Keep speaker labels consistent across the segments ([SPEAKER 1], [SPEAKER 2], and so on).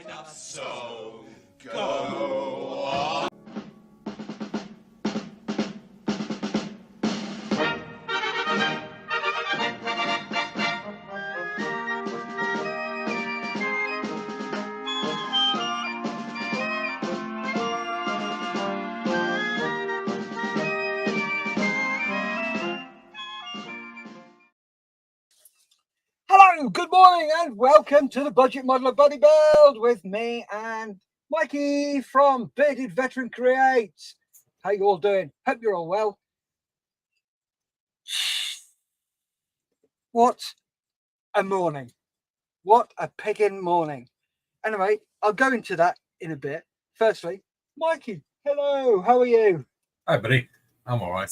[SPEAKER 1] enough, so go on.
[SPEAKER 2] Hello, good morning, and welcome to the Budget Modeler Buddy Build with me and Mikey from Bearded Veteran Creates. How you all doing? Hope you're all well. What a morning. What a piggin' morning. Anyway, I'll go into that in a bit. Firstly, Mikey, hello, how are you?
[SPEAKER 3] Hi, buddy. I'm all right.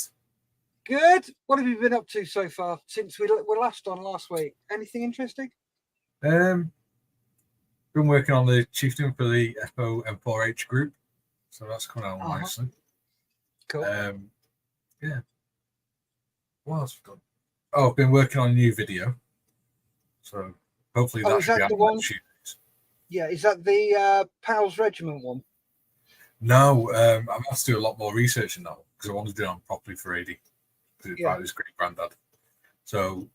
[SPEAKER 2] Good. What have you been up to so far since we were last on last week? Anything interesting?
[SPEAKER 3] Been working on the chieftain for the FO M4H group, so that's coming out nicely.
[SPEAKER 2] Cool.
[SPEAKER 3] Yeah. What else have we done? Oh, I've been working on a new video, so hopefully that should be out in the next few days.
[SPEAKER 2] Yeah, is that the Powell's Regiment one?
[SPEAKER 3] No, I'm going to have to do a lot more research in that one because I want to do it on properly for AD. Because it's about his great granddad. So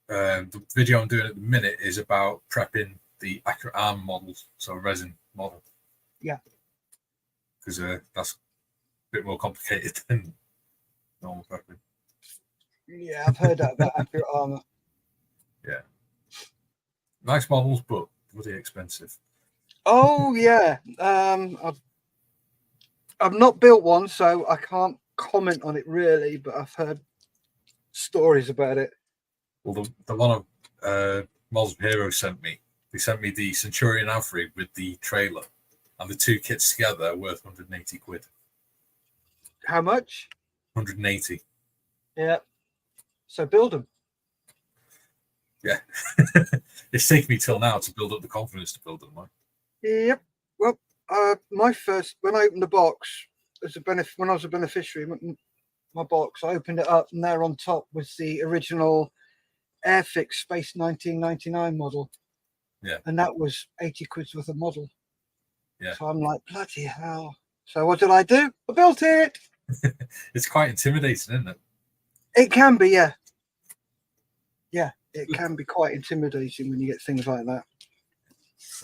[SPEAKER 3] the video I'm doing at the minute is about prepping the accurate arm models, so a resin model.
[SPEAKER 2] Yeah.
[SPEAKER 3] Because that's a bit more complicated than normal prepping.
[SPEAKER 2] Yeah, I've heard that about accurate armor.
[SPEAKER 3] Yeah. Nice models, but bloody expensive.
[SPEAKER 2] Oh yeah. I've not built one, so I can't comment on it really, but I've heard stories about it.
[SPEAKER 3] Well, the one of Models of Heroes sent me, they sent me the Centurion Avery with the trailer, and the two kits together are worth 180 quid.
[SPEAKER 2] How much?
[SPEAKER 3] 180.
[SPEAKER 2] Yeah. So build them.
[SPEAKER 3] Yeah. It's taken me till now to build up the confidence to build them. Right?
[SPEAKER 2] Yep. Well, my first, when I opened the box, as a when I was a beneficiary, my box, I opened it up, and there on top was the original Airfix Space 1999 model.
[SPEAKER 3] Yeah.
[SPEAKER 2] And that was 80 quid's worth of model.
[SPEAKER 3] Yeah.
[SPEAKER 2] So I'm like, bloody hell. So what did I do? I built it.
[SPEAKER 3] It's quite intimidating, isn't it?
[SPEAKER 2] It can be, yeah. Yeah, it can be quite intimidating when you get things like that.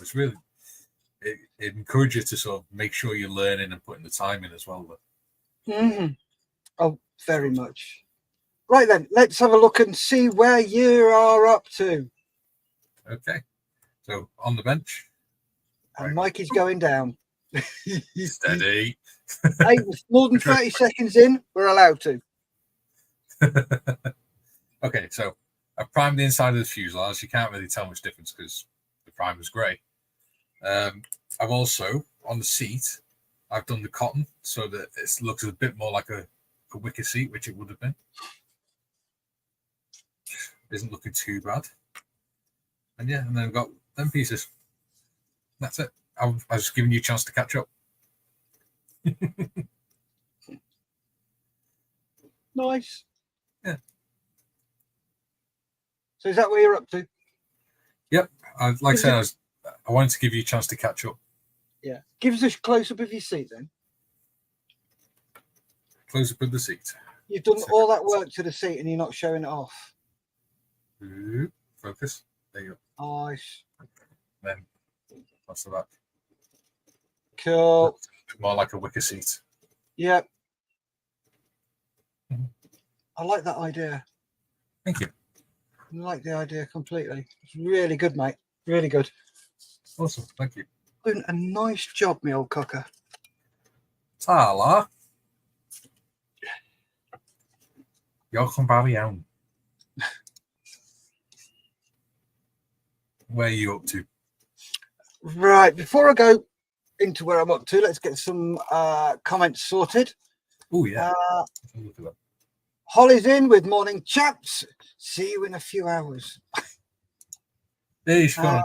[SPEAKER 3] It's really, it encourages you to sort of make sure you're learning and putting the time in as well.
[SPEAKER 2] Mm-hmm. Oh, very much. Right then, let's have a look and see where you are up to.
[SPEAKER 3] Okay. So on the bench.
[SPEAKER 2] And Mikey's going down.
[SPEAKER 3] Steady.
[SPEAKER 2] Hey, with more than 30 seconds in, we're allowed to.
[SPEAKER 3] Okay, so I've primed the inside of the fuselage. You can't really tell much difference because the primer's grey. I've also, on the seat, I've done the cotton so that it looks a bit more like a wicker seat, which it would have been. Isn't looking too bad. And yeah, and then I've got them pieces. That's it. I was just giving you a chance to catch up.
[SPEAKER 2] Nice.
[SPEAKER 3] Yeah.
[SPEAKER 2] So is that where you're up to?
[SPEAKER 3] Yep. Like I said, I wanted to give you a chance to catch up.
[SPEAKER 2] Yeah. Give us a close-up of your seat then.
[SPEAKER 3] Close up of the seat.
[SPEAKER 2] You've done all that work to the seat and you're not showing it off.
[SPEAKER 3] Focus. There you go.
[SPEAKER 2] Nice.
[SPEAKER 3] Then what's the back?
[SPEAKER 2] Cool.
[SPEAKER 3] More like a wicker seat.
[SPEAKER 2] Yep. I like that idea.
[SPEAKER 3] Thank you.
[SPEAKER 2] I like the idea completely. It's really good, mate. Really good.
[SPEAKER 3] Awesome. Thank you.
[SPEAKER 2] Doing a nice job, me old cocker.
[SPEAKER 3] Tala. Welcome back down. Where are you up to?
[SPEAKER 2] Right, before I go into where I'm up to, let's get some comments sorted.
[SPEAKER 3] Oh, yeah.
[SPEAKER 2] Look at that. Holly's in with morning chaps. See you in a few hours.
[SPEAKER 3] There you go.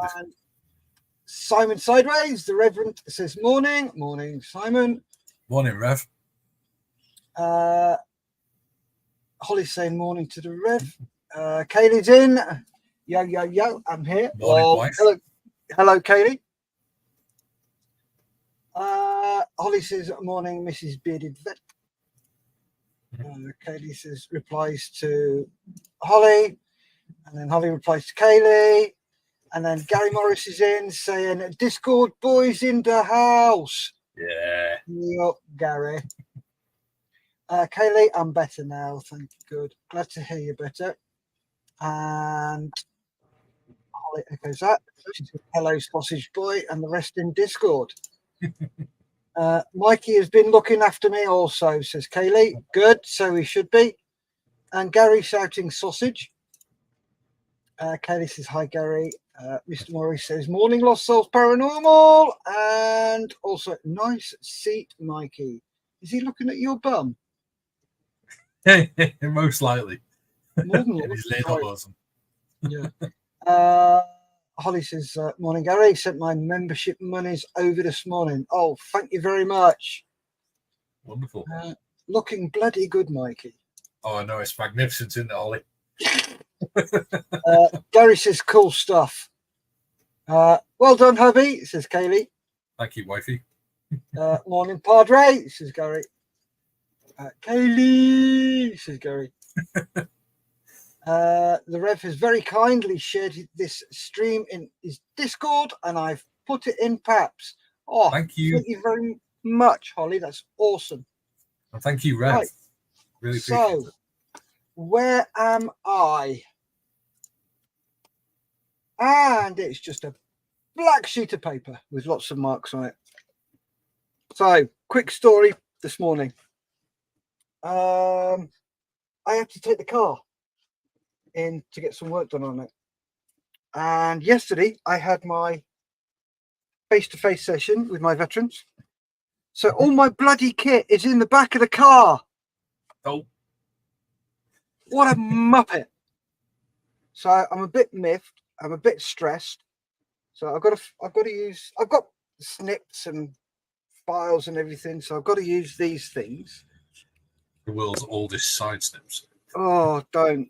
[SPEAKER 2] Simon Sideways, the Reverend, says morning. Morning, Simon.
[SPEAKER 3] Morning, Rev.
[SPEAKER 2] Holly's saying morning to the Rev. Kaylee's in. Yo, yo, yo, I'm here.
[SPEAKER 3] Morning, wife.
[SPEAKER 2] Hello, Kaylee. Holly says, morning, Mrs. Bearded Vet. Kaylee says, replies to Holly. And then Holly replies to Kaylee. And then Gary Morris is in saying, Discord boys in the house.
[SPEAKER 3] Yeah.
[SPEAKER 2] Yup, Gary. Kaylee, I'm better now. Thank you. Good. Glad to hear you better. And Holly echoes that. She says, hello, sausage boy, and the rest in Discord. Mikey has been looking after me also, says Kaylee. Good, so he should be. And Gary shouting sausage. Kaylee says, hi, Gary. Mr. Morris says, morning, Lost Souls Paranormal. And also, nice seat, Mikey. Is he looking at your bum?
[SPEAKER 3] Most likely.
[SPEAKER 2] More than
[SPEAKER 3] His little bosom.
[SPEAKER 2] Yeah. Holly says, morning, Gary. Sent my membership monies over this morning. Oh, thank you very much.
[SPEAKER 3] Wonderful.
[SPEAKER 2] Looking bloody good, Mikey.
[SPEAKER 3] Oh, I know. It's magnificent, isn't it, Ollie?
[SPEAKER 2] Gary says, cool stuff. Well done, hubby, says Kaylee.
[SPEAKER 3] Thank you, wifey.
[SPEAKER 2] Morning, Padre, says Gary. Kaylee, says Gary. The Rev has very kindly shared this stream in his Discord, and I've put it in Paps. Oh,
[SPEAKER 3] thank you.
[SPEAKER 2] Thank you very much, Holly. That's awesome.
[SPEAKER 3] Well, thank you, Rev.
[SPEAKER 2] Right.
[SPEAKER 3] Really appreciate it.
[SPEAKER 2] Where am I? And it's just a black sheet of paper with lots of marks on it. So, quick story this morning. I had to take the car in to get some work done on it. And yesterday I had my face-to-face session with my veterans. So all my bloody kit is in the back of the car.
[SPEAKER 3] Oh.
[SPEAKER 2] What a muppet. So I'm a bit miffed. I'm a bit stressed. So I've got snips and files and everything. So I've got to use these things.
[SPEAKER 3] The world's oldest side snips.
[SPEAKER 2] Oh, don't.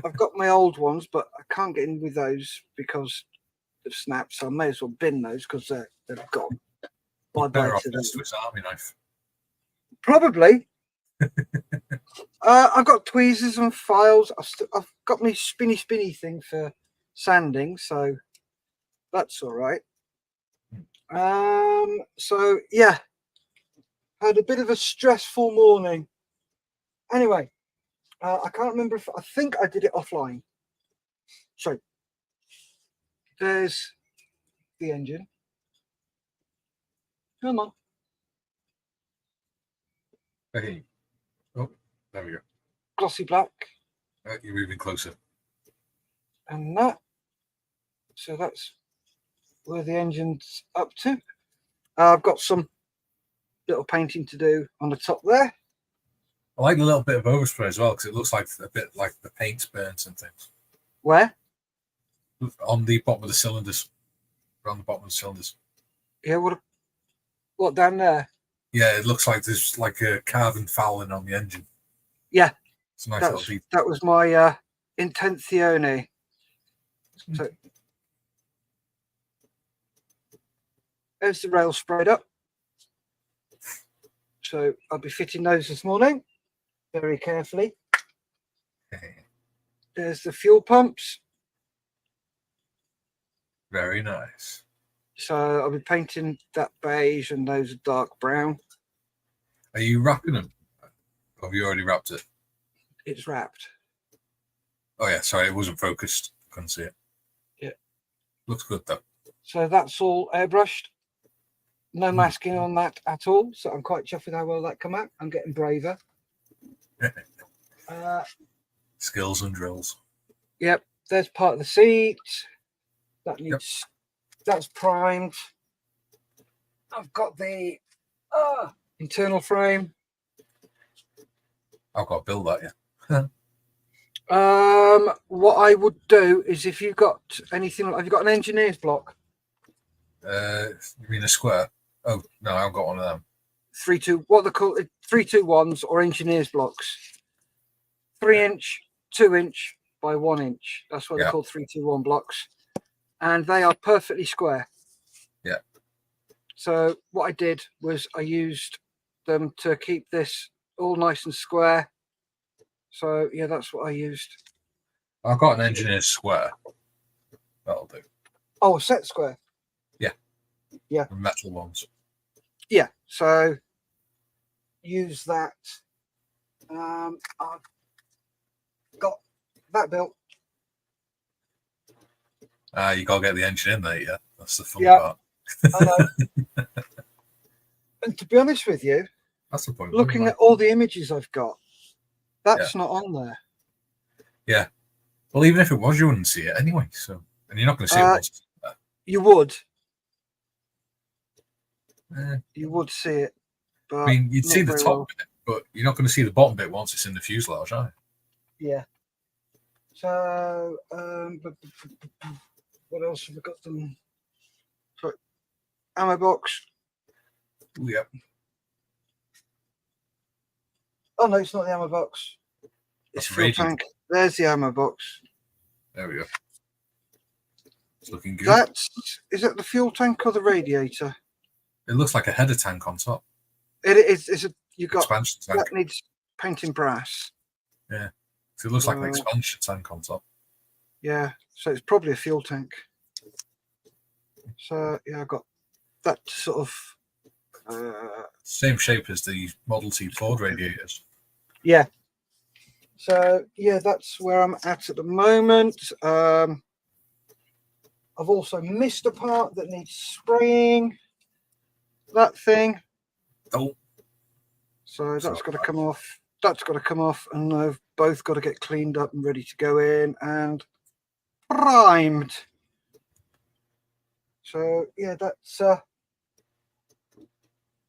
[SPEAKER 2] I've got my old ones, but I can't get in with those because of snaps. So I may as well bin those because they're gone.
[SPEAKER 3] Better off a Swiss Army knife.
[SPEAKER 2] Probably. I've got tweezers and files. I've got my spinny thing for sanding, so that's all right. So yeah, had a bit of a stressful morning. Anyway, I can't remember if I think I did it offline. So there's the engine. Come on.
[SPEAKER 3] Hey. Oh, there we go.
[SPEAKER 2] Glossy black.
[SPEAKER 3] You're moving closer.
[SPEAKER 2] And that. So that's where the engine's up to. I've got some little painting to do on the top there.
[SPEAKER 3] I like the little bit of overspray as well because it looks like a bit like the paint's burnt and things.
[SPEAKER 2] Where?
[SPEAKER 3] On the bottom of the cylinders. Around the bottom of the cylinders.
[SPEAKER 2] Yeah, what down there?
[SPEAKER 3] Yeah, it looks like there's like a carbon fouling on the engine.
[SPEAKER 2] Yeah.
[SPEAKER 3] It's a nice little detail.
[SPEAKER 2] That was my intenzione. So there's the rail sprayed up. So I'll be fitting those this morning very carefully. There's the fuel pumps.
[SPEAKER 3] Very nice.
[SPEAKER 2] So I'll be painting that beige and those dark brown.
[SPEAKER 3] Are you wrapping them? Or have you already wrapped it?
[SPEAKER 2] It's wrapped.
[SPEAKER 3] Oh yeah, sorry, it wasn't focused. Couldn't see it.
[SPEAKER 2] Yeah.
[SPEAKER 3] Looks good though.
[SPEAKER 2] So that's all airbrushed. No masking on that at all. So I'm quite chuffed with how well that come out. I'm getting braver.
[SPEAKER 3] Skills and drills.
[SPEAKER 2] Yep, there's part of the seat. That needs that's primed. I've got the internal frame.
[SPEAKER 3] I've got to build that, yeah.
[SPEAKER 2] What I would do is if you've got anything, have you got an engineer's block?
[SPEAKER 3] You mean a square? Oh no, I haven't got one of them.
[SPEAKER 2] 3-2, what they call it, 3-2-1s or engineer's blocks. 3-inch, 2-inch by 1-inch. That's what they're called, 3-2-1 blocks, and they are perfectly square.
[SPEAKER 3] Yeah.
[SPEAKER 2] So what I did was I used them to keep this all nice and square. So yeah, that's what I used.
[SPEAKER 3] I've got an engineer's square. That'll do.
[SPEAKER 2] Oh, a set square.
[SPEAKER 3] Yeah.
[SPEAKER 2] Yeah.
[SPEAKER 3] The metal ones.
[SPEAKER 2] Yeah. So use that. I've got that built.
[SPEAKER 3] You gotta get the engine in there, yeah. That's the fun
[SPEAKER 2] Yeah.
[SPEAKER 3] part.
[SPEAKER 2] I know. And to be honest with you,
[SPEAKER 3] That's the point.
[SPEAKER 2] looking at all the images I've got, that's not on there.
[SPEAKER 3] Yeah. Well, even if it was, you wouldn't see it anyway. So, and you're not going to see it once it's there.
[SPEAKER 2] You would.
[SPEAKER 3] Eh.
[SPEAKER 2] You would see it. But
[SPEAKER 3] I mean, you'd see the
[SPEAKER 2] very
[SPEAKER 3] top
[SPEAKER 2] well.
[SPEAKER 3] bit, but you're not going to see the bottom bit once it's in the fuselage, are you?
[SPEAKER 2] Yeah. So, what else have I got them? Sorry. Ammo box.
[SPEAKER 3] Yep.
[SPEAKER 2] Oh no, it's not the ammo box. It's
[SPEAKER 3] That's
[SPEAKER 2] fuel
[SPEAKER 3] radiant.
[SPEAKER 2] tank. There's the ammo box.
[SPEAKER 3] There we go. It's looking good.
[SPEAKER 2] Is it the fuel tank or the radiator?
[SPEAKER 3] It looks like a header tank on top.
[SPEAKER 2] It is. It's a. You got
[SPEAKER 3] Expansion tank.
[SPEAKER 2] that needs painting brass.
[SPEAKER 3] Yeah. So it looks like an expansion tank on top.
[SPEAKER 2] Yeah. So it's probably a fuel tank. So yeah, I got that sort of.
[SPEAKER 3] Same shape as the Model T Ford radiators.
[SPEAKER 2] Yeah. So yeah, that's where I'm at the moment. I've also missed a part that needs spraying. That thing.
[SPEAKER 3] Oh.
[SPEAKER 2] So that's got to come off. That's got to come off, and they've both got to get cleaned up and ready to go in and primed. So yeah, that's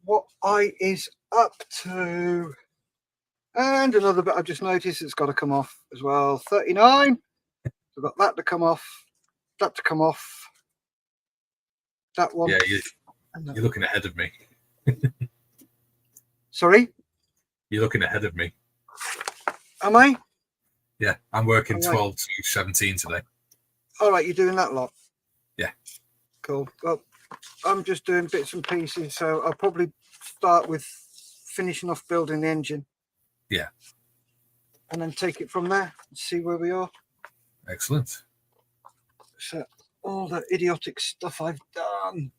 [SPEAKER 2] what I is up to. And another bit I've just noticed, it's got to come off as well. 39. I've got that to come off. That to come off. That one.
[SPEAKER 3] Yeah, you're looking ahead of me.
[SPEAKER 2] Sorry?
[SPEAKER 3] You're looking ahead of me.
[SPEAKER 2] Am I?
[SPEAKER 3] Yeah, I'm working
[SPEAKER 2] All right.
[SPEAKER 3] 12 to 17 today.
[SPEAKER 2] All right, you're doing that lot?
[SPEAKER 3] Yeah.
[SPEAKER 2] Cool. Well, I'm just doing bits and pieces, so I'll probably start with finishing off building the engine.
[SPEAKER 3] Yeah.
[SPEAKER 2] And then take it from there and see where we are.
[SPEAKER 3] Excellent.
[SPEAKER 2] So all the idiotic stuff I've done.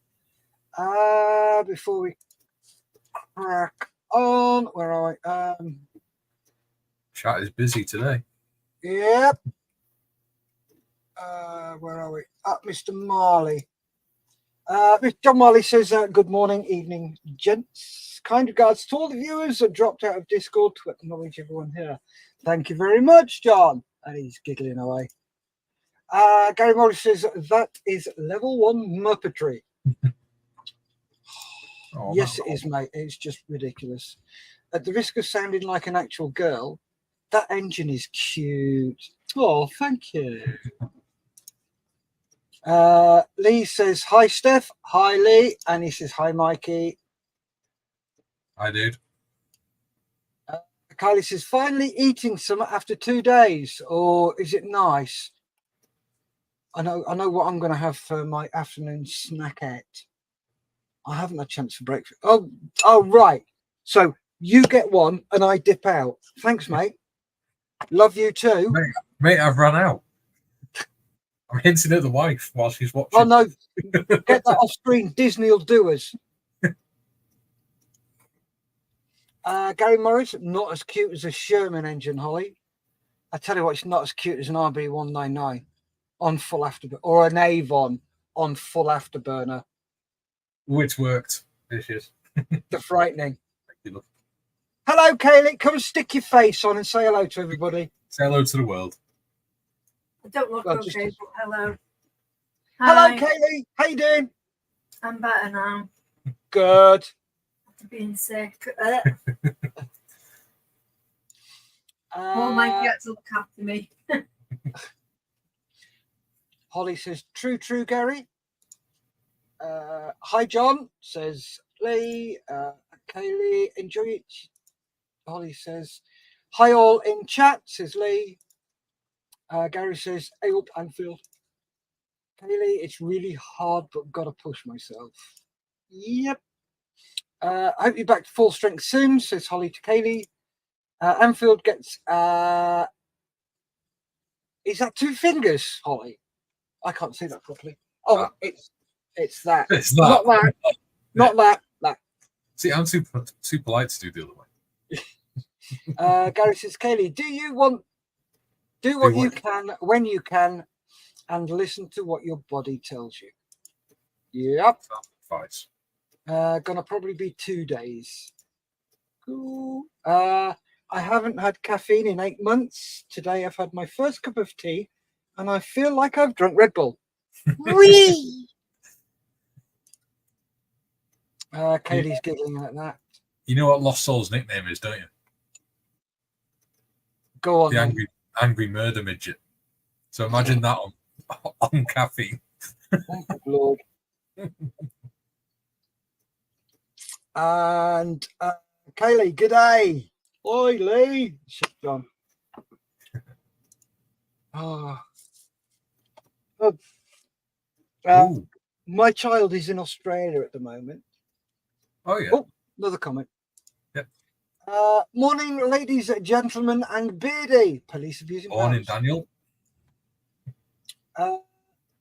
[SPEAKER 2] Before we crack on, where are we?
[SPEAKER 3] Chat is busy today.
[SPEAKER 2] Yep. Where are we? Mr. Marley. Mr. John Marley says, good morning, evening, gents. Kind regards to all the viewers that dropped out of Discord to acknowledge everyone here. Thank you very much, John. And he's giggling away. Gary Morris says, that is level 1 muppetry.
[SPEAKER 3] Oh,
[SPEAKER 2] Yes, it is, mate. It's just ridiculous. At the risk of sounding like an actual girl, that engine is cute. Oh, thank you. Lee says, hi, Steph. Hi, Lee. And he says, hi, Mikey.
[SPEAKER 3] Hi, dude.
[SPEAKER 2] Kylie says, finally eating some after 2 days. Or is it nice? I know what I'm going to have for my afternoon snackette. I haven't had a chance for breakfast. Oh, right. So you get one and I dip out. Thanks, mate. Love you too.
[SPEAKER 3] Mate, I've run out. I'm hinting at the wife while she's watching.
[SPEAKER 2] Oh, no. Get that off screen. Disney will do us. Gary Morris, not as cute as a Sherman engine, Holly. I tell you what, it's not as cute as an RB199 on full afterburner, or an Avon on full afterburner.
[SPEAKER 3] Which worked. Dishes.
[SPEAKER 2] The frightening. Hello, Kaylee. Come and stick your face on and say hello to everybody.
[SPEAKER 3] Say hello to the world.
[SPEAKER 4] I don't look
[SPEAKER 2] Well,
[SPEAKER 4] okay, but hello.
[SPEAKER 2] Hello,
[SPEAKER 4] Hi.
[SPEAKER 2] Kaylee. How you doing?
[SPEAKER 4] I'm better now.
[SPEAKER 2] Good.
[SPEAKER 4] After being sick. Mikey had to look after me.
[SPEAKER 2] Holly says, true, Gary. Hi, John, says Lee. Kaylee, enjoy it. Holly says, hi, all in chat, says Lee. Gary says, hey, up, Anfield. Kaylee, it's really hard, but got to push myself. Yep. I hope you're back to full strength soon, says Holly to Kaylee. Anfield gets... is that 2 fingers, Holly? I can't see that properly. Oh, it's that.
[SPEAKER 3] It's that.
[SPEAKER 2] Not that. Not that. That.
[SPEAKER 3] See, I'm too polite to do the other way.
[SPEAKER 2] Gary says, Kaylee, do what you can when you can and listen to what your body tells you. Yep.
[SPEAKER 3] Advice.
[SPEAKER 2] Gonna probably be 2 days. Cool. I haven't had caffeine in 8 months. Today I've had my first cup of tea and I feel like I've drunk Red Bull. Whee! Kaylee's giggling like that.
[SPEAKER 3] You know what Lost Soul's nickname is, don't you?
[SPEAKER 2] Go on.
[SPEAKER 3] The angry murder midget. So imagine that on caffeine.
[SPEAKER 2] Oh, good Lord. And Kaylee, good day. Oi, Lee. Shit, John. My child is in Australia at the moment.
[SPEAKER 3] Oh, yeah.
[SPEAKER 2] Oh, another comment.
[SPEAKER 3] Yep.
[SPEAKER 2] Morning, ladies, gentlemen, and Beardy. Police abusing
[SPEAKER 3] Morning,
[SPEAKER 2] parents.
[SPEAKER 3] Daniel.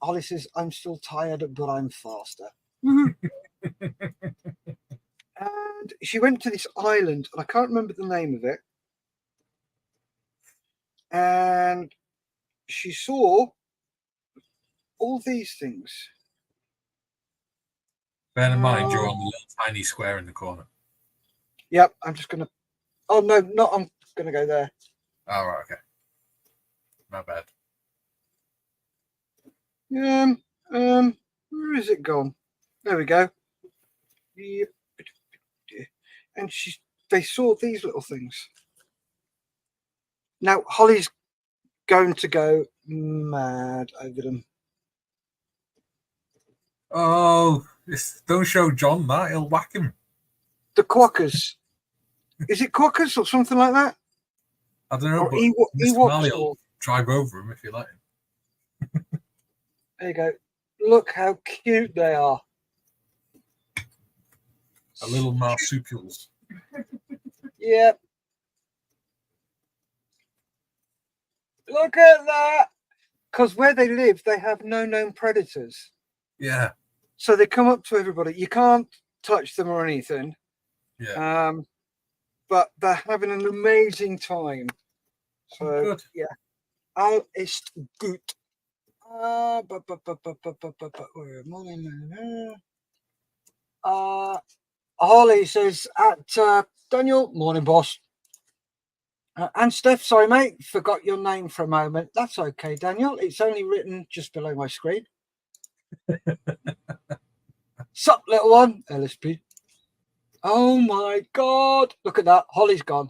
[SPEAKER 2] Holly says, I'm still tired, but I'm faster. And she went to this island, and I can't remember the name of it. And she saw all these things.
[SPEAKER 3] Bear in mind, you're on the little tiny square in the corner.
[SPEAKER 2] Yep, I'm just going to... Oh, no, I'm going to go there.
[SPEAKER 3] Oh, right, okay. My bad.
[SPEAKER 2] Where is it gone? There we go. Yep. And they saw these little things. Now, Holly's going to go mad over them.
[SPEAKER 3] Oh, don't show John that. He'll whack him.
[SPEAKER 2] The quackers. Is it quackers or something like that?
[SPEAKER 3] I don't know,
[SPEAKER 2] or
[SPEAKER 3] but
[SPEAKER 2] Mr.
[SPEAKER 3] Mally will drive over him if you let him.
[SPEAKER 2] There you go. Look how cute they are.
[SPEAKER 3] A little marsupials.
[SPEAKER 2] Yep. Look at that. Because where they live, they have no known predators.
[SPEAKER 3] Yeah.
[SPEAKER 2] So they come up to everybody. You can't touch them or anything.
[SPEAKER 3] Yeah.
[SPEAKER 2] But they're having an amazing time. So,
[SPEAKER 3] good.
[SPEAKER 2] Yeah. All ist gut. Holly says at Daniel, morning boss. And Steff, sorry mate, forgot your name for a moment. That's okay, Daniel. It's only written just below my screen. Sup, little one, LSP. Oh my God, look at that. Holly's gone.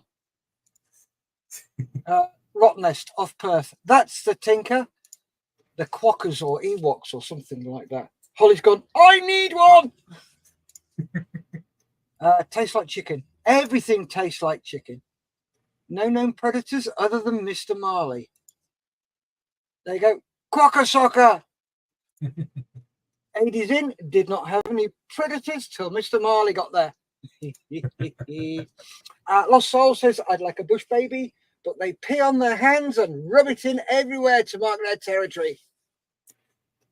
[SPEAKER 2] Rotnest off Perth. That's the Tinker. The Quackers or Ewoks or something like that. Holly's gone. I need one. Tastes like chicken. Everything tastes like chicken. No known predators other than Mr. Marley. There you go. Quacker soccer. 80s in. Did not have any predators till Mr. Marley got there. Lost Soul says, I'd like a bush baby, but they pee on their hands and rub it in everywhere to mark their territory.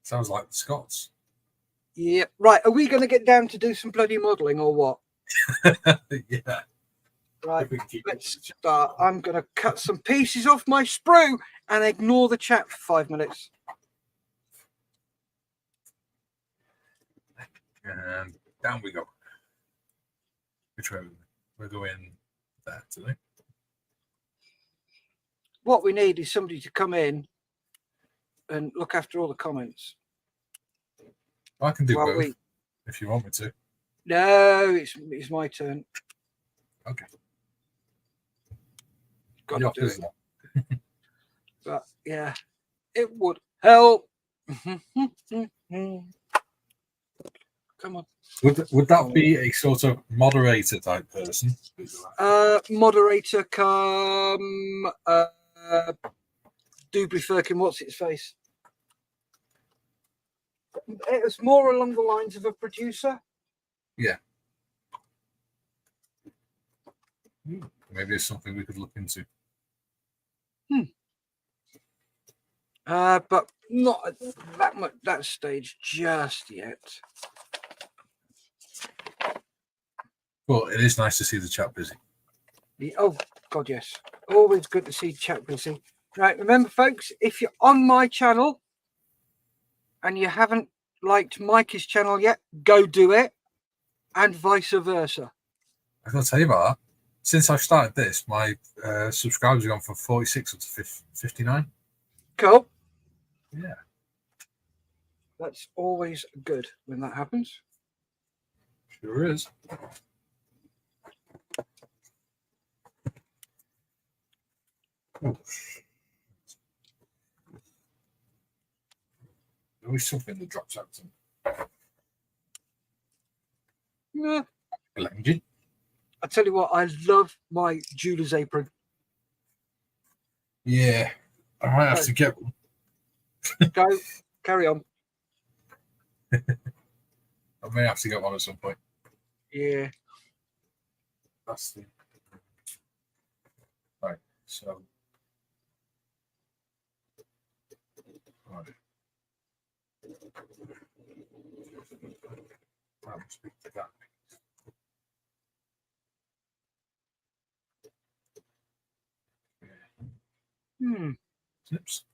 [SPEAKER 3] Sounds like the Scots.
[SPEAKER 2] Yeah. Right. Are we going to get down to do some bloody modelling or what?
[SPEAKER 3] Yeah.
[SPEAKER 2] Right. Let's start. I'm going to cut some pieces off my sprue and ignore the chat for 5 minutes.
[SPEAKER 3] And down we go. Which way? We're going there today.
[SPEAKER 2] What we need is somebody to come in and look after all the comments.
[SPEAKER 3] I can do both if you want me to.
[SPEAKER 2] No, it's my turn.
[SPEAKER 3] Okay.
[SPEAKER 2] Got to do it. But yeah, it would help. Come on.
[SPEAKER 3] Would that be a sort of moderator type person?
[SPEAKER 2] Moderator come Doobly Firkin, what's its face? It was more along the lines of a producer.
[SPEAKER 3] Yeah. Maybe it's something we could look into.
[SPEAKER 2] But not at that stage just yet.
[SPEAKER 3] Well, it is nice to see the chat busy.
[SPEAKER 2] Oh God, yes. Always good to see chat busy. Right, remember, folks, if you're on my channel and you haven't liked Mikey's channel yet, go do it, and vice versa.
[SPEAKER 3] I gotta tell you about that. Since I've started this, my subscribers have gone from 46 up to 59.
[SPEAKER 2] Cool.
[SPEAKER 3] Yeah.
[SPEAKER 2] That's always good when that happens.
[SPEAKER 3] Sure is. Oh. There's always something that drops out to me.
[SPEAKER 2] Yeah.
[SPEAKER 3] Engine.
[SPEAKER 2] I tell you what, I love my jeweler's apron.
[SPEAKER 3] Yeah. I might have to get one.
[SPEAKER 2] Go, carry on.
[SPEAKER 3] I may have to get one at some point.
[SPEAKER 2] Yeah.
[SPEAKER 3] That's the right. So right. I will speak to that. Tips.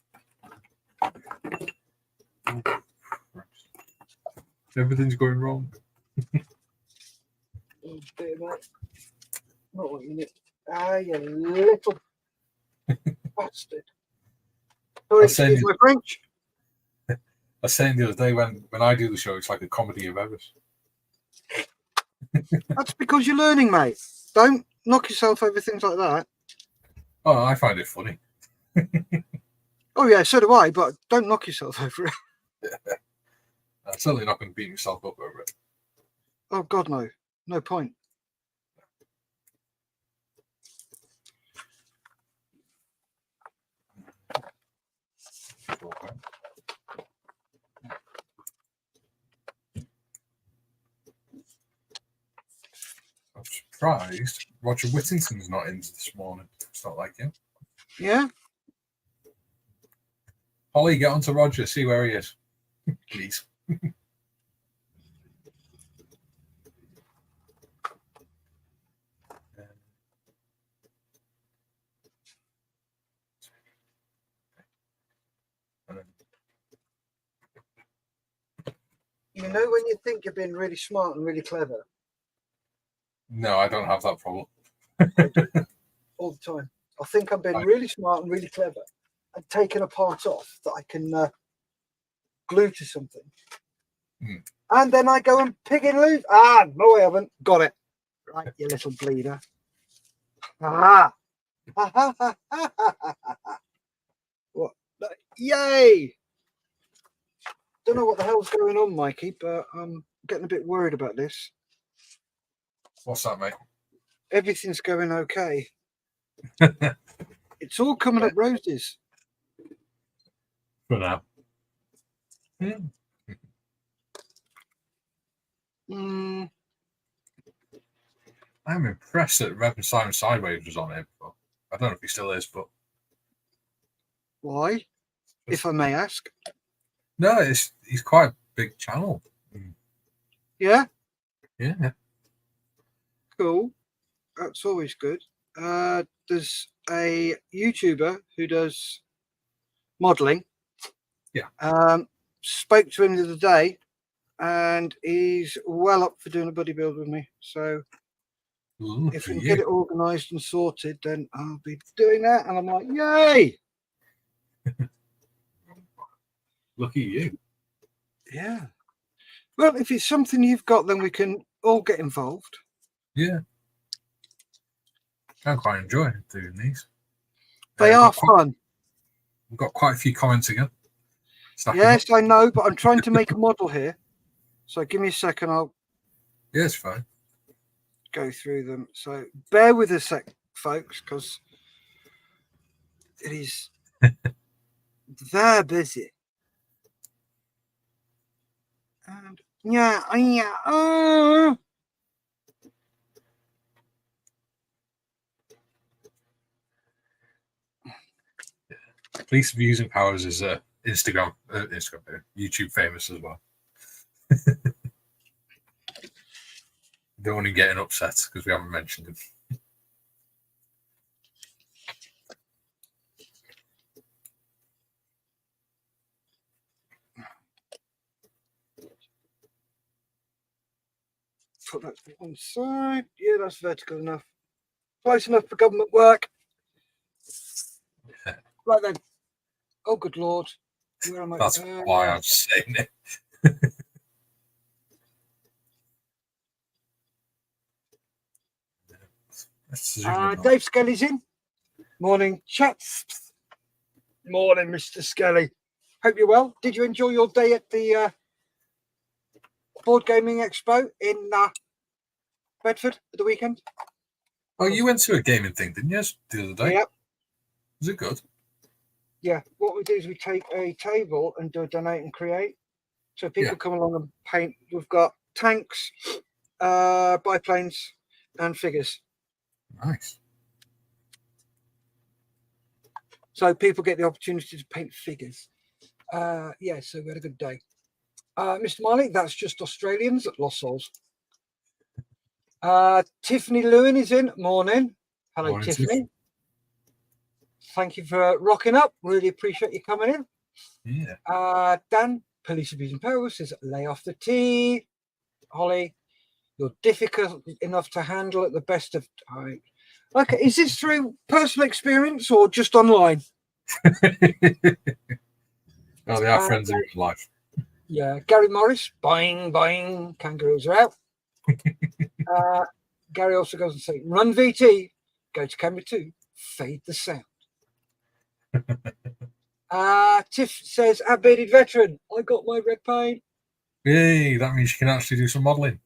[SPEAKER 3] Everything's going wrong.
[SPEAKER 2] Not a minute. Ah, you little bastard. Sorry, excuse my French.
[SPEAKER 3] I was saying the other day when I do the show, it's like a comedy of errors.
[SPEAKER 2] That's because you're learning, mate. Don't knock yourself over things like that.
[SPEAKER 3] Oh, I find it funny.
[SPEAKER 2] Oh, yeah, so do I, but don't knock yourself over it.
[SPEAKER 3] I'm certainly not going to beat yourself up over it.
[SPEAKER 2] Oh, God, no. No point.
[SPEAKER 3] I'm surprised Roger Whittington's not in this morning. It's not like him.
[SPEAKER 2] Yeah?
[SPEAKER 3] Holly, get on to Roger, see where he is. Please.
[SPEAKER 2] You know when you think you're being really smart and really clever?
[SPEAKER 3] No, I don't have that problem.
[SPEAKER 2] All the time. I think I'm being really smart and really clever and taking a part off that I can glue to something. And then I go and pig and lose. Ah, no, I haven't. Got it. Right, you little bleeder. Ah. What? Yay! Don't know what the hell's going on, Mikey, but I'm getting a bit worried about this.
[SPEAKER 3] What's that, mate?
[SPEAKER 2] Everything's going okay. It's all coming up roses.
[SPEAKER 3] For now. I'm impressed that Reverend Simon Sideways was on it. But I don't know if he still is, but
[SPEAKER 2] Why? If I may ask.
[SPEAKER 3] no, he's quite a big channel.
[SPEAKER 2] Yeah?
[SPEAKER 3] Yeah.
[SPEAKER 2] Cool. That's always good. There's a YouTuber who does modeling.
[SPEAKER 3] Yeah.
[SPEAKER 2] Spoke to him the other day, and he's well up for doing a buddy build with me. So if we can get it organised and sorted, then I'll be doing that. And I'm like, yay!
[SPEAKER 3] Lucky you.
[SPEAKER 2] Yeah. Well, if it's something you've got, then we can all get involved.
[SPEAKER 3] Yeah. I quite enjoy doing these.
[SPEAKER 2] They are fun.
[SPEAKER 3] We've got quite a few comments again.
[SPEAKER 2] Yes, I know, but I'm trying to make a model here. So give me a second. I'll
[SPEAKER 3] it's fine.
[SPEAKER 2] Go through them. So bear with us a sec, folks, because it is they're busy. And yeah.
[SPEAKER 3] Police Views and Powers is Instagram, YouTube famous as well. Don't want him getting upset because we haven't mentioned him.
[SPEAKER 2] Put that to one side. Yeah, that's vertical enough. Close enough for government work. Right then. Oh, good Lord. Where am I?
[SPEAKER 3] That's why I'm saying it.
[SPEAKER 2] Dave Skelly's in. Morning, chaps. Morning, Mr. Skelly. Hope you're well. Did you enjoy your day at the Board Gaming Expo in Bedford at the weekend?
[SPEAKER 3] Oh, you went to a gaming thing, didn't you, the other day?
[SPEAKER 2] Yep.
[SPEAKER 3] Was it good?
[SPEAKER 2] Yeah. What we do is we take a table and do a donate and create. So people come along and paint. We've got tanks, biplanes, and figures.
[SPEAKER 3] Nice.
[SPEAKER 2] So people get the opportunity to paint figures. Yeah, so we had a good day. Mr. Marley, that's just Australians at Lost Souls. Tiffany Lewin is in. Morning. Hello,
[SPEAKER 3] Morning,
[SPEAKER 2] Tiffany.
[SPEAKER 3] Tiff.
[SPEAKER 2] Thank you for rocking up. Really appreciate you coming in.
[SPEAKER 3] Yeah.
[SPEAKER 2] Dan, Police Abuse and Peril, says, lay off the tea. Holly, you're difficult enough to handle at the best of times. Okay, is this through personal experience or just online?
[SPEAKER 3] Oh, they are friends in real life.
[SPEAKER 2] Yeah, Gary Morris, buying, kangaroos are out. Gary also goes and says, run VT, go to camera 2, fade the sound. Tiff says, at Bearded Veteran, I got my red paint.
[SPEAKER 3] Hey, that means you can actually do some modelling.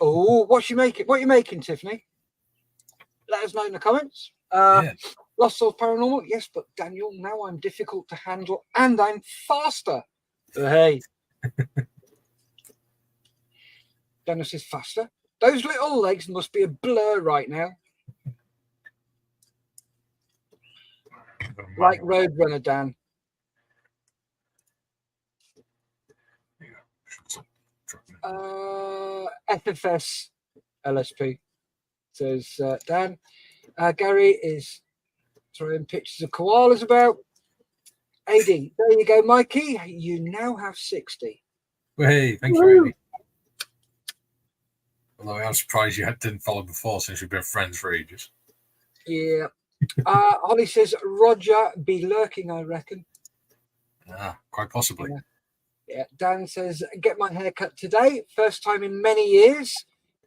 [SPEAKER 2] Oh, what's you making? What are you making, Tiffany? Let us know in the comments. Lost Souls Paranormal, yes, but Daniel, now I'm difficult to handle and I'm faster. Hey. Dennis is faster. Those little legs must be a blur right now. Like Roadrunner, Dan. FFS LSP, says Dan. Gary is throwing pictures of koalas about. AD, there you go, Mikey. You now have 60.
[SPEAKER 3] Well, hey, thank you, AD. Although I'm surprised you didn't follow before since you've been friends for ages.
[SPEAKER 2] Yeah. Holly says, Roger be lurking, I reckon.
[SPEAKER 3] Quite possibly.
[SPEAKER 2] Yeah. Dan says, get my hair cut today. First time in many years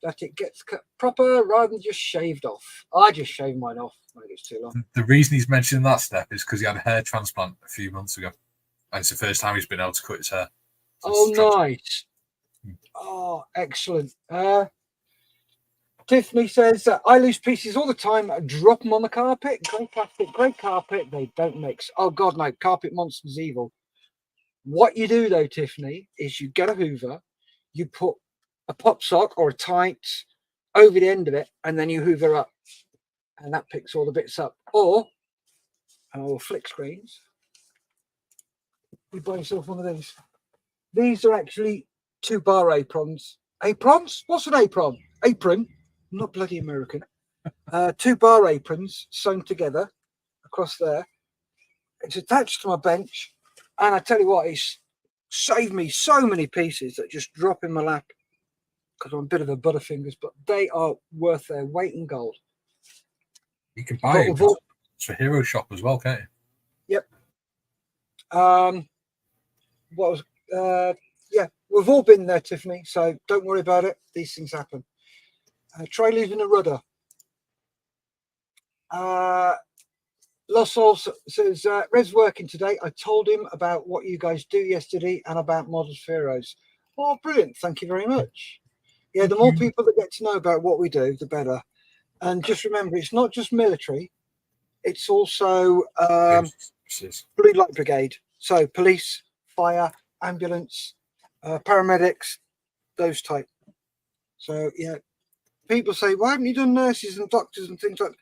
[SPEAKER 2] that it gets cut proper rather than just shaved off. I just shaved mine off when it gets too long.
[SPEAKER 3] The reason he's mentioning that step is because he had a hair transplant a few months ago. And it's the first time he's been able to cut his hair.
[SPEAKER 2] Oh, nice. Oh, excellent. Tiffany says, I lose pieces all the time. Drop them on the carpet. Great plastic, great carpet. They don't mix. Oh, God, no. Carpet monster's evil. What you do, though, Tiffany, is you get a Hoover, you put a pop sock or a tights over the end of it, and then you Hoover up. And that picks all the bits up. Or, and I will flick screens, you buy yourself one of these. These are actually 2-bar aprons. Aprons? What's an apron? Apron. I'm not bloody American. 2-bar aprons sewn together across there. It's attached to my bench. And I tell you what, it's saved me so many pieces that just drop in my lap because I'm a bit of a butterfingers, but they are worth their weight in gold.
[SPEAKER 3] You can buy it for Hero Shop as well, can't you?
[SPEAKER 2] Yep. Yeah, we've all been there, Tiffany, so don't worry about it. These things happen. Try losing a rudder. Lost Souls says, Red's working today. I told him about what you guys do yesterday and about Models for Heroes. Oh, brilliant. Thank you very much. Yeah, the more people that get to know about what we do, the better. And just remember, it's not just military. It's also Blue Light Brigade. So police, fire, ambulance, paramedics, those type. So, yeah. People say, why haven't you done nurses and doctors and things like that?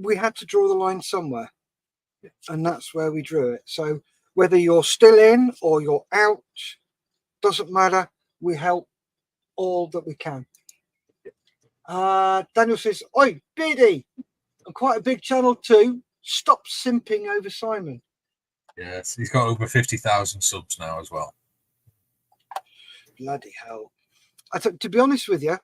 [SPEAKER 2] We had to draw the line somewhere. and that's where we drew it. So whether you're still in or you're out, doesn't matter. We help all that we can. Daniel says, "Oi, BD, I'm quite a big channel too. Stop simping over Simon."
[SPEAKER 3] Yes, he's got over 50,000 subs now as well.
[SPEAKER 2] Bloody hell! I think, to be honest with you,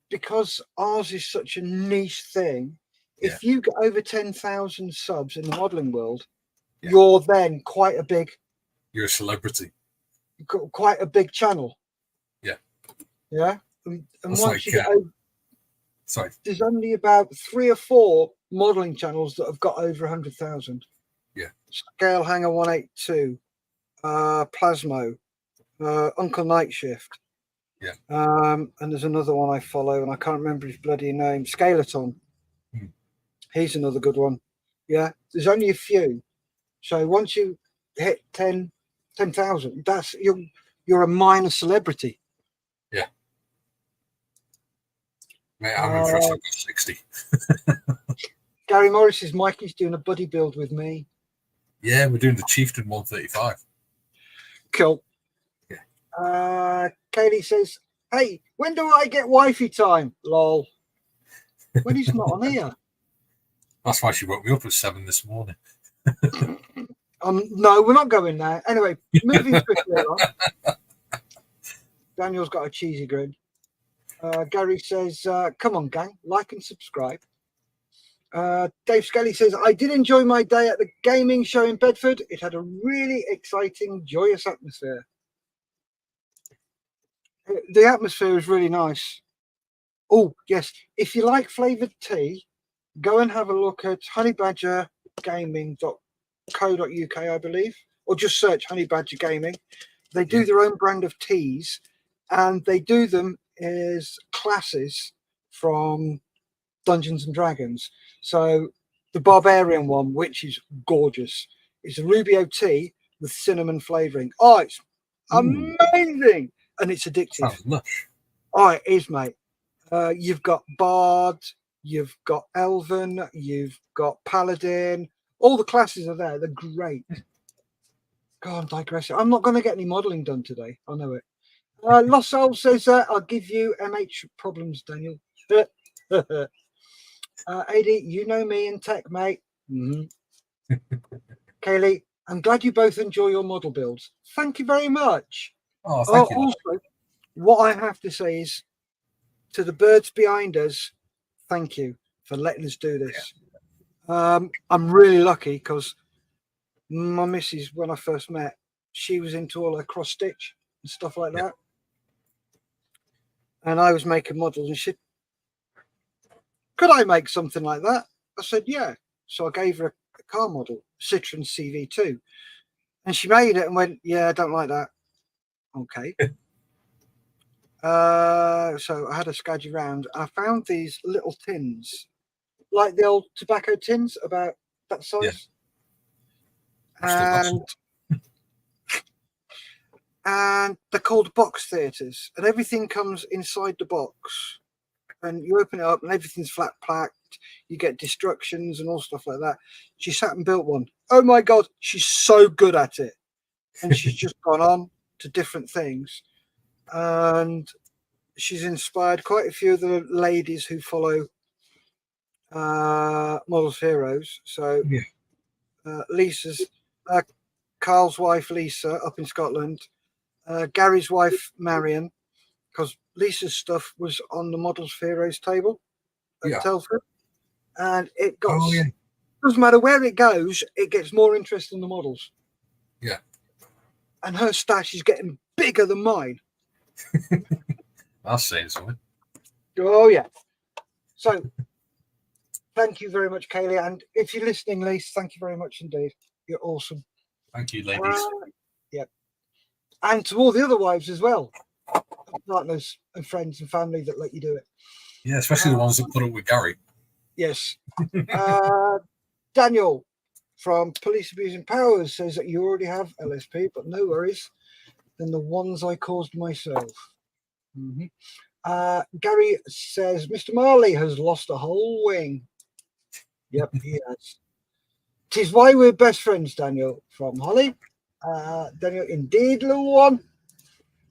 [SPEAKER 2] because ours is such a niche thing,
[SPEAKER 3] Yeah.
[SPEAKER 2] if you get over 10,000 subs in the modelling world,
[SPEAKER 3] Yeah.
[SPEAKER 2] you're then quite a big channel.
[SPEAKER 3] Yeah.
[SPEAKER 2] Yeah. And
[SPEAKER 3] That's
[SPEAKER 2] once
[SPEAKER 3] like,
[SPEAKER 2] you get over,
[SPEAKER 3] sorry.
[SPEAKER 2] there's only about 3 or 4 modelling channels that have got over 100,000.
[SPEAKER 3] Yeah.
[SPEAKER 2] Scale Hanger 182, Plasmo, Uncle Night Shift.
[SPEAKER 3] Yeah.
[SPEAKER 2] And there's another one I follow, and I can't remember his bloody name. Scalaton. He's another good one. Yeah. There's only a few. So once you hit 10,000, that's you're a minor celebrity.
[SPEAKER 3] Yeah. Mate, I'm impressed. I've got 60.
[SPEAKER 2] Gary Morris says Mikey's doing a buddy build with me.
[SPEAKER 3] Yeah, we're doing the Chieftain 135.
[SPEAKER 2] Cool.
[SPEAKER 3] Yeah.
[SPEAKER 2] Kaylee says, "Hey, when do I get wifey time?" Lol. When he's not on here.
[SPEAKER 3] That's why she woke me up at 7 this morning.
[SPEAKER 2] No, we're not going there. Anyway, moving quickly on. Daniel's got a cheesy grin. Gary says, "Come on, gang, like and subscribe." Dave Skelly says, "I did enjoy my day at the gaming show in Bedford. It had a really exciting, joyous atmosphere." The atmosphere is really nice. Oh, yes. If you like flavoured tea, go and have a look at honeybadgergaming.co.uk, I believe, or just search Honey Badger Gaming. They do their own brand of teas, and they do them as classes from Dungeons and Dragons. So the Barbarian one, which is gorgeous, is a Rubio tea with cinnamon flavouring. Oh, it's amazing, and it's addictive.
[SPEAKER 3] Sounds lush.
[SPEAKER 2] Oh, it is, mate. You've got Bard, you've got Elven, you've got Paladin. All the classes are there. They're great. God, I'm digressing. I'm not going to get any modelling done today. I know it. Lost Soul says, "I'll give you MH problems, Daniel." AD, you know me in tech, mate. Kaylee, I'm glad you both enjoy your model builds. Thank you very much.
[SPEAKER 3] Oh, thank you.
[SPEAKER 2] Also, what I have to say is, to the birds behind us, thank you for letting us do this. I'm really lucky because my missus, when I first met, she was into all her cross stitch and stuff like that. And I was making models, and she said, "Could I make something like that?" I said, "Yeah." So I gave her a car model, Citroen CV2, and she made it and went, "Yeah, I don't like that." Okay. So I had a scadgy round. I found these little tins, like the old tobacco tins, about that size. And they're called box theatres, and everything comes inside the box, and you open it up and everything's flat packed. You get destructions and all stuff like that. She sat and built one. Oh my God, she's so good at it. And she's just gone on to different things, and she's inspired quite a few of the ladies who follow Models Heroes. So Lisa's Carl's wife Lisa up in Scotland, Gary's wife Marion, because Lisa's stuff was on the Models Heroes table at Telford, and it got doesn't matter where it goes, it gets more interest in the models.
[SPEAKER 3] Yeah.
[SPEAKER 2] And her stash is getting bigger than mine.
[SPEAKER 3] I'll say something.
[SPEAKER 2] Oh yeah. So thank you very much, Kaylee. And if you're listening, Lise, thank you very much indeed. You're awesome.
[SPEAKER 3] Thank you, ladies.
[SPEAKER 2] Yep. And to all the other wives as well, partners and friends and family that let you do it.
[SPEAKER 3] Yeah, especially the ones that put up with Gary.
[SPEAKER 2] Yes. Daniel from Police Abusing Powers says that you already have LSP, but no worries. Than the ones I caused myself. Gary says Mr. Marley has lost a whole wing. Yep, he has. 'Tis why we're best friends, Daniel, from Holly. Daniel, indeed, little one.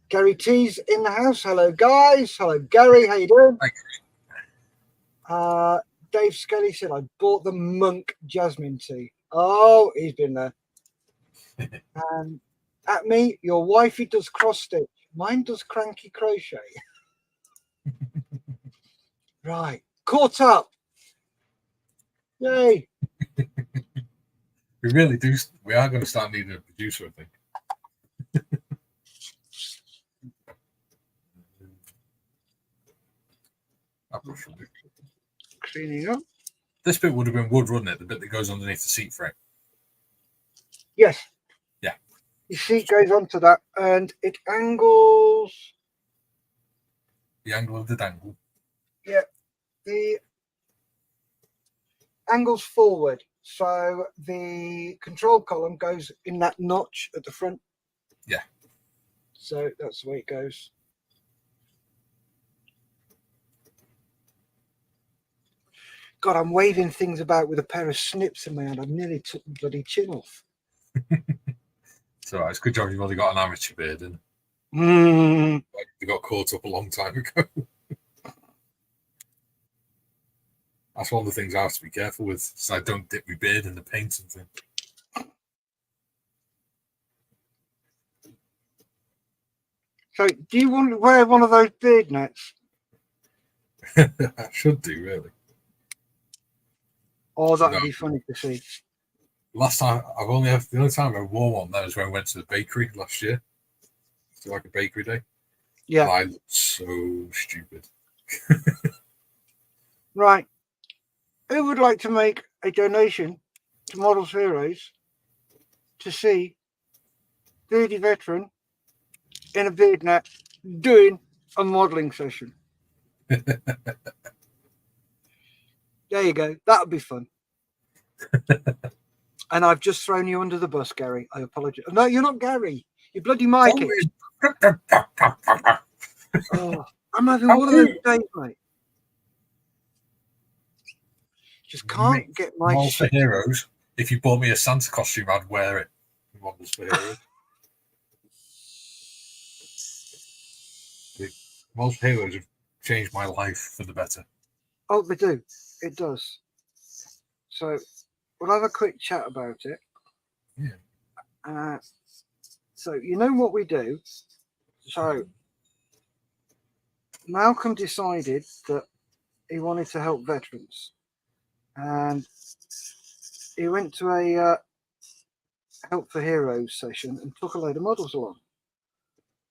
[SPEAKER 2] Gary T's in the house. Hello, guys. Hello, Gary. How you doing? Dave Skelly said, I bought the Monk Jasmine tea. Oh, he's been there. At me, your wifey does cross stitch. Mine does cranky crochet. Right. Caught up. Yay.
[SPEAKER 3] We really do. We are going to start needing a producer, I think.
[SPEAKER 2] Cleaning up.
[SPEAKER 3] This bit would have been wood, wouldn't it? The bit that goes underneath the seat frame.
[SPEAKER 2] Yes.
[SPEAKER 3] Yeah.
[SPEAKER 2] The seat goes onto that and it angles.
[SPEAKER 3] The angle of the dangle.
[SPEAKER 2] Yeah. The angles forward. So the control column goes in that notch at the front.
[SPEAKER 3] Yeah.
[SPEAKER 2] So that's the way it goes. God, I'm waving things about with a pair of snips in my hand. I nearly took the bloody chin off.
[SPEAKER 3] So it's a good job you've only got an amateur beard, and
[SPEAKER 2] Mm.
[SPEAKER 3] you got caught up a long time ago. That's one of the things I have to be careful with, so I don't dip my beard in the paint and things.
[SPEAKER 2] So, do you want to wear one of those beard nets?
[SPEAKER 3] I should do, really.
[SPEAKER 2] Oh, that would be funny to see.
[SPEAKER 3] Last time, the only time I wore one there was when I went to the bakery last year. It's like a bakery day.
[SPEAKER 2] Yeah.
[SPEAKER 3] And I looked so stupid.
[SPEAKER 2] Right. Who would like to make a donation to Models Heroes to see beardy veteran in a beard net doing a modelling session? There you go. That would be fun. And I've just thrown you under the bus, Gary. I apologize. No, you're not Gary. You're bloody Mikey. Oh, I'm having one of those days, mate. Just can't get my
[SPEAKER 3] Models for Heroes. If you bought me a Santa costume, I'd wear it. Models for Heroes. Models for Heroes have changed my life for the better.
[SPEAKER 2] Oh, they do. It does. So we'll have a quick chat about it.
[SPEAKER 3] Yeah.
[SPEAKER 2] So you know what we do? So Malcolm decided that he wanted to help veterans. And he went to a Help for Heroes session and took a load of models along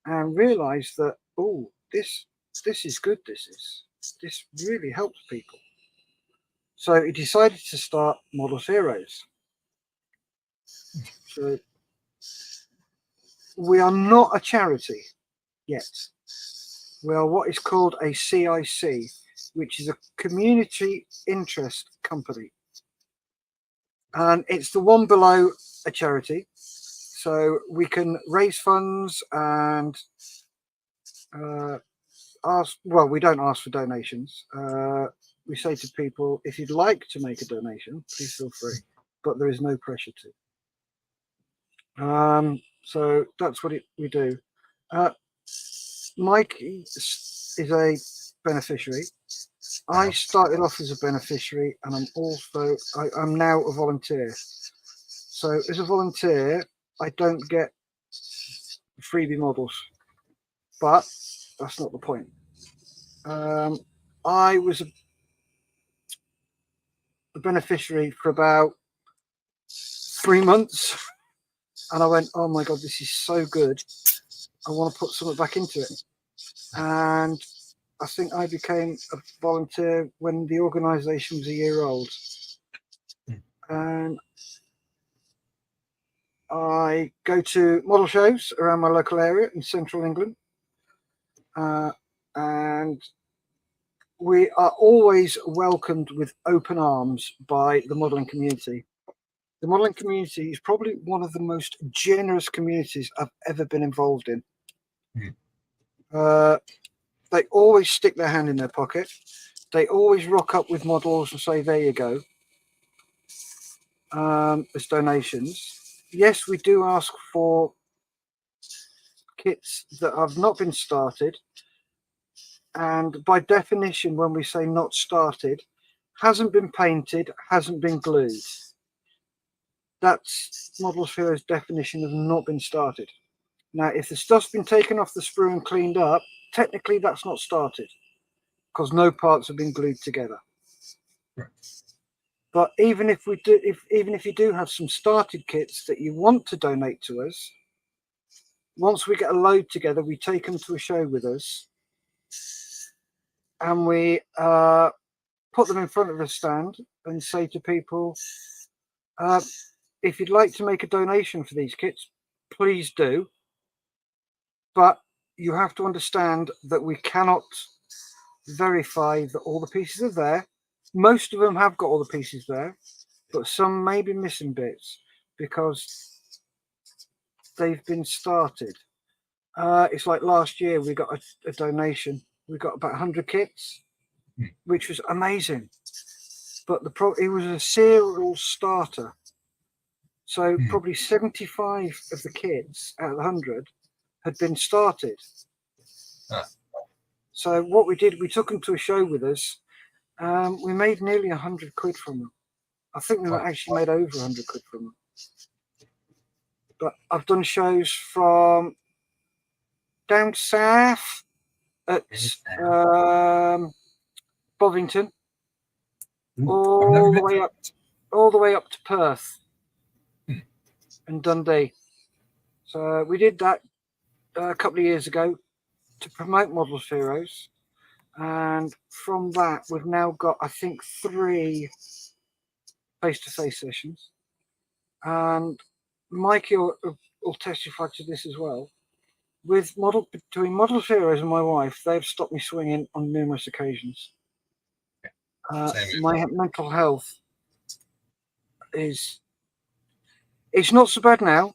[SPEAKER 2] and realized that, oh, this is good. This really helps people. So he decided to start Models Heroes. So we are not a charity yet. We are what is called a CIC, which is a community interest company. And it's the one below a charity. So we can raise funds and we don't ask for donations. We say to people, if you'd like to make a donation, please feel free, but there is no pressure to. So that's what we do. Mikey is a beneficiary. I started off as a beneficiary, and I'm now a volunteer. So as a volunteer, I don't get freebie models, but that's not the point. I was a beneficiary for about 3 months, and I went, oh my God, this is so good. I want to put something back into it. And I think I became a volunteer when the organisation was a year old. And I go to model shows around my local area in central England. And we are always welcomed with open arms by the modelling community. The modelling community is probably one of the most generous communities I've ever been involved in. they always stick their hand in their pocket. They always rock up with models and say, there you go, as donations. Yes, we do ask for kits that have not been started. And by definition, when we say not started, hasn't been painted, hasn't been glued. That's Models for Heroes' definition of not been started. Now, if the stuff's been taken off the sprue and cleaned up, technically that's not started because no parts have been glued together.
[SPEAKER 3] Right.
[SPEAKER 2] But even if we do, even if you do have some started kits that you want to donate to us, once we get a load together, we take them to a show with us, and we put them in front of a stand and say to people, if you'd like to make a donation for these kits, please do. But you have to understand that we cannot verify that all the pieces are there. Most of them have got all the pieces there, but some may be missing bits because they've been started. It's like last year we got a donation. We got about 100 kits, which was amazing. But it was a serial starter. So probably 75 of the kits out of the 100 had been started. So what we did, we took them to a show with us. We made nearly 100 quid from them. I think we actually made over 100 quid from them. But I've done shows from down south at Bovington, all the way up to Perth and Dundee. So we did that a couple of years ago to promote Models for Heroes, and from that we've now got, I think, 3 face-to-face sessions, and Mikey will testify to this as well. Between Models for Heroes and my wife, they've stopped me swinging on numerous occasions. My mental health it's not so bad now,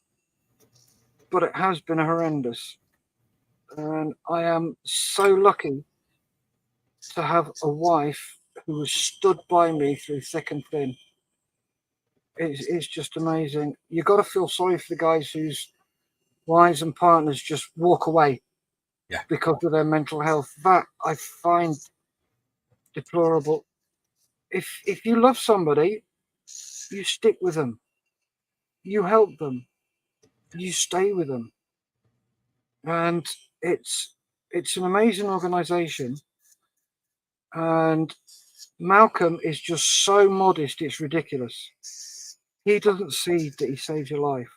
[SPEAKER 2] but it has been horrendous. And I am so lucky to have a wife who has stood by me through thick and thin. It's just amazing. You've got to feel sorry for the guys whose wives and partners just walk away because of their mental health. That I find deplorable. If you love somebody, you stick with them. You help them. You stay with them. And it's an amazing organisation. And Malcolm is just so modest, it's ridiculous. He doesn't see that he saved your life.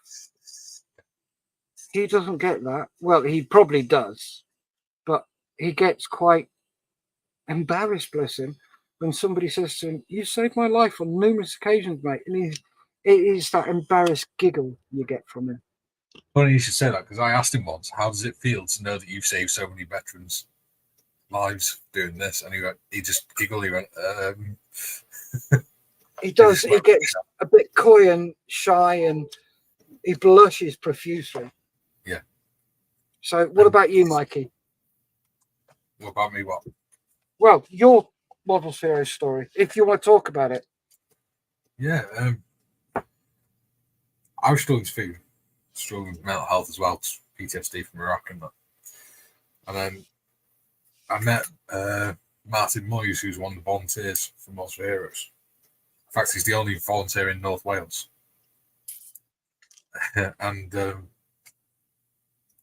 [SPEAKER 2] He doesn't get that. Well, he probably does, but he gets quite embarrassed, bless him, when somebody says to him, "You saved my life on numerous occasions, mate." And it is that embarrassed giggle you get from him.
[SPEAKER 3] Funny you should say that, because I asked him once, how does it feel to know that you've saved so many veterans' lives doing this? And he just giggled. He went,
[SPEAKER 2] He does. He gets a bit coy and shy, and he blushes profusely.
[SPEAKER 3] Yeah.
[SPEAKER 2] So what about you, Mikey?
[SPEAKER 3] What about me? What?
[SPEAKER 2] Well, your Models for Heroes story, if you want to talk about it.
[SPEAKER 3] Yeah. I was struggling with mental health as well, PTSD from Iraq and that. And then I met Martin Moyes, who's one of the volunteers for Models for Heroes. In fact, he's the only volunteer in North Wales. And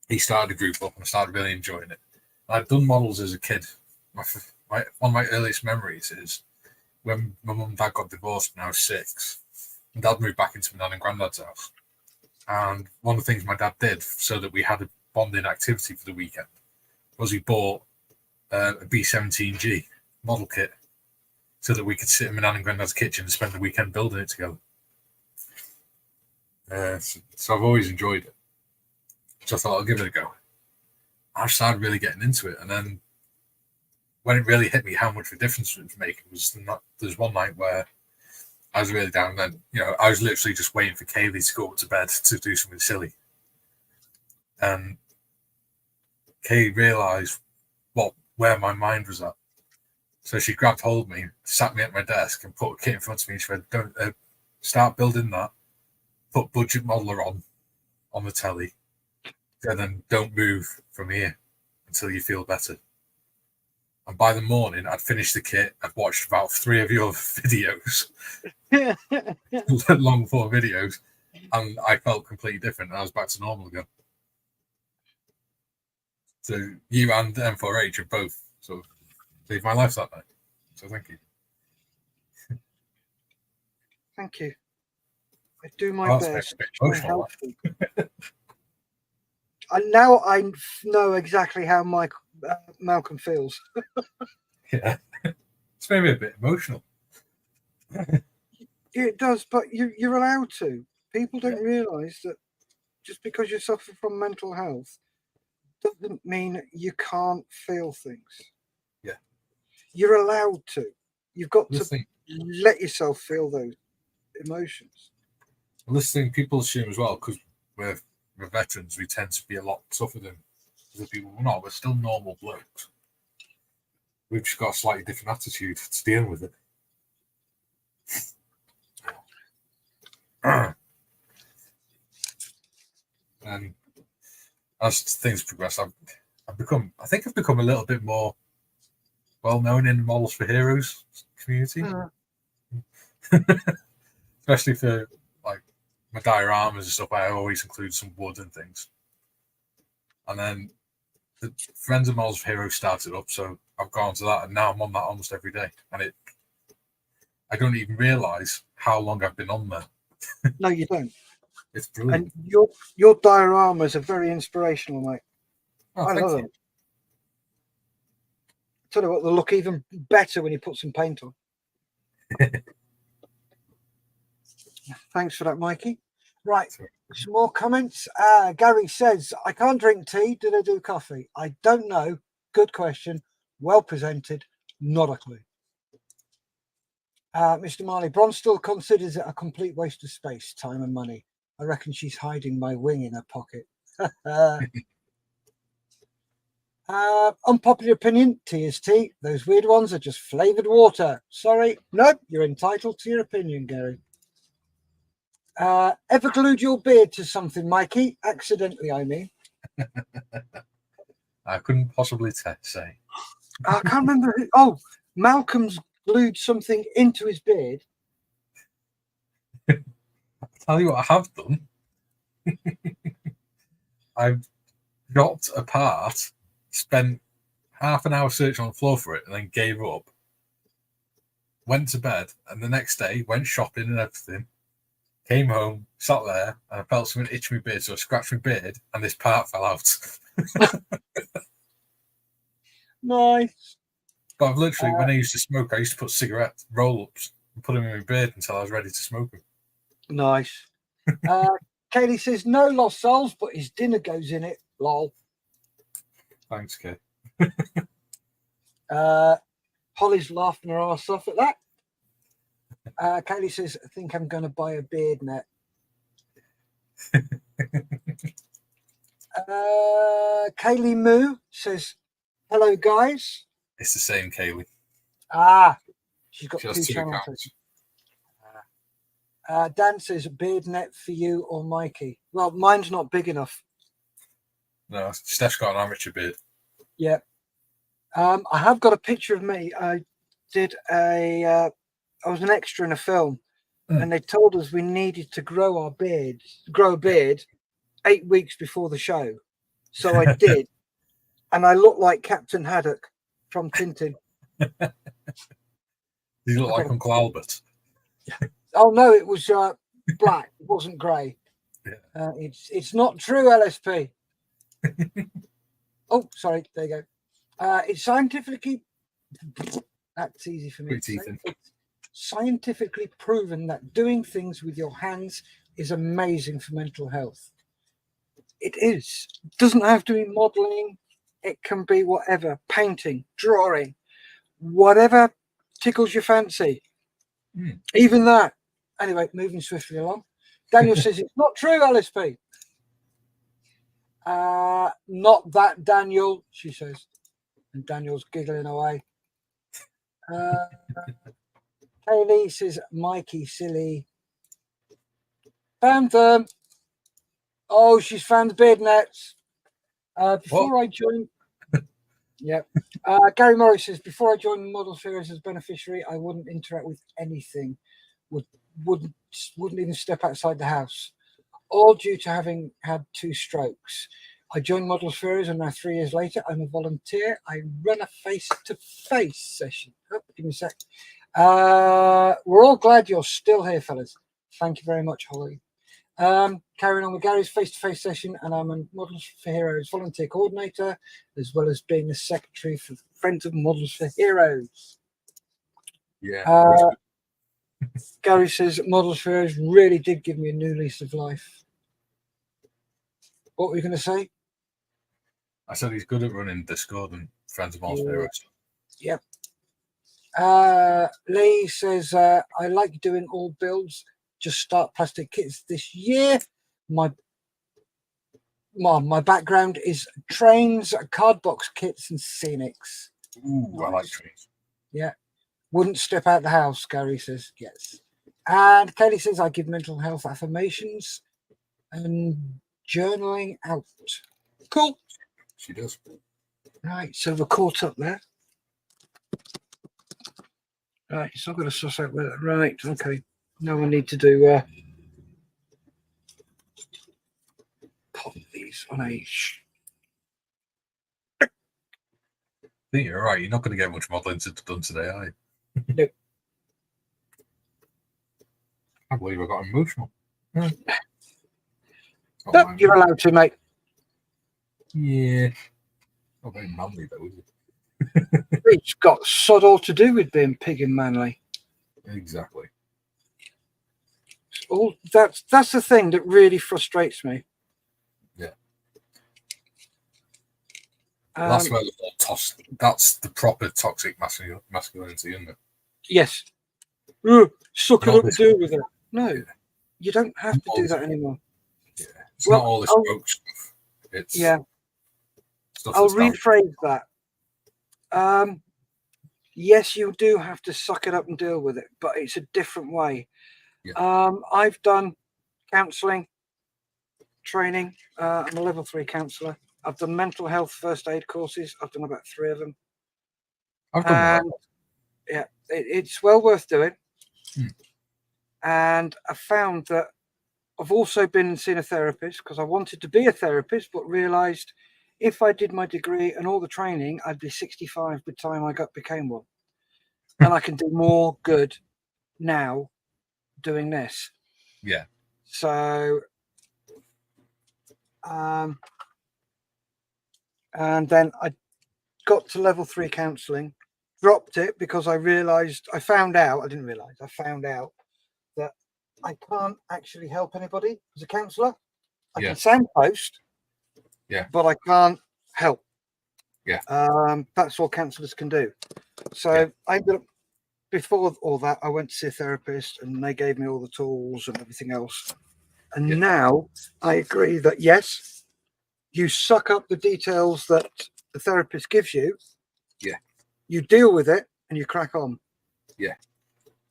[SPEAKER 3] he started a group up, and I started really enjoying it. I'd done models as a kid. One of my earliest memories is when my mum and dad got divorced when I was 6. And Dad moved back into my nan and granddad's house. And one of the things my dad did so that we had a bonding activity for the weekend was he bought a B-17G model kit so that we could sit in my nan and granddad's kitchen and spend the weekend building it together. So I've always enjoyed it. So I thought I'll give it a go. I started really getting into it, and then when it really hit me how much of a difference it was making was there's one night where I was really down, and then I was literally just waiting for Kaylee to go up to bed to do something silly, and Kaylee realised what where my mind was at. So she grabbed hold of me, sat me at my desk, and put a kit in front of me. She went, "Don't start building that. Put Budget Modeler on the telly, and then don't move from here until you feel better." And by the morning, I'd finished the kit. I'd watched about 3 of your videos, long form videos, and I felt completely different. And I was back to normal again. So you and M4H have both sort of saved my life that night. So thank you.
[SPEAKER 2] Thank you. I do my
[SPEAKER 3] Oh, that's
[SPEAKER 2] best.
[SPEAKER 3] a bit
[SPEAKER 2] to
[SPEAKER 3] emotional,
[SPEAKER 2] help you. And now I know exactly how Malcolm feels.
[SPEAKER 3] Yeah. It's maybe a bit emotional.
[SPEAKER 2] It does, but you're allowed to. People don't realise that just because you suffer from mental health doesn't mean you can't feel things.
[SPEAKER 3] Yeah.
[SPEAKER 2] You're allowed to. You've got
[SPEAKER 3] Listening,
[SPEAKER 2] to let yourself feel those emotions.
[SPEAKER 3] listening, people assume as well, because we're veterans, we tend to be a lot tougher than other people. We're not. We're still normal blokes. We've just got a slightly different attitude to dealing with it. And as things progress, I think I've become a little bit more well known in the Models for Heroes community, especially for like my dioramas and stuff. I always include some wood and things, and then the Friends of Models for Heroes started up, so I've gone to that, and now I'm on that almost every day, and I don't even realise how long I've been on there.
[SPEAKER 2] No, you don't.
[SPEAKER 3] It's brilliant.
[SPEAKER 2] And your dioramas are very inspirational, mate.
[SPEAKER 3] Oh,
[SPEAKER 2] I
[SPEAKER 3] thank
[SPEAKER 2] love
[SPEAKER 3] you.
[SPEAKER 2] them. Tell you what, they'll look even better when you put some paint on. Thanks for that, Mikey. Right, some more comments. Gary says, I can't drink tea. Do they do coffee? I don't know. Good question. Well presented. Not a clue. Mr. Marley, Bron still considers it a complete waste of space, time and money. I reckon she's hiding my wing in her pocket. Unpopular opinion, tea is tea. Those weird ones are just flavoured water. Sorry. Nope, you're entitled to your opinion, Gary. Ever glued your beard to something, Mikey? Accidentally, I mean.
[SPEAKER 3] I couldn't possibly say.
[SPEAKER 2] I can't remember. Oh, Malcolm's glued something into his beard.
[SPEAKER 3] I'll tell you what I have done. I've got a part, spent half an hour searching on the floor for it, and then gave up. Went to bed, and the next day went shopping and everything. Came home, sat there, and I felt something itch my beard, so I scratched my beard, and this part fell out.
[SPEAKER 2] Nice.
[SPEAKER 3] But I've literally, when I used to smoke, I used to put cigarette roll-ups and put them in my beard until I was ready to smoke them.
[SPEAKER 2] Nice. Katie says, no lost souls, but his dinner goes in it. Lol.
[SPEAKER 3] Thanks, Kay.
[SPEAKER 2] Holly's laughing her ass off at that. Kaylee says, I think I'm going to buy a beard net. Kaylee Moo says, hello, guys.
[SPEAKER 3] It's the same, Kaylee.
[SPEAKER 2] She's got
[SPEAKER 3] She
[SPEAKER 2] two
[SPEAKER 3] has two
[SPEAKER 2] channels.
[SPEAKER 3] accounts.
[SPEAKER 2] Dan says, beard net for you or Mikey. Well, mine's not big enough.
[SPEAKER 3] No, Steph's got an amateur beard.
[SPEAKER 2] Yeah. I have got a picture of me. I was an extra in a film, and they told us we needed to grow a beard 8 weeks before the show. So I did, and I looked like Captain Haddock from Tintin.
[SPEAKER 3] You look like Uncle Albert.
[SPEAKER 2] Oh no, it was black. It wasn't grey.
[SPEAKER 3] Yeah.
[SPEAKER 2] It's not true, LSP. Oh, sorry. There you go. It's scientifically. That's easy for me to say. It's scientifically proven that doing things with your hands is amazing for mental health. It is. It doesn't have to be modelling. It can be whatever. Painting, drawing, whatever tickles your fancy. Even that. Anyway, moving swiftly along. Daniel says it's not true, LSP. Not that, Daniel, she says. And Daniel's giggling away. Kaylee says, Mikey, silly. Found them. Oh, she's found the beard nets. Before I joined... Yep. Gary Morris says, before I joined Model Series as beneficiary, I wouldn't interact with anything. Wouldn't even step outside the house. All due to having had 2 strokes. I joined Model Series, and now 3 years later, I'm a volunteer. I run a face-to-face session. Oh, give me a sec. We're all glad you're still here, fellas. Thank you very much, Holly. Carrying on with Gary's face-to-face session, and I'm a Models for Heroes volunteer coordinator, as well as being the secretary for Friends of Models for Heroes.
[SPEAKER 3] Yeah.
[SPEAKER 2] Gary says Models for Heroes really did give me a new lease of life. What were you going to say?
[SPEAKER 3] I said he's good at running Discord and Friends of Models for Heroes.
[SPEAKER 2] Yep. Lee says, I like doing all builds. Just start plastic kits this year. My background is trains, card box kits, and scenics.
[SPEAKER 3] Ooh, nice. I like trains.
[SPEAKER 2] Yeah. Wouldn't step out the house, Gary says. Yes. And Kelly says, I give mental health affirmations and journaling out. Cool.
[SPEAKER 3] She does.
[SPEAKER 2] Right, so we're caught up there. Right, so I've got to suss out where that. Right, okay. Now I need to do pop these on a.
[SPEAKER 3] I think you're right. You're not going to get much modelling done today, are you?
[SPEAKER 2] Nope.
[SPEAKER 3] I can't believe I got emotional.
[SPEAKER 2] No, you're allowed to, mate.
[SPEAKER 3] Yeah. Not very manly, though, is it?
[SPEAKER 2] It's got sod all to do with being pig and manly.
[SPEAKER 3] Exactly.
[SPEAKER 2] All that's the thing that really frustrates me.
[SPEAKER 3] Yeah. That's where that's the proper toxic masculinity, isn't it?
[SPEAKER 2] Yes. Suck it up and deal with it. No, you don't have to do that anymore.
[SPEAKER 3] Yeah. It's not all this woke stuff. It's
[SPEAKER 2] I'll rephrase that. Yes, you do have to suck it up and deal with it, but it's a different way. Yeah. I've done counselling, training. I'm a level 3 counsellor. I've done mental health first aid courses. I've done about 3 of them.
[SPEAKER 3] I've done that.
[SPEAKER 2] Yeah, it's well worth doing. And I found that I've also been and seen a therapist because I wanted to be a therapist, but realised if I did my degree and all the training, I'd be 65 by the time I became one. And I can do more good now doing this.
[SPEAKER 3] Yeah.
[SPEAKER 2] So, and then I got to level 3 counselling, dropped it because I found out that I can't actually help anybody as a counsellor. I can signpost, but I can't help.
[SPEAKER 3] Yeah.
[SPEAKER 2] That's all counsellors can do. So I ended up, before all that, I went to see a therapist and they gave me all the tools and everything else. And now I agree that yes, you suck up the details that the therapist gives you.
[SPEAKER 3] Yeah.
[SPEAKER 2] You deal with it and you crack on.
[SPEAKER 3] Yeah.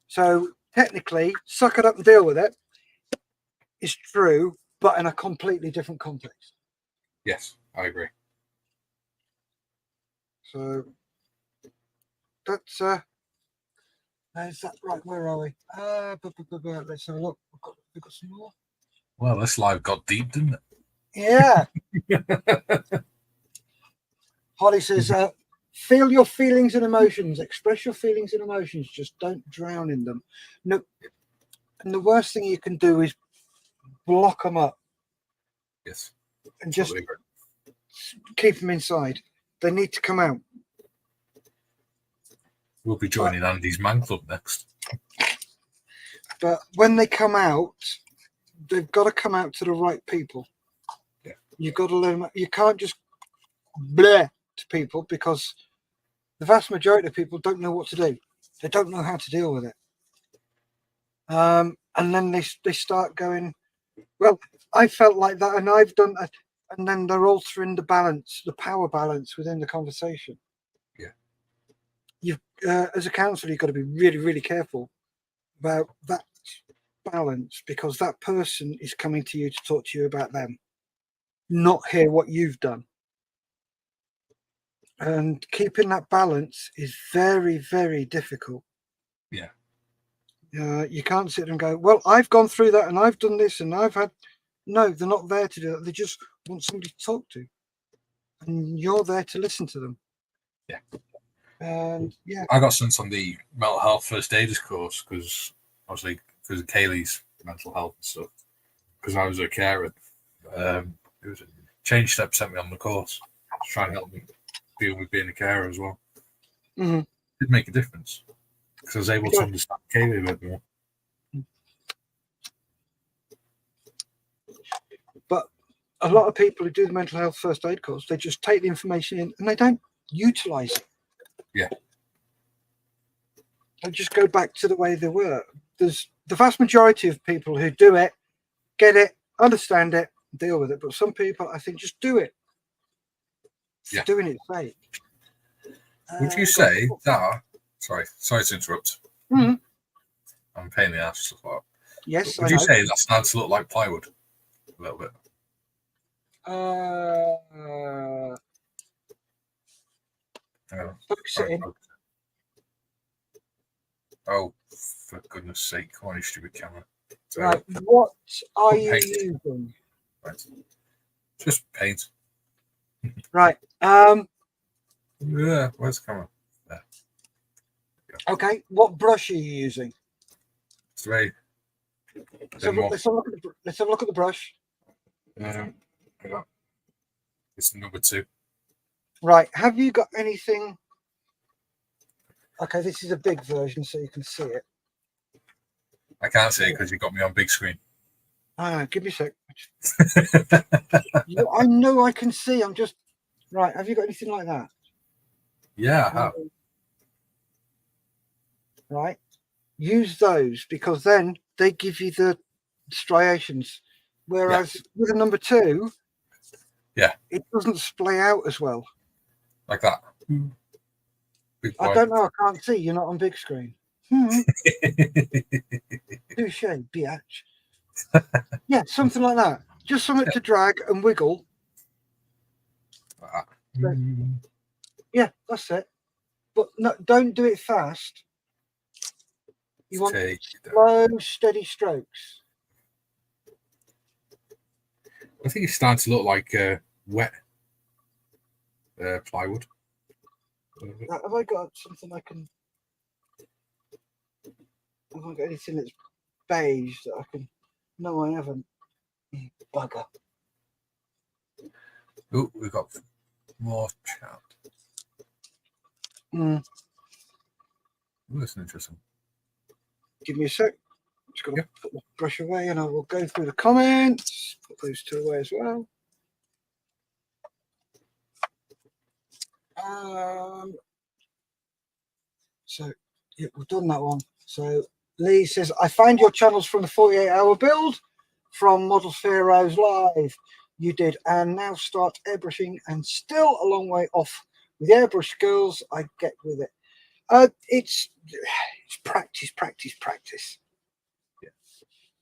[SPEAKER 2] So technically, suck it up and deal with it is true, but in a completely different context.
[SPEAKER 3] Yes, I agree.
[SPEAKER 2] So that's is that right? Where are we? Let's have a look. We've got some more.
[SPEAKER 3] Well, this live got deep, didn't it?
[SPEAKER 2] Yeah. Holly says, feel your feelings and emotions. Express your feelings and emotions. Just don't drown in them. No. And the worst thing you can do is block them up.
[SPEAKER 3] Yes.
[SPEAKER 2] And just keep them inside. They need to come out.
[SPEAKER 3] We'll be joining Andy's Man Club next.
[SPEAKER 2] But when they come out, they've got to come out to the right people.
[SPEAKER 3] Yeah.
[SPEAKER 2] You've got to let them. You can't just blare to people because the vast majority of people don't know what to do. They don't know how to deal with it. And then they start going, well, I felt like that and I've done that. And then they're altering the balance, the power balance within the conversation. you've as a counsellor, you've got to be really, really careful about that balance, because that person is coming to you to talk to you about them, not hear what you've done. And keeping that balance is very, very difficult.
[SPEAKER 3] Yeah.
[SPEAKER 2] You can't sit and go, well, I've gone through that and I've done this and I've had. No, they're not there to do that. They just want somebody to talk to, and you're there to listen to them.
[SPEAKER 3] Yeah.
[SPEAKER 2] And yeah,
[SPEAKER 3] I got sent on the mental health first aiders course because obviously because of Kaylee's mental health and stuff. Because I was a carer, it was Change Step sent me on the course to try and help me deal with being a carer as well.
[SPEAKER 2] Mm-hmm.
[SPEAKER 3] It did make a difference because I was able to understand Kaylee a bit more.
[SPEAKER 2] But a lot of people who do the mental health first aid course, they just take the information in and they don't utilize it.
[SPEAKER 3] Yeah.
[SPEAKER 2] They just go back to the way they were. There's the vast majority of people who do it, get it, understand it, deal with it. But some people, I think, just do it.
[SPEAKER 3] Yeah.
[SPEAKER 2] Doing its sake.
[SPEAKER 3] Would you say that? Sorry to interrupt.
[SPEAKER 2] Mm-hmm.
[SPEAKER 3] I'm a pain in the ass.
[SPEAKER 2] Yes,
[SPEAKER 3] would you say that starts to look like plywood a little bit?
[SPEAKER 2] Focus it in.
[SPEAKER 3] Oh, for goodness sake! Come on, you stupid camera.
[SPEAKER 2] Right, what are you using?
[SPEAKER 3] Right. Just paint.
[SPEAKER 2] Right.
[SPEAKER 3] Yeah, where's the camera? There.
[SPEAKER 2] Okay, what brush are you using?
[SPEAKER 3] It's very.
[SPEAKER 2] So let's have a look at the brush.
[SPEAKER 3] It's number 2.
[SPEAKER 2] Right. Have you got anything? Okay, this is a big version, so you can see it.
[SPEAKER 3] I can't see it because you got me on big screen.
[SPEAKER 2] Give me a sec. I know I can see. I'm just right. Have you got anything like that?
[SPEAKER 3] Yeah, I have.
[SPEAKER 2] Right. Use those because then they give you the striations. Whereas with a number 2, it doesn't splay out as well.
[SPEAKER 3] Like that.
[SPEAKER 2] I don't know. I can't see. You're not on big screen. Touche, biatch. Yeah, something like that. Just something to drag and wiggle. Yeah, that's it. But no, don't do it fast. You want slow, steady strokes.
[SPEAKER 3] I think it's starting to look like wet plywood.
[SPEAKER 2] Have I got something I can? Have I got anything that's beige that I can? No, I haven't. Bugger.
[SPEAKER 3] Oh, we've got more chat.
[SPEAKER 2] Ooh,
[SPEAKER 3] that's interesting.
[SPEAKER 2] Give me a sec. Just got to put the brush away and I will go through the comments. Put those 2 away as well. So, yeah, we've done that one. So, Lee says, I find your channels from the 48-hour build from Model Heroes Live. You did, and now start airbrushing and still a long way off with airbrush skills. I get with it. It's practice.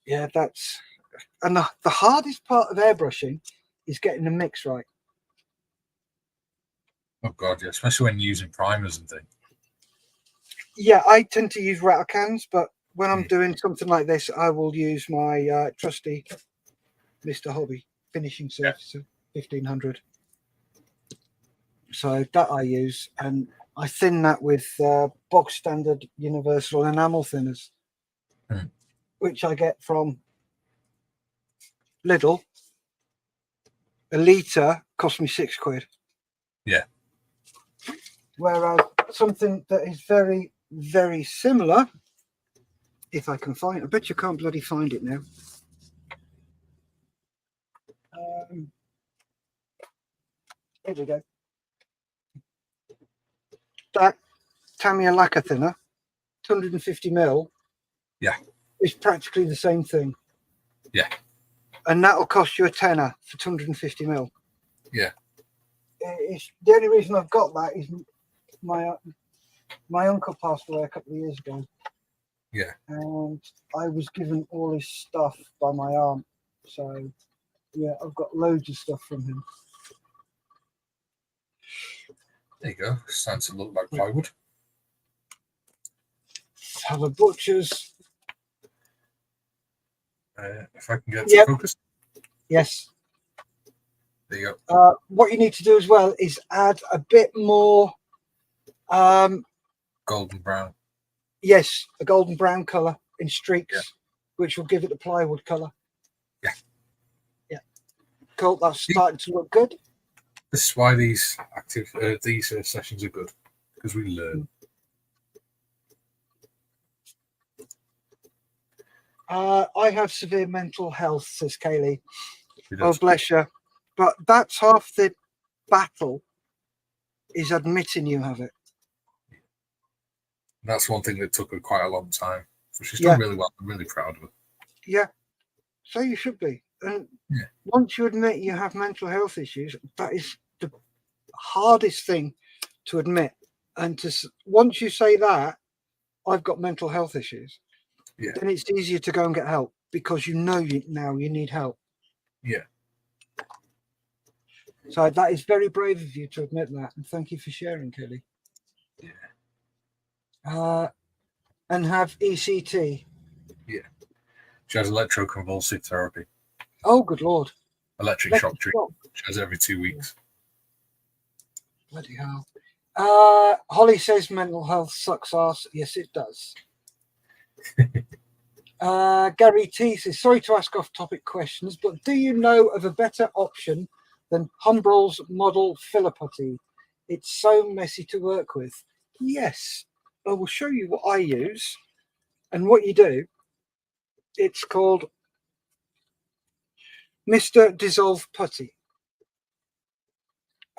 [SPEAKER 2] Yeah, that's, and the hardest part of airbrushing is getting the mix right.
[SPEAKER 3] Oh god, yeah, especially when using primers and things.
[SPEAKER 2] Yeah, I tend to use rattle cans, but when I'm doing something like this, I will use my trusty Mr. Hobby finishing surface of 1500. So that I use, and I thin that with bog standard universal enamel thinners, which I get from Lidl. A litre cost me £6.
[SPEAKER 3] Yeah.
[SPEAKER 2] Whereas something that is very, very similar, if I can find it, I bet you can't bloody find it now. Here we go. That Tamiya lacquer thinner, 250ml.
[SPEAKER 3] Yeah.
[SPEAKER 2] Is practically the same thing.
[SPEAKER 3] Yeah.
[SPEAKER 2] And that'll cost you a tenner for 250ml.
[SPEAKER 3] Yeah.
[SPEAKER 2] It's, the only reason I've got that is my My uncle passed away a couple of years ago.
[SPEAKER 3] Yeah.
[SPEAKER 2] And I was given all his stuff by my aunt. So, yeah, I've got loads of stuff from him.
[SPEAKER 3] There you go. Starting to look like plywood.
[SPEAKER 2] Have a butcher's.
[SPEAKER 3] If I can get
[SPEAKER 2] Yep.
[SPEAKER 3] to focus.
[SPEAKER 2] Yes.
[SPEAKER 3] There you go.
[SPEAKER 2] What you need to do as well is add a bit more.
[SPEAKER 3] Golden brown.
[SPEAKER 2] Yes, a golden brown colour in streaks,
[SPEAKER 3] Yeah.
[SPEAKER 2] which will give it the plywood colour.
[SPEAKER 3] Yeah.
[SPEAKER 2] Yeah. Cool. That's starting to look good.
[SPEAKER 3] This is why these sessions are good, because we learn.
[SPEAKER 2] I have severe mental health, says Kaylee.
[SPEAKER 3] We
[SPEAKER 2] Oh,
[SPEAKER 3] don't-
[SPEAKER 2] bless you. But that's half the battle, is admitting you have it.
[SPEAKER 3] That's one thing that took her quite a long time. So she's
[SPEAKER 2] Yeah.
[SPEAKER 3] done really well. I'm really proud of her.
[SPEAKER 2] Yeah. So you should be. And
[SPEAKER 3] Yeah.
[SPEAKER 2] once you admit you have mental health issues, that is the hardest thing to admit. And once you say that, I've got mental health issues,
[SPEAKER 3] Yeah.
[SPEAKER 2] then it's easier to go and get help because you know now you need help.
[SPEAKER 3] Yeah.
[SPEAKER 2] So that is very brave of you to admit that. And thank you for sharing, Kelly.
[SPEAKER 3] Yeah.
[SPEAKER 2] And have ECT.
[SPEAKER 3] She has electroconvulsive therapy.
[SPEAKER 2] Oh, good Lord.
[SPEAKER 3] Electric shock treatment. She has every 2 weeks.
[SPEAKER 2] Bloody hell. Holly says mental health sucks ass. Yes, it does. Gary T says, sorry to ask off-topic questions, but do you know of a better option than Humbrol's model filler putty? It's so messy to work with. Yes, I will show you what I use and what you do. It's called Mr. Dissolve Putty.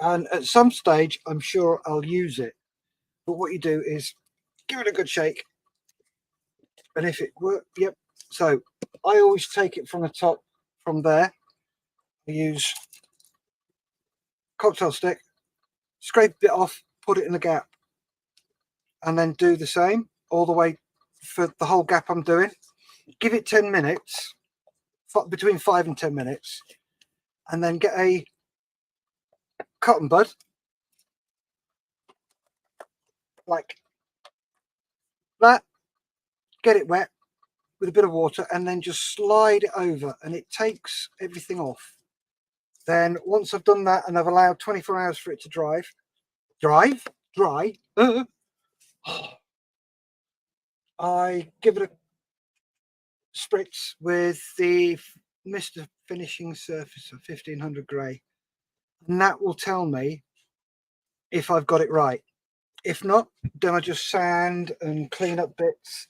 [SPEAKER 2] And at some stage, I'm sure I'll use it. But what you do is give it a good shake. And if it works, yep. So I always take it from the top, from there. I use cocktail stick, scrape it off, put it in the gap, and then do the same all the way for the whole gap I'm doing. Give it 10 minutes, between 5 and 10 minutes, and then get a cotton bud, like that, get it wet with a bit of water, and then just slide it over, and it takes everything off. Then once I've done that and I've allowed 24 hours for it to dry, I give it a spritz with the Mr. Finishing Surface of 1500 grey, and that will tell me if I've got it right. If not, then I just sand and clean up bits.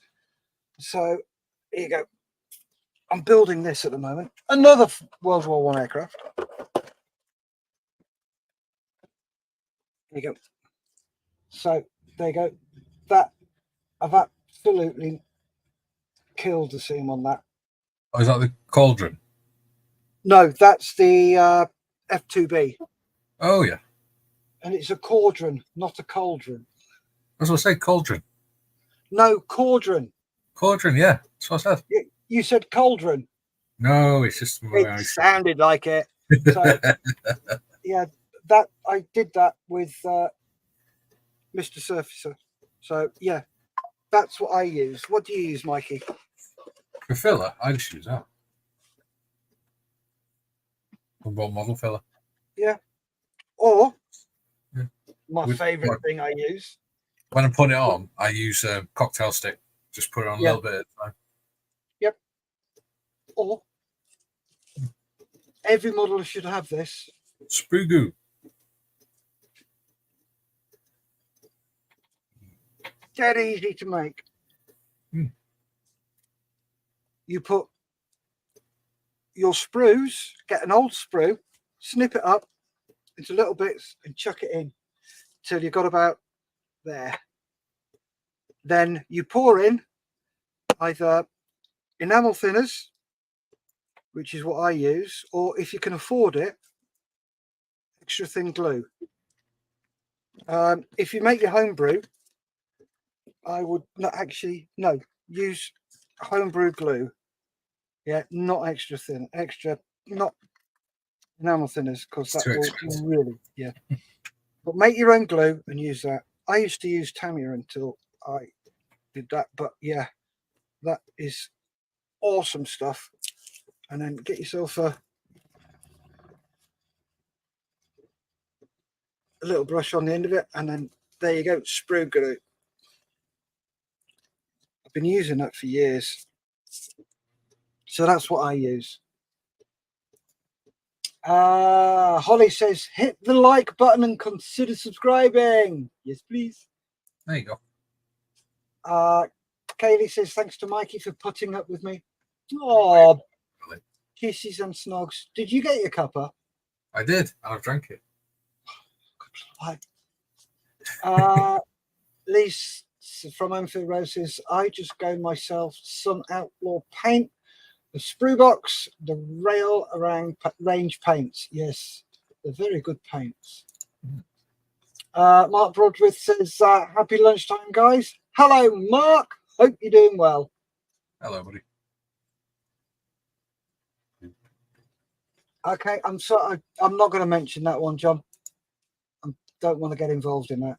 [SPEAKER 2] So here you go. I'm building this at the moment. Another World War I aircraft. There you go. So there you go. That I've absolutely killed the seam on that.
[SPEAKER 3] Oh, is that the cauldron?
[SPEAKER 2] No, that's the F2B,
[SPEAKER 3] Oh, yeah.
[SPEAKER 2] and it's a cauldron, not a cauldron.
[SPEAKER 3] That's what I say, cauldron.
[SPEAKER 2] No, cauldron.
[SPEAKER 3] Cauldron, yeah. That's what I said.
[SPEAKER 2] You said cauldron.
[SPEAKER 3] No, it's just the way I
[SPEAKER 2] It
[SPEAKER 3] say
[SPEAKER 2] sounded like it. So, yeah, that I did that with Mr. Surfacer. So yeah, that's what I use. What do you use, Mikey?
[SPEAKER 3] For filler, I just use that. One model filler.
[SPEAKER 2] Or
[SPEAKER 3] Yeah.
[SPEAKER 2] my favourite thing I use.
[SPEAKER 3] When I'm putting it on, I use a cocktail stick. Just put it on a little bit at a time.
[SPEAKER 2] Yep. Or every model should have this.
[SPEAKER 3] Spoogoo.
[SPEAKER 2] Dead easy to make. You put your sprues, get an old sprue, snip it up into little bits and chuck it in till you've got about there. Then you pour in either enamel thinners, which is what I use, or if you can afford it, extra thin glue. If you make your home brew, I would not actually, no, use homebrew glue. Yeah, not extra thin, not enamel thinners, because
[SPEAKER 3] It's
[SPEAKER 2] that
[SPEAKER 3] too
[SPEAKER 2] will
[SPEAKER 3] expensive.
[SPEAKER 2] really, yeah. But make your own glue and use that. I used to use Tamiya until I did that, but yeah, that is awesome stuff. And then get yourself a little brush on the end of it, and then there you go, sprue glue. I've been using that for years, so that's what I use. Holly says hit the like button and consider subscribing. Yes, please.
[SPEAKER 3] There you go.
[SPEAKER 2] Kaylee says thanks to Mikey for putting up with me. Oh,
[SPEAKER 3] Really?
[SPEAKER 2] kisses and snogs. Did you get your cuppa?
[SPEAKER 3] I did. I've drank it.
[SPEAKER 2] Lise from Enfield Rose says I just go myself some outlaw paint, the sprue box, the rail around range paints. Yes, they're very good paints. Mark Broadwith says happy lunchtime, guys. Hello, Mark. Hope you're doing well.
[SPEAKER 3] Hello, buddy.
[SPEAKER 2] Okay, I'm sorry. I'm not going to mention that one, John. I don't want to get involved in that.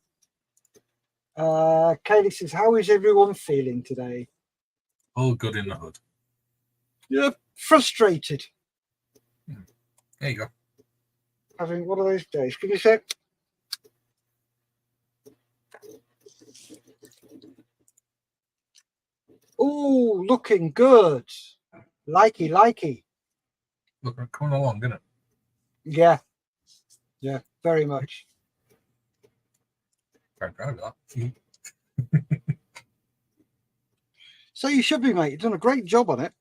[SPEAKER 2] Kaylee says, how is everyone feeling today?
[SPEAKER 3] All good in the hood.
[SPEAKER 2] Yeah, frustrated.
[SPEAKER 3] There you go.
[SPEAKER 2] Having one of those days. Give me a sec. Oh, looking good. Likey.
[SPEAKER 3] Look, I'm coming along, isn't it?
[SPEAKER 2] Yeah, very much.
[SPEAKER 3] Very proud of that.
[SPEAKER 2] So you should be, mate. You've done a great job on it.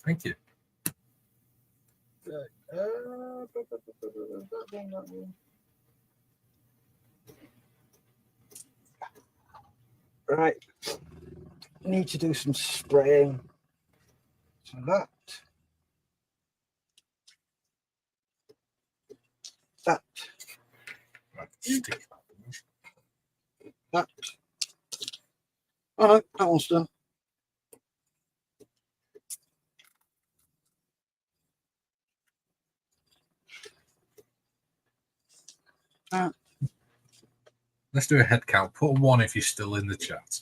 [SPEAKER 3] Thank you.
[SPEAKER 2] Right. Need to do some spraying. So that.
[SPEAKER 3] Right, stick
[SPEAKER 2] That. Oh no, that one's done.
[SPEAKER 3] Let's do a head count. Put a 1 if you're still in the chat.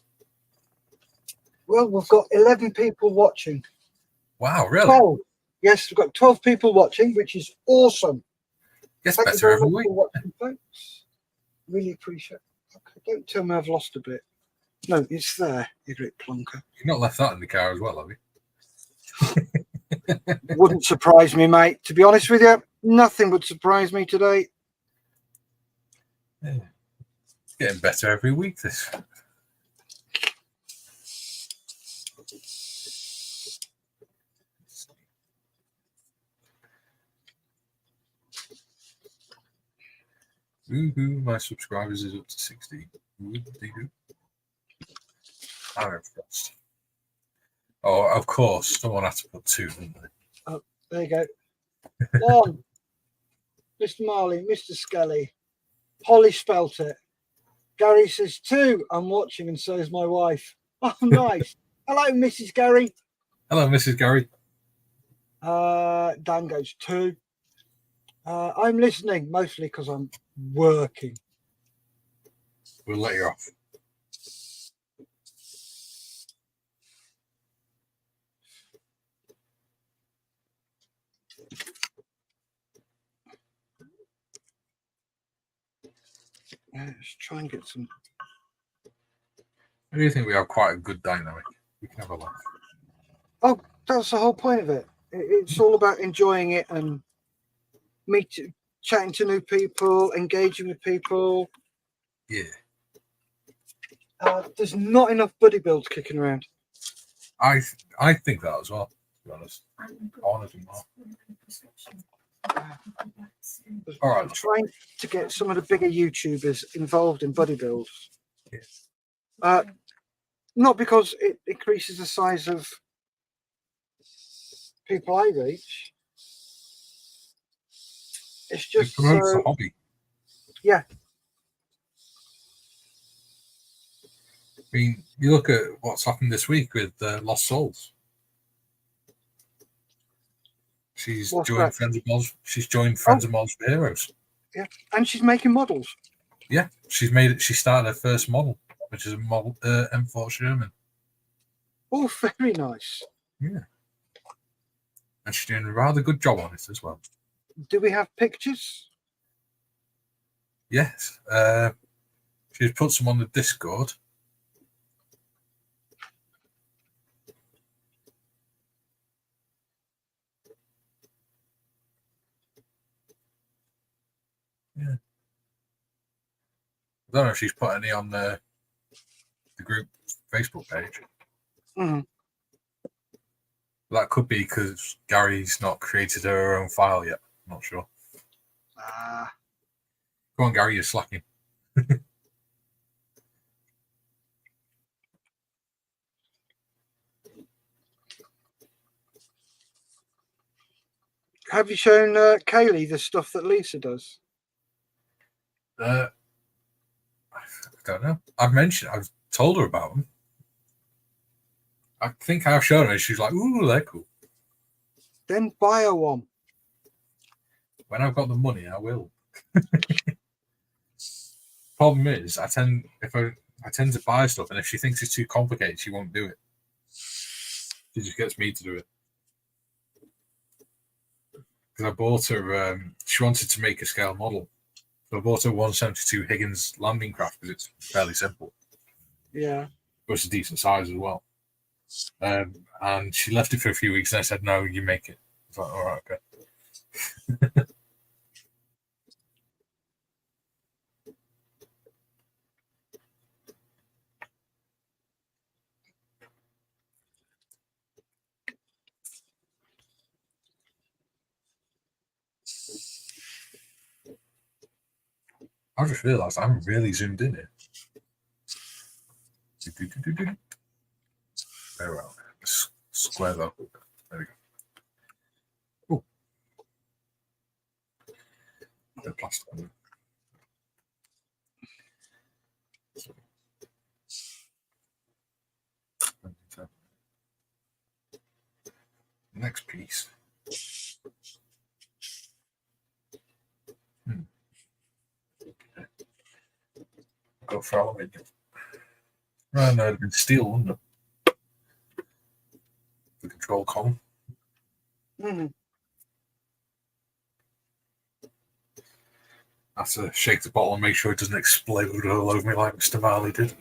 [SPEAKER 2] Well, we've got 11 people watching.
[SPEAKER 3] Wow, really?
[SPEAKER 2] 12. Yes, we've got 12 people watching, which is awesome.
[SPEAKER 3] Gets
[SPEAKER 2] Thank you
[SPEAKER 3] better
[SPEAKER 2] very
[SPEAKER 3] every
[SPEAKER 2] much
[SPEAKER 3] week.
[SPEAKER 2] for watching, folks. Really appreciate it. Okay, don't tell me I've lost a bit. No, it's there, you great plonker.
[SPEAKER 3] You've not left that in the car as well, have you?
[SPEAKER 2] Wouldn't surprise me, mate. To be honest with you, nothing would surprise me today.
[SPEAKER 3] Yeah. It's getting better every week, this. Woohoo, my subscribers is up to 60. Woo-dee-doo. I'm impressed. Oh, of course, someone had to put 2, didn't they?
[SPEAKER 2] Oh, there you go. 1. Mr. Marley, Mr. Scully. Holly spelt it. Gary says 2. I'm watching, and so is my wife. Oh, nice. Hello, Mrs. Gary.
[SPEAKER 3] Hello, Mrs. Gary.
[SPEAKER 2] Dan goes 2. I'm listening, mostly because I'm working.
[SPEAKER 3] We'll let you off.
[SPEAKER 2] Let's try and get some.
[SPEAKER 3] I do think we have quite a good dynamic. We can have a laugh.
[SPEAKER 2] Oh, that's the whole point of it. It's all about enjoying it and chatting to new people, engaging with people.
[SPEAKER 3] Yeah.
[SPEAKER 2] There's not enough buddy builds kicking around.
[SPEAKER 3] I think that as well, to be honest. I want to do more. All right.
[SPEAKER 2] I'm trying to get some of the bigger YouTubers involved in buddy builds.
[SPEAKER 3] Yes.
[SPEAKER 2] Not because it increases the size of people I reach. It's just
[SPEAKER 3] It promotes
[SPEAKER 2] so,
[SPEAKER 3] the hobby.
[SPEAKER 2] yeah.
[SPEAKER 3] mean, you look at what's happened this week with Lost Souls. She's
[SPEAKER 2] What's
[SPEAKER 3] joined
[SPEAKER 2] that?
[SPEAKER 3] Friends of Mods. She's joined Friends of Mods for Heroes.
[SPEAKER 2] Yeah, and she's making models.
[SPEAKER 3] Yeah, she's made it. She started her first model, which is a model M4 Sherman.
[SPEAKER 2] Oh, very nice.
[SPEAKER 3] Yeah, and she's doing a rather good job on it as well.
[SPEAKER 2] Do we have pictures?
[SPEAKER 3] Yes, she's put some on the Discord. Yeah. I don't know if she's put any on the group Facebook page.
[SPEAKER 2] Mm.
[SPEAKER 3] That could be because Gary's not created her own file yet. I'm not sure.
[SPEAKER 2] Ah.
[SPEAKER 3] Come on, Gary, you're slacking.
[SPEAKER 2] Have you shown Kaylee the stuff that Lisa does?
[SPEAKER 3] I don't know. I've told her about them. I think I've shown her. She's like, "Ooh, they're cool."
[SPEAKER 2] Then buy her one.
[SPEAKER 3] When I've got the money, I will. Problem is, I tend to buy stuff, and if she thinks it's too complicated, she won't do it. She just gets me to do it. Because I bought her. She wanted to make a scale model, so I bought her 172 Higgins landing craft because it's fairly simple.
[SPEAKER 2] Yeah.
[SPEAKER 3] But it's a decent size as well. And she left it for a few weeks, and I said, "No, you make it." I was like, "All right, okay." I just realised I'm really zoomed in here. Very well. Square that. There we go. Oh. The plastic. Next piece. Go for aluminium. Oh, no, it'd been steel, wouldn't it? The control column.
[SPEAKER 2] Mm.
[SPEAKER 3] I have to shake the bottle and make sure it doesn't explode all over me like Mr. Marley did.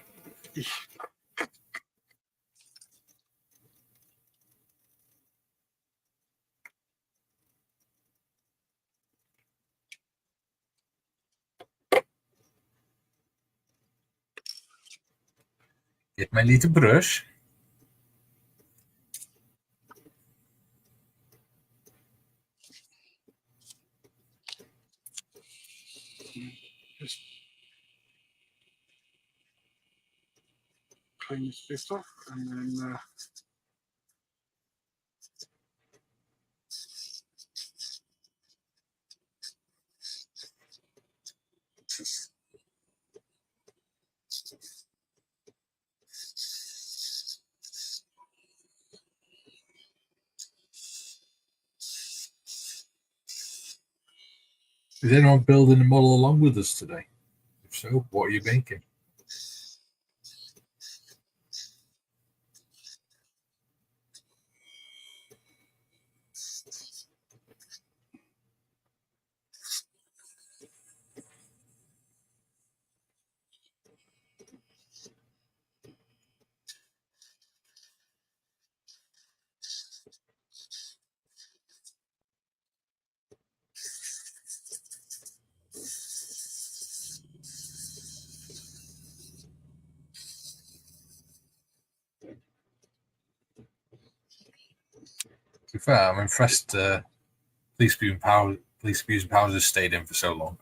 [SPEAKER 3] Get my little brush.
[SPEAKER 2] Just clean this bit off and then
[SPEAKER 3] Is anyone building a model along with us today? If so, what are you making? To be fair, I'm impressed Police Abuse and Powers has stayed in for so long.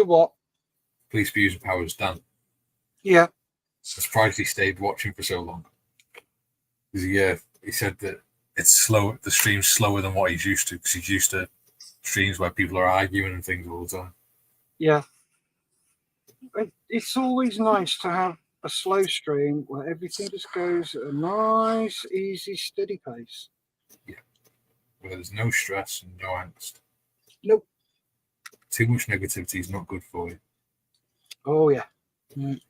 [SPEAKER 2] the what?
[SPEAKER 3] Police Abuse and Powers done.
[SPEAKER 2] Yeah.
[SPEAKER 3] I'm surprised he stayed watching for so long. He said that it's slow. The stream's slower than what he's used to because he's used to streams where people are arguing and things all the time.
[SPEAKER 2] Yeah. It's always nice to have a slow stream where everything just goes at a nice, easy, steady pace.
[SPEAKER 3] Where there's no stress and no angst.
[SPEAKER 2] Nope.
[SPEAKER 3] Too much negativity is not good for you.
[SPEAKER 2] Oh, yeah. Mm.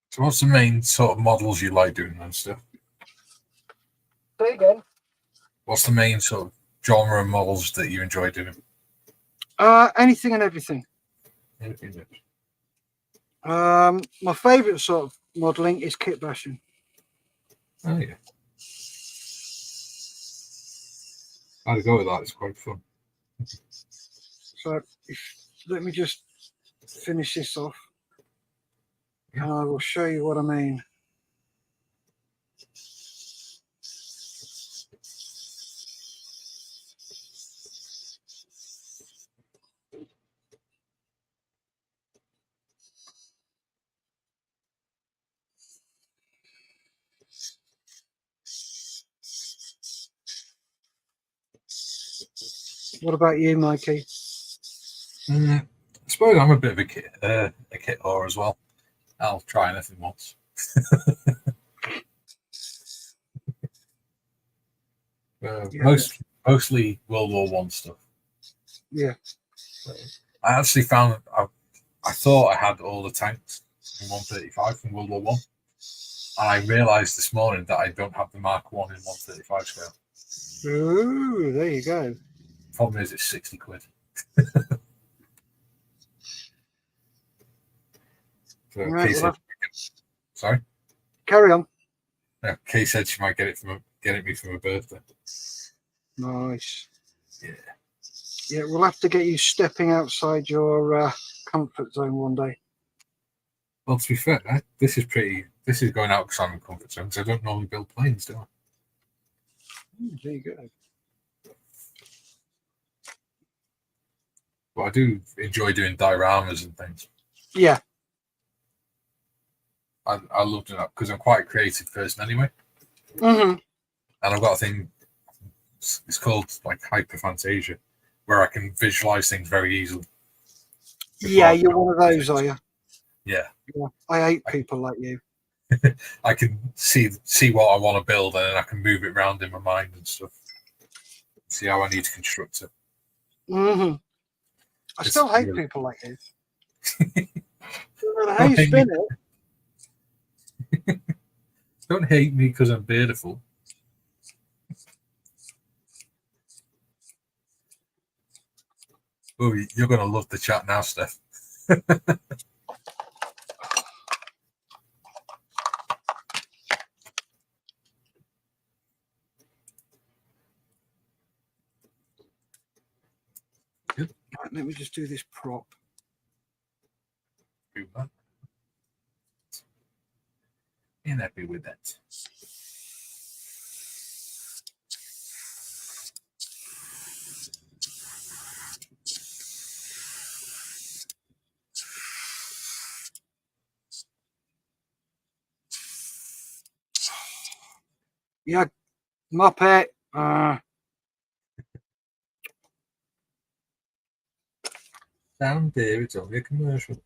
[SPEAKER 3] So what's the main sort of models you like doing and stuff?
[SPEAKER 2] Say again.
[SPEAKER 3] What's the main sort of genre of models that you enjoy doing?
[SPEAKER 2] Anything and everything. My favourite sort of modelling is kit bashing.
[SPEAKER 3] Oh yeah. I'd go with that. It's quite fun.
[SPEAKER 2] So let me just finish this off, and I will show you what I mean. What about you, Mikey?
[SPEAKER 3] I suppose I'm a bit of a kit whore as well. I'll try anything once. Mostly World War One stuff.
[SPEAKER 2] Yeah.
[SPEAKER 3] I actually found I thought I had all the tanks in 135 from World War One, and I realised this morning that I don't have the Mark 1 in 135 scale.
[SPEAKER 2] Ooh, there you go.
[SPEAKER 3] Problem is, it's 60 quid. So
[SPEAKER 2] Right,
[SPEAKER 3] sorry.
[SPEAKER 2] Carry on.
[SPEAKER 3] Yeah, Kay said she might get it me for my birthday.
[SPEAKER 2] Nice.
[SPEAKER 3] Yeah.
[SPEAKER 2] Yeah, we'll have to get you stepping outside your comfort zone one day.
[SPEAKER 3] Well, to be fair, this is going out because I'm in comfort zone, because I don't normally build planes, do I?
[SPEAKER 2] There you go.
[SPEAKER 3] But I do enjoy doing dioramas and things.
[SPEAKER 2] Yeah.
[SPEAKER 3] I love doing that because I'm quite a creative person anyway.
[SPEAKER 2] Mm-hmm.
[SPEAKER 3] And I've got a thing, it's called like hyperphantasia, where I can visualize things very easily.
[SPEAKER 2] Yeah, you're one of those, are you?
[SPEAKER 3] Yeah.
[SPEAKER 2] I hate people like you.
[SPEAKER 3] I can see what I want to build, and then I can move it around in my mind and stuff. See how I need to construct it.
[SPEAKER 2] Mm-hmm. I still hate people like you. No matter how you
[SPEAKER 3] Don't
[SPEAKER 2] spin it.
[SPEAKER 3] Don't hate me because I'm beautiful. Oh, you're going to love the chat now, Steff.
[SPEAKER 2] Right, let me just do this prop.
[SPEAKER 3] Do that. Ain't happy with that.
[SPEAKER 2] Yeah, Muppet.
[SPEAKER 3] Down there, it's only a commercial.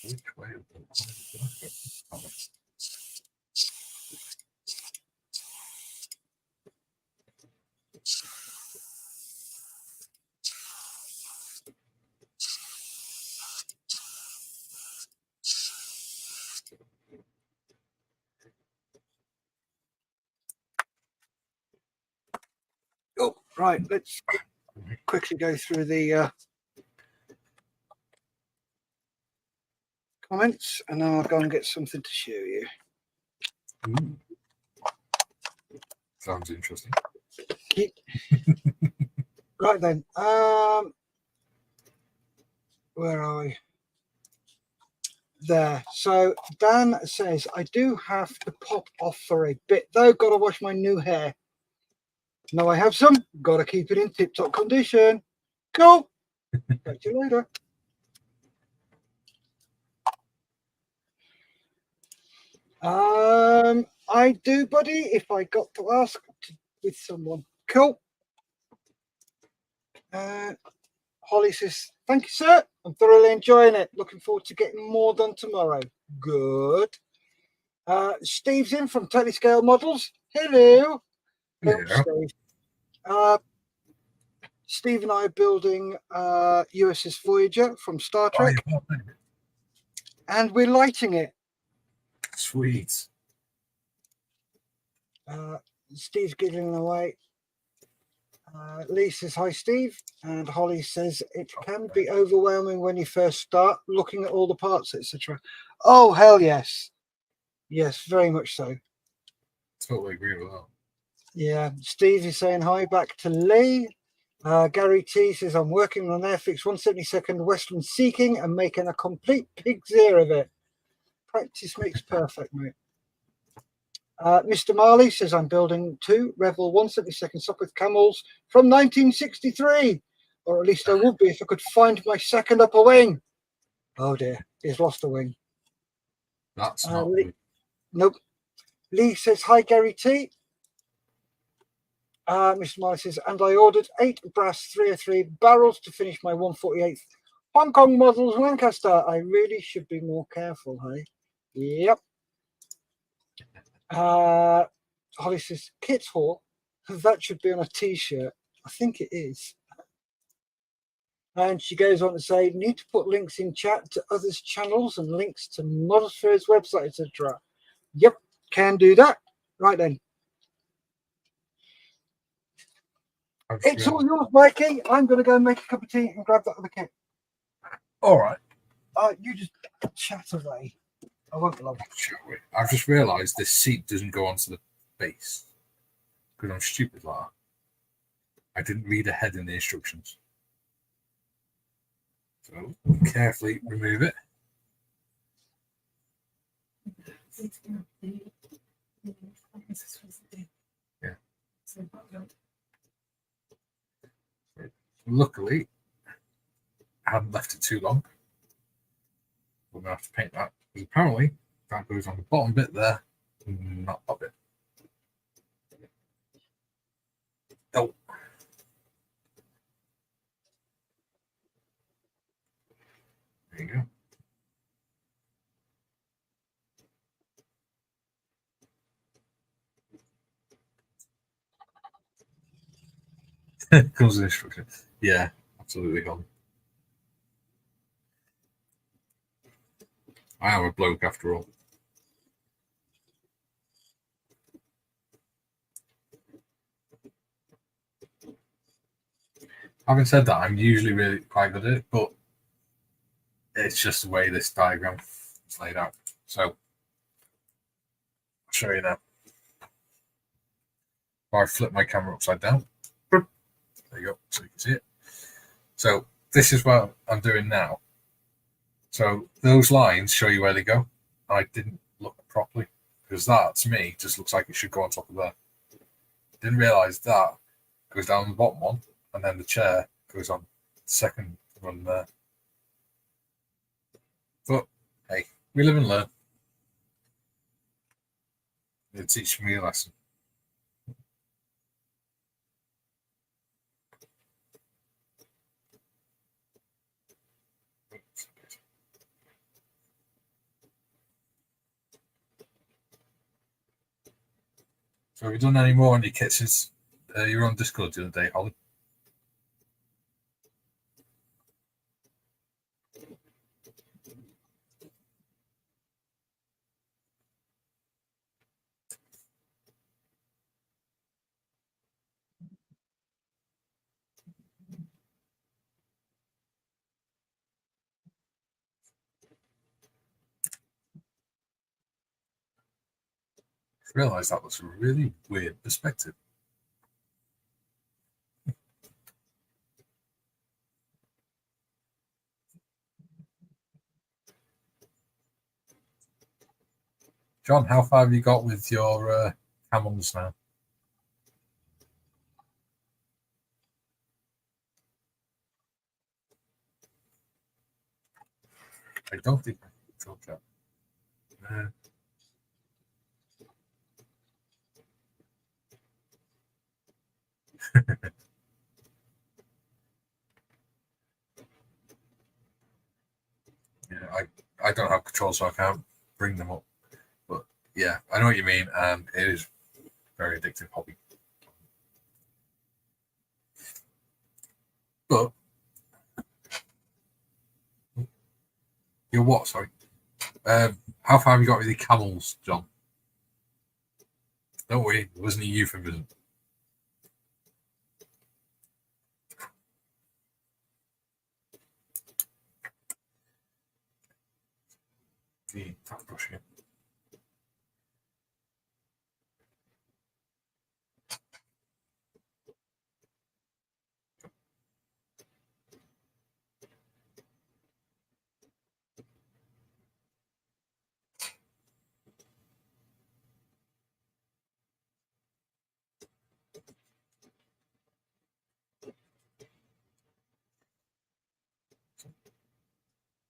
[SPEAKER 3] Which way?
[SPEAKER 2] Oh, right. Let's quickly go through the comments, and then I'll go and get something to show you.
[SPEAKER 3] Ooh. Sounds interesting.
[SPEAKER 2] Right then. Where are we? There. So Dan says, I do have to pop off for a bit, though. Got to wash my new hair. Now I have some. Got to keep it in tip-top condition. Cool. Catch you later. I do, buddy. If I got to ask with someone. Cool. Holly says, thank you, sir. I'm thoroughly enjoying it. Looking forward to getting more done tomorrow. Good. Steve's in from Telescale Models. Hello.
[SPEAKER 3] Yeah.
[SPEAKER 2] Steve. Steve and I are building USS Voyager from Star Trek, and we're lighting it.
[SPEAKER 3] Sweet.
[SPEAKER 2] Steve's giggling away. Lee says, hi, Steve. And Holly says, it can be overwhelming when you first start looking at all the parts, etc. Oh, hell yes. Yes, very much so.
[SPEAKER 3] Totally agree with that.
[SPEAKER 2] Yeah, Steve is saying hi back to Lee. Gary T says, I'm working on Airfix 172nd Western Seeking and making a complete pig's ear of it. Practice makes perfect, mate. Mr. Marley says, I'm building 2 Revel 172nd Sopwith Camels from 1963. Or at least I would be if I could find my second upper wing. Oh dear, he's lost a wing.
[SPEAKER 3] That's not
[SPEAKER 2] Lee,
[SPEAKER 3] good.
[SPEAKER 2] nope. Lee says, hi, Gary T. Mr. Marley says, and I ordered 8 brass 303 barrels to finish my 148th Hong Kong models Lancaster. I really should be more careful, hey? Yep. Holly says, Kit Hall, that should be on a t-shirt. I think it is. And she goes on to say, need to put links in chat to others' channels and links to Modelsphere's website, etc. Yep, can do that. Right then. It's all yours, Mikey. I'm going to go and make a cup of tea and grab that other kit.
[SPEAKER 3] All right.
[SPEAKER 2] You just chat away. I won't be long.
[SPEAKER 3] I've just realised this seat doesn't go onto the base because I'm stupid like that. I didn't read ahead in the instructions. So carefully remove it. Yeah. Luckily, I haven't left it too long. We're going to have to paint that because apparently that goes on the bottom bit there, not up it. Oh. There you go. Comes with instructions. Yeah, absolutely gone. I am a bloke after all. Having said that, I'm usually really quite good at it, but It's just the way this diagram is laid out. So I'll show you now. If I flip my camera upside down, there you go, so you can see it. So this is what I'm doing now. So those lines show you where they go. I didn't look properly because that, to me, just looks like it should go on top of there. Didn't realise that goes down the bottom one, and then the chair goes on the second one there. But hey, we live and learn. They teach me a lesson. So have you done any more on your kits since you were on Discord the other day, Holly? I realised that was a really weird perspective. John, how far have you got with your camels now? I don't think I can talk that. Yeah, I don't have control, so I can't bring them up. But yeah, I know what you mean, and it is a very addictive hobby. But you're what? Sorry. How far have you got with the camels, John? Don't worry, it wasn't a euphemism. The tap brush here.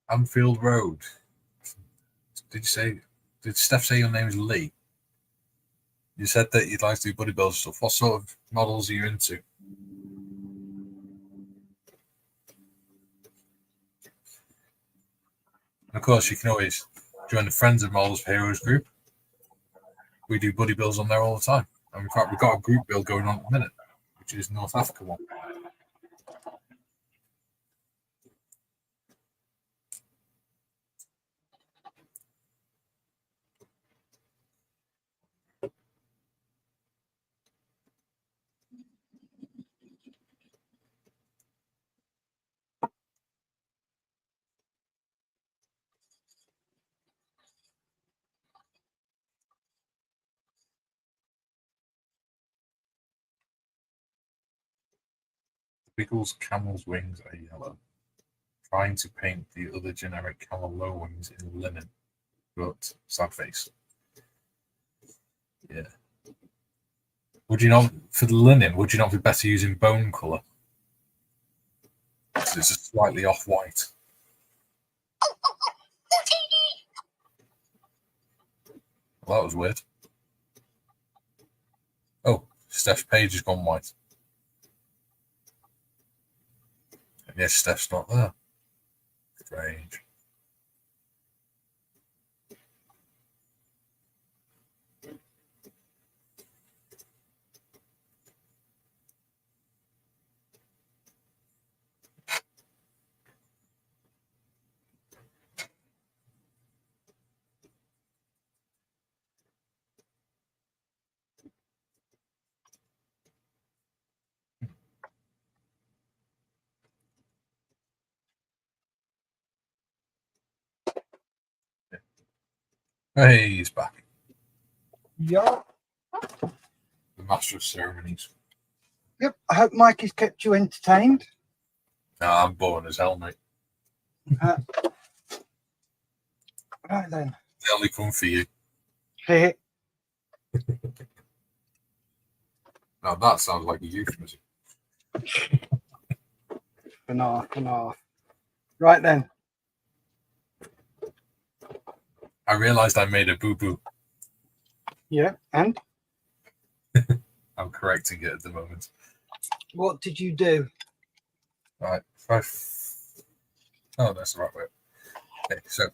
[SPEAKER 3] Anfield Road. Did Steff say your name is Lee? You said that you'd like to do bodybuilder stuff. What sort of models are you into? And of course, you can always join the Friends of Models for Heroes group. We do buddy builds on there all the time. And in fact, we've got a group build going on at the minute, which is North Africa one. Biggles camel's wings are yellow. Trying to paint the other generic camel low wings in linen, but sad face. Yeah. Would you not, for the linen, would you not be better using bone colour? It's a slightly off-white. Well, that was weird. Oh, Steff's page has gone white. And yes, Steff's not there. Strange. Hey, he's back.
[SPEAKER 2] Yeah.
[SPEAKER 3] The master of ceremonies.
[SPEAKER 2] Yep. I hope Mikey's kept you entertained.
[SPEAKER 3] No, I'm bored as hell, mate.
[SPEAKER 2] Right then.
[SPEAKER 3] They only come for you.
[SPEAKER 2] Hey.
[SPEAKER 3] Now that sounds like a euphemism.
[SPEAKER 2] Enough. Right then.
[SPEAKER 3] I realised I made a boo-boo.
[SPEAKER 2] Yeah. And
[SPEAKER 3] I'm correcting it at the moment.
[SPEAKER 2] what did you do?
[SPEAKER 3] Right. Oh, that's the right way. Okay, so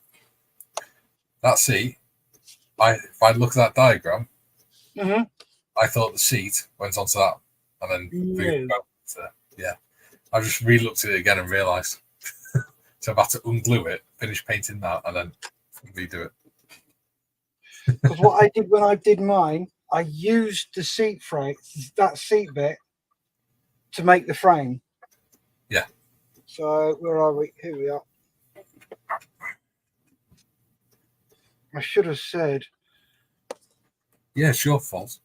[SPEAKER 3] that seat, if I look at that diagram,
[SPEAKER 2] Mm-hmm.
[SPEAKER 3] I thought the seat went onto that and then moved
[SPEAKER 2] No.
[SPEAKER 3] back to, yeah. I just re-looked at it again and realised. So I've had to unglue it, finish painting that, and then redo it.
[SPEAKER 2] Because what I did when I did mine, I used the seat frame, that seat bit, to make the frame.
[SPEAKER 3] Yeah.
[SPEAKER 2] So where are we? Here we are. I should have said.
[SPEAKER 3] Yeah, it's your fault.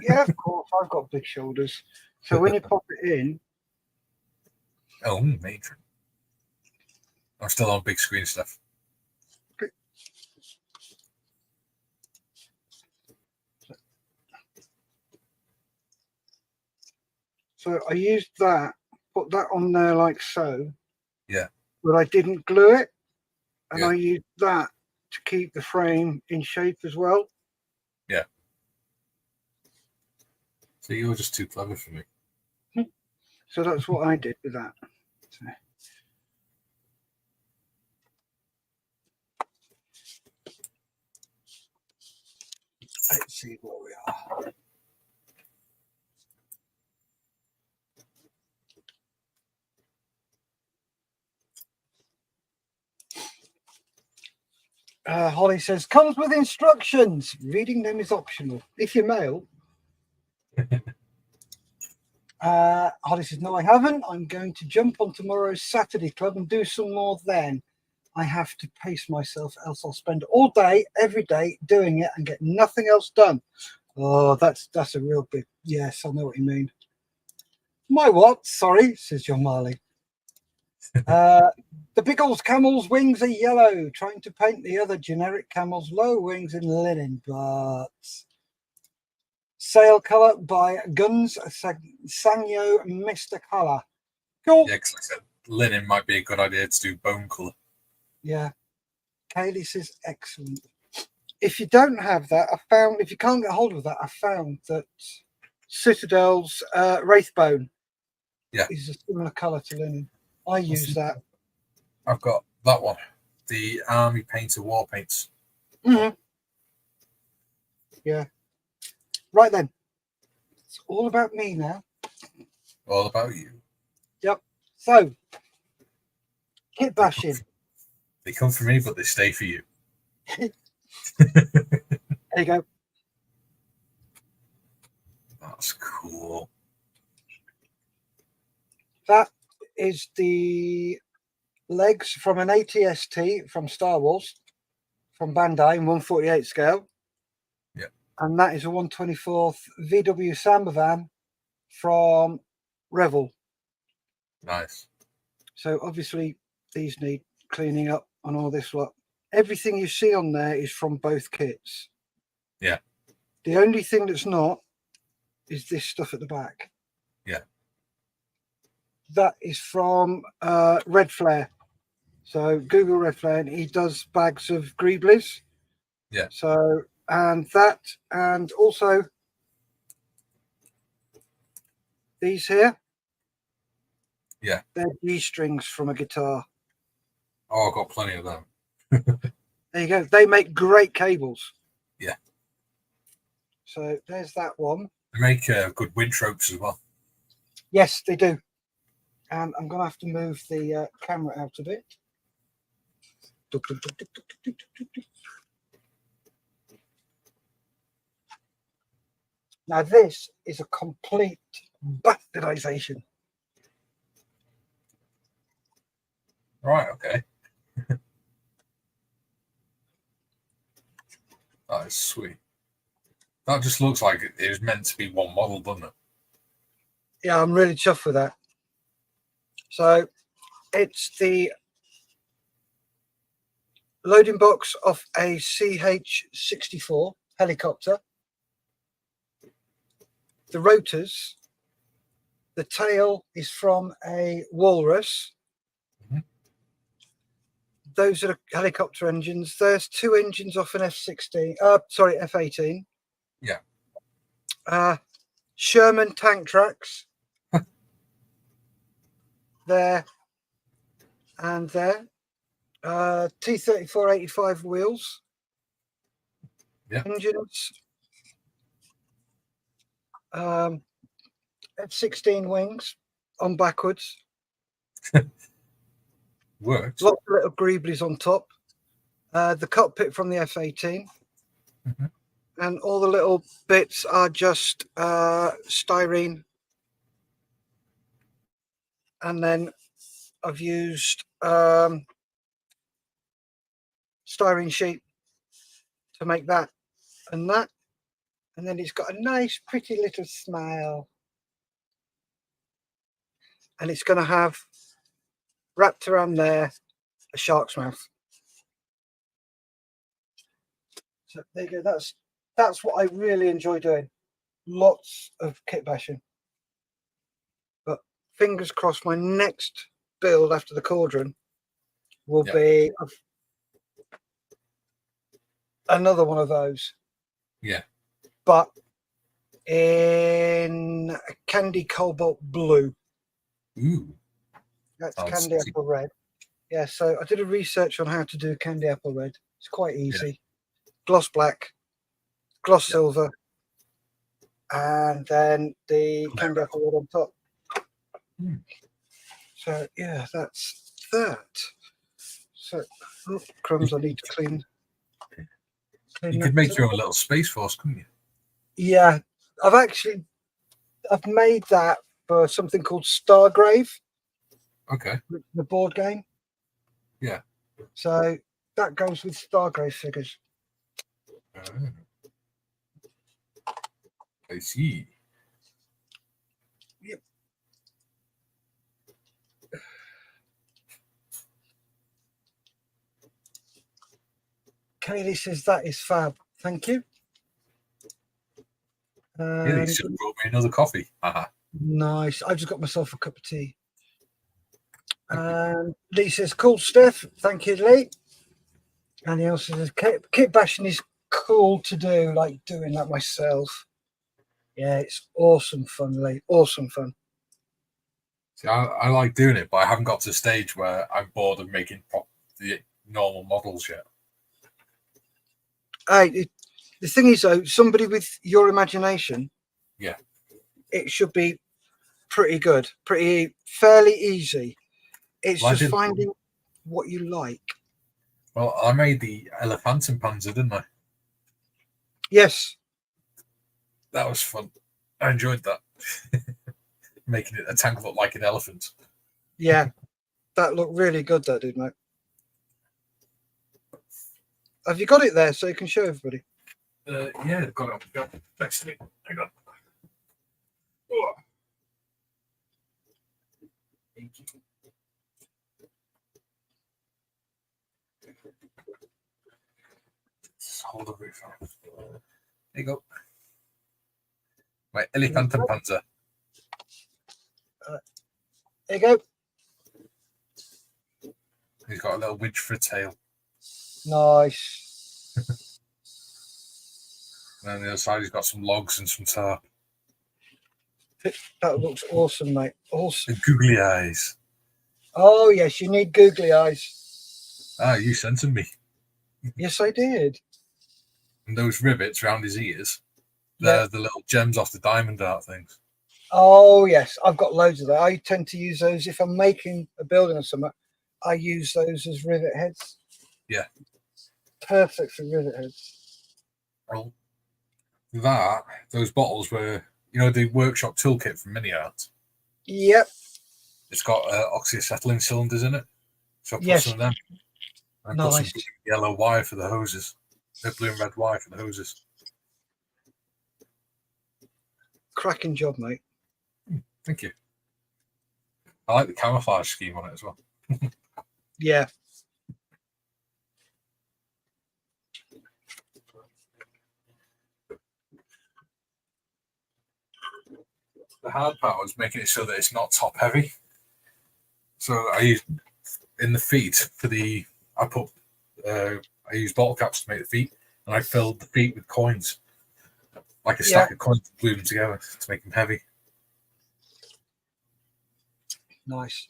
[SPEAKER 2] Yeah, of course. I've got big shoulders. So when you pop it in,
[SPEAKER 3] Oh, matron. I'm still on big screen stuff.
[SPEAKER 2] so I used that, put that on there like so.
[SPEAKER 3] Yeah.
[SPEAKER 2] But I didn't glue it, and
[SPEAKER 3] Yeah.
[SPEAKER 2] I used that to keep the frame in shape as well.
[SPEAKER 3] Yeah. So you were just too clever for me.
[SPEAKER 2] So that's what I did with that. So. Let's see where we are. Holly says, comes with instructions. Reading them is optional. If you're male. Holly says, no, I haven't. I'm going to jump on tomorrow's Saturday club and do some more then. I have to pace myself, else I'll spend all day, every day doing it and get nothing else done. Oh, that's a real big, yes, I know what you mean. My what? Sorry, says John Marley. The big old camel's wings are yellow, trying to paint the other generic camel's low wings in linen, but sale colour by Guns Sanyo Mr. Colour. Cool.
[SPEAKER 3] Yeah, because I said linen might be a good idea to do bone colour.
[SPEAKER 2] Yeah. Kaylee says excellent. If you don't have that, if you can't get hold of that, I found that Citadel's Wraithbone is a similar colour to linen. I use that.
[SPEAKER 3] I've got that one, the Army Painter War Paints.
[SPEAKER 2] Mm-hmm. Yeah. Right then. It's all about me now.
[SPEAKER 3] All about you.
[SPEAKER 2] Yep. So, kit bashing.
[SPEAKER 3] They come for me, but they stay for you.
[SPEAKER 2] There you go.
[SPEAKER 3] That's cool.
[SPEAKER 2] That is the legs from an ATST from Star Wars, from Bandai in 1/48 scale.
[SPEAKER 3] Yeah.
[SPEAKER 2] And that is a 1/24 VW Samba van from Revel.
[SPEAKER 3] Nice.
[SPEAKER 2] So obviously these need cleaning up on all this lot. Everything you see on there is from both kits.
[SPEAKER 3] Yeah.
[SPEAKER 2] The only thing that's not is this stuff at the back.
[SPEAKER 3] Yeah.
[SPEAKER 2] That is from Red Flare. So Google Red Flare, and he does bags of Greeblies.
[SPEAKER 3] Yeah.
[SPEAKER 2] So, and that, and also these here.
[SPEAKER 3] Yeah.
[SPEAKER 2] They're G-strings from a guitar.
[SPEAKER 3] Oh, I've got plenty of them.
[SPEAKER 2] There you go. They make great cables.
[SPEAKER 3] Yeah.
[SPEAKER 2] So there's that one.
[SPEAKER 3] They make good winch ropes as well.
[SPEAKER 2] Yes, they do. And I'm going to have to move the camera out a bit. Now this is a complete bastardization.
[SPEAKER 3] Right, okay. That is sweet. That just looks like it was meant to be one model, doesn't it?
[SPEAKER 2] Yeah, I'm really chuffed with that. So it's the loading box of a CH-64 helicopter. The rotors, the tail is from a Walrus.
[SPEAKER 3] Mhm.
[SPEAKER 2] Those are the helicopter engines. There's 2 engines off an F-16. Sorry, F-18.
[SPEAKER 3] Yeah.
[SPEAKER 2] Sherman tank tracks. There and there. T-34-85 wheels.
[SPEAKER 3] Yeah.
[SPEAKER 2] Engines. F-16 wings on backwards.
[SPEAKER 3] Works.
[SPEAKER 2] Lots of little greeblies on top. The cockpit from the F-18.
[SPEAKER 3] Mhm.
[SPEAKER 2] And all the little bits are just styrene. And then I've used styrene sheet to make that and that. And then it's got a nice, pretty little smile. And it's going to have, wrapped around there, a shark's mouth. So there you go. That's what I really enjoy doing. Lots of kit bashing. But fingers crossed, my next build after the cauldron will be another one of those.
[SPEAKER 3] Yeah.
[SPEAKER 2] But in candy cobalt blue.
[SPEAKER 3] Ooh.
[SPEAKER 2] That's
[SPEAKER 3] Oh,
[SPEAKER 2] candy apple red. Yeah, so I did a research on how to do candy apple red. It's quite easy. Gloss black, gloss silver, and then the candy apple red on top. So yeah, that's that. So crumbs I need to clean.
[SPEAKER 3] You could make your own little space force, couldn't you?
[SPEAKER 2] Yeah, I've made that for something called Stargrave.
[SPEAKER 3] Okay.
[SPEAKER 2] The board game.
[SPEAKER 3] Yeah.
[SPEAKER 2] So that goes with Stargrave figures.
[SPEAKER 3] I see.
[SPEAKER 2] Yep. Kaylee says that is fab. Thank you.
[SPEAKER 3] He's just brought me another coffee.
[SPEAKER 2] Nice. I just got myself a cup of tea. And Lee says, cool, Steff. Thank you, Lee. And he also says, kit bashing is cool to do, like doing that myself. Yeah, it's awesome fun, Lee. Awesome fun.
[SPEAKER 3] See, I like doing it, but I haven't got to the stage where I'm bored of making the normal models yet.
[SPEAKER 2] The thing is, though, somebody with your imagination, it should be pretty good, fairly easy. It's just finding what you like.
[SPEAKER 3] Well, I made the Elephantum Panzer, didn't I?
[SPEAKER 2] Yes.
[SPEAKER 3] That was fun. I enjoyed that. Making it a tank look like an elephant.
[SPEAKER 2] Yeah, that looked really good, that did, mate. Have you got it there so you can show everybody?
[SPEAKER 3] Yeah, I've got it on next to me. Hang on. Oh. Hold the roof on. There you go. My Elephantum Panzer.
[SPEAKER 2] There you go.
[SPEAKER 3] He's got a little widge for a tail.
[SPEAKER 2] Nice.
[SPEAKER 3] And on the other side, he's got some logs and some tarp.
[SPEAKER 2] That looks awesome, mate. Awesome.
[SPEAKER 3] And googly eyes.
[SPEAKER 2] Oh, yes, you need googly eyes.
[SPEAKER 3] Ah, you sent them me.
[SPEAKER 2] Yes, I did.
[SPEAKER 3] And those rivets around his ears, they're the little gems off the diamond art things.
[SPEAKER 2] Oh, yes, I've got loads of that. I tend to use those if I'm making a building or something. I use those as rivet heads.
[SPEAKER 3] Yeah.
[SPEAKER 2] Perfect for rivet heads.
[SPEAKER 3] Well, those bottles were, the workshop toolkit from Mini Art.
[SPEAKER 2] Yep.
[SPEAKER 3] It's got oxyacetylene cylinders in it. So I put some of them. And I put some yellow wire for the hoses. The blue and red wire for the hoses.
[SPEAKER 2] Cracking job, mate.
[SPEAKER 3] Thank you. I like the camouflage scheme on it as well.
[SPEAKER 2] Yeah.
[SPEAKER 3] The hard part was making it so that it's not top heavy. So I used in the feet for the I used bottle caps to make the feet, and I filled the feet with coins, like a stack of coins, glued them together to make them heavy.
[SPEAKER 2] Nice.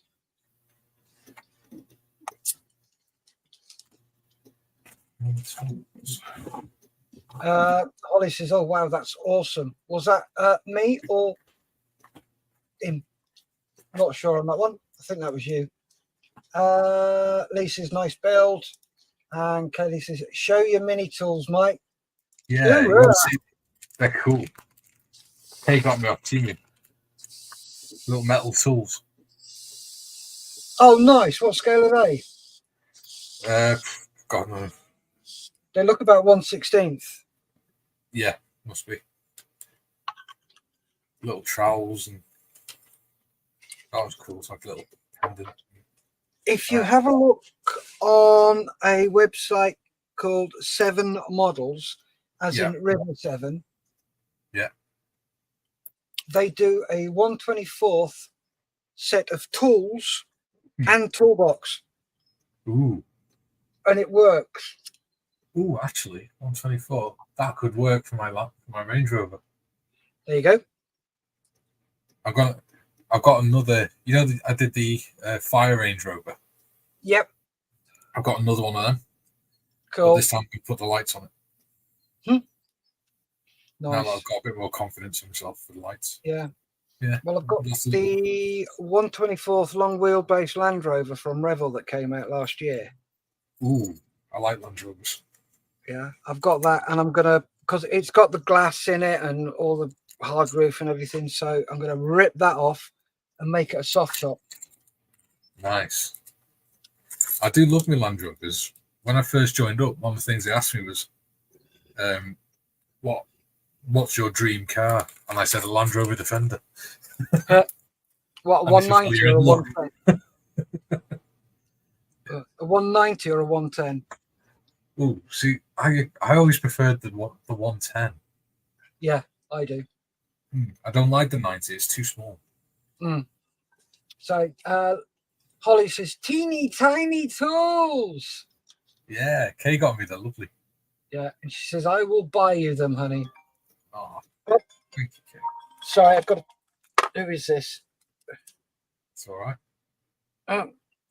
[SPEAKER 2] Holly says, "Oh wow, that's awesome." Was that me or him? Not sure on that one. I think that was you. Lisa's nice build, and Kelly says, "Show your mini tools, Mike."
[SPEAKER 3] Yeah, you want to see? They're cool. Hey, got me off teaming. Little metal tools.
[SPEAKER 2] Oh, nice. What scale are they?
[SPEAKER 3] God no.
[SPEAKER 2] They look about 1/16.
[SPEAKER 3] Yeah, must be. Little trowels and that was cool. It's like a little pendant.
[SPEAKER 2] If you have a look on a website called 7 Models, as in River 7, they do a 1/24th set of tools and toolbox.
[SPEAKER 3] Ooh.
[SPEAKER 2] And it works.
[SPEAKER 3] Ooh, actually, 1/24. That could work for my Range Rover.
[SPEAKER 2] There you go.
[SPEAKER 3] I've got another. You know, I did the Fire Range Rover.
[SPEAKER 2] Yep.
[SPEAKER 3] I've got another one of them.
[SPEAKER 2] Cool.
[SPEAKER 3] But this time we put the lights on it.
[SPEAKER 2] Nice.
[SPEAKER 3] Now that I've got a bit more confidence in myself for the lights.
[SPEAKER 2] Yeah.
[SPEAKER 3] Yeah.
[SPEAKER 2] Well, I've got the 1/24th long wheelbase Land Rover from Revel that came out last year.
[SPEAKER 3] Ooh, I like Land Rovers.
[SPEAKER 2] Yeah, I've got that, and I'm gonna, because it's got the glass in it and all the hard roof and everything, so I'm gonna rip that off and make it a soft top.
[SPEAKER 3] Nice. I do love my Land Rovers. When I first joined up, one of the things they asked me was, what's your dream car? And I said a Land Rover Defender.
[SPEAKER 2] What, a 190 or a 110? A 190 or a 110?
[SPEAKER 3] Oh, see, I always preferred the 110.
[SPEAKER 2] Yeah, I do.
[SPEAKER 3] I don't like the 90. It's too small.
[SPEAKER 2] So, Holly says, teeny tiny tools.
[SPEAKER 3] Yeah, Kay got me. They're lovely.
[SPEAKER 2] Yeah, and she says, I will buy you them, honey.
[SPEAKER 3] Oh, thank you, Kay.
[SPEAKER 2] Sorry, I've got to... Who is this?
[SPEAKER 3] It's all right.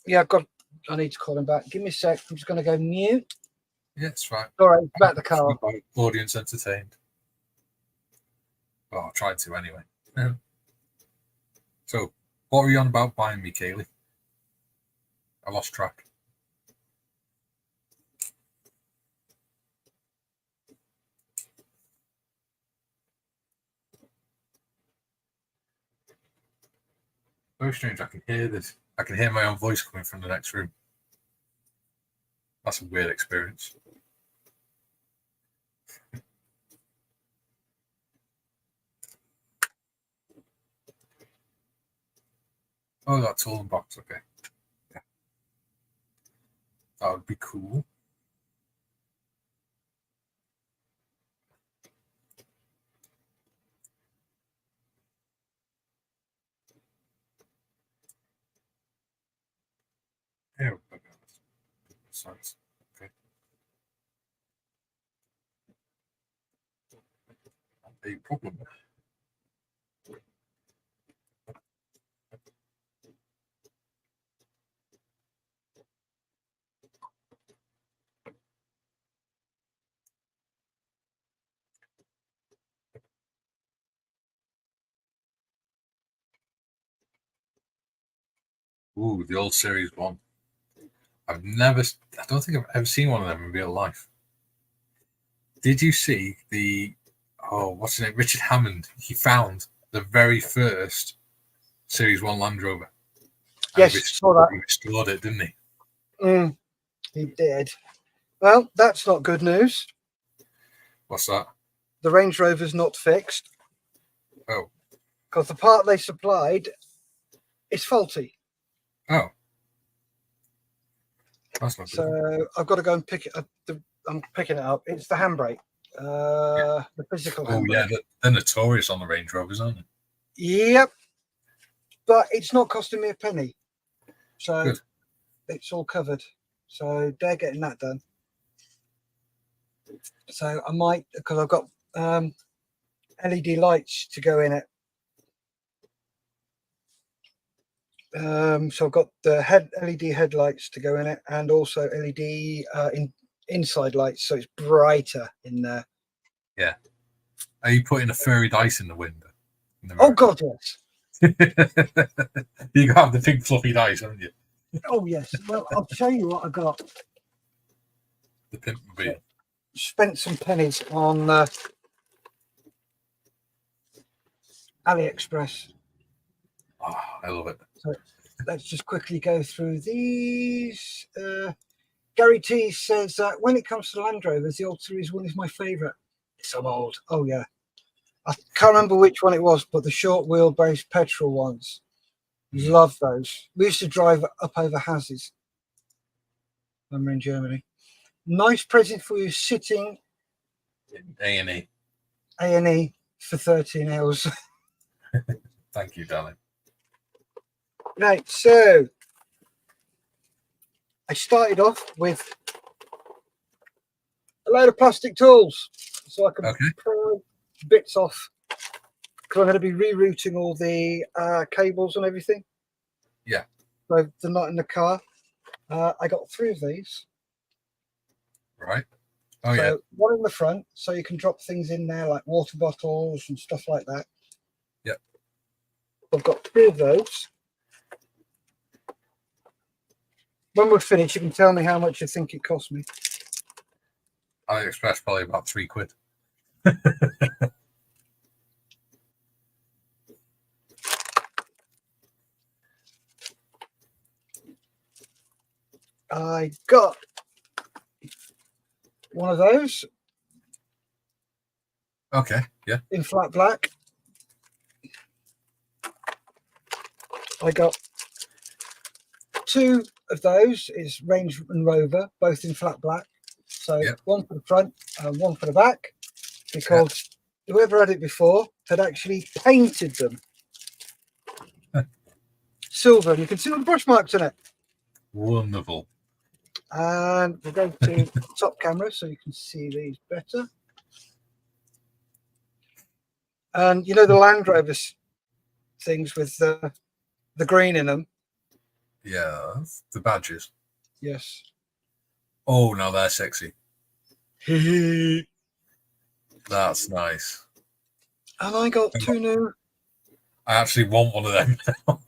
[SPEAKER 2] Yeah, I need to call him back. Give me a sec. I'm just going to go mute.
[SPEAKER 3] Yeah, it's fine.
[SPEAKER 2] All right, back the car.
[SPEAKER 3] Audience entertained. Well, I'll try to anyway. So, what were you on about buying me, Kaylee? I lost track. Very strange. I can hear this. I can hear my own voice coming from the next room. That's a weird experience. Oh, that tool box. Okay. Yeah. That would be cool. Yeah, size. Okay. A problem. Ooh, the old Series 1. I don't think I've ever seen one of them in real life. Did you see what's his name? Richard Hammond. He found the very first Series 1 Land Rover.
[SPEAKER 2] Yes, saw that.
[SPEAKER 3] He restored it, didn't he?
[SPEAKER 2] He did. Well, that's not good news.
[SPEAKER 3] What's that?
[SPEAKER 2] The Range Rover's not fixed.
[SPEAKER 3] Oh.
[SPEAKER 2] Because the part they supplied is faulty.
[SPEAKER 3] Oh. That's not good.
[SPEAKER 2] So I've got to go and pick it up. I'm picking it up. It's the handbrake. The physical handbrake.
[SPEAKER 3] Yeah, they're notorious on the Range Rovers, aren't they?
[SPEAKER 2] Yep. But it's not costing me a penny. So
[SPEAKER 3] Good.
[SPEAKER 2] It's all covered. So they're getting that done. So I might, because I've got LED lights to go in it. So I've got the LED headlights to go in it, and also LED inside lights, so it's brighter in there.
[SPEAKER 3] Yeah. Are you putting a furry dice in the window?
[SPEAKER 2] Oh God, yes.
[SPEAKER 3] You got the big fluffy dice, haven't you?
[SPEAKER 2] Oh yes. Well, I'll show you what I got.
[SPEAKER 3] The Pimpmobile.
[SPEAKER 2] Spent some pennies on AliExpress.
[SPEAKER 3] Oh, I love it.
[SPEAKER 2] So let's just quickly go through these. Gary T says that when it comes to Land Rovers, the Old Series 1 is my favourite. It's so old. Oh yeah. I can't remember which one it was, but the short wheelbase petrol ones. Love those. We used to drive up over houses when we're in Germany. Nice present for you sitting
[SPEAKER 3] A&E.
[SPEAKER 2] A&E for 13 hours.
[SPEAKER 3] Thank you, darling.
[SPEAKER 2] Right, so I started off with a load of plastic tools so I can pry bits off, because I'm going to be rerouting all the cables and everything.
[SPEAKER 3] Yeah.
[SPEAKER 2] So they're not in the car. I got 3 of these.
[SPEAKER 3] Right. Oh,
[SPEAKER 2] so
[SPEAKER 3] yeah.
[SPEAKER 2] One in the front, so you can drop things in there like water bottles and stuff like that.
[SPEAKER 3] Yep.
[SPEAKER 2] I've got 3 of those. When we're finished, you can tell me how much you think it cost me.
[SPEAKER 3] AliExpress probably about £3.
[SPEAKER 2] I got one of those.
[SPEAKER 3] Okay, yeah.
[SPEAKER 2] In flat black. I got 2 of those. It's Range and Rover, both in flat black. So one for the front and one for the back, because whoever had it before had actually painted them silver, and you can see all the brush marks in it.
[SPEAKER 3] Wonderful.
[SPEAKER 2] And we'll go to top camera so you can see these better. And you know the Land Rovers things with the green in them?
[SPEAKER 3] Yeah, the badges.
[SPEAKER 2] Yes.
[SPEAKER 3] Oh, now they're sexy. That's nice.
[SPEAKER 2] And I got 2 new.
[SPEAKER 3] I actually want one of them now.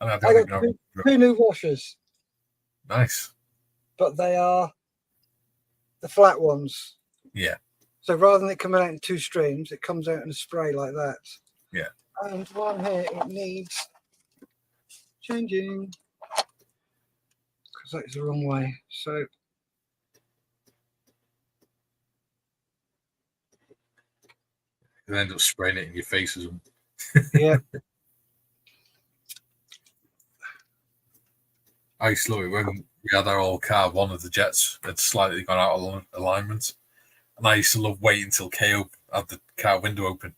[SPEAKER 3] I
[SPEAKER 2] got 2 new washers.
[SPEAKER 3] Nice.
[SPEAKER 2] But they are the flat ones.
[SPEAKER 3] Yeah.
[SPEAKER 2] So rather than it coming out in 2 streams, it comes out in a spray like that.
[SPEAKER 3] Yeah.
[SPEAKER 2] And one here, it needs changing, because that is the wrong way. So
[SPEAKER 3] you end up spraying it in your face as well.
[SPEAKER 2] Yeah.
[SPEAKER 3] I used to love it when we had our old car. One of the jets had slightly gone out of alignment, and I used to love waiting until KO had the car window open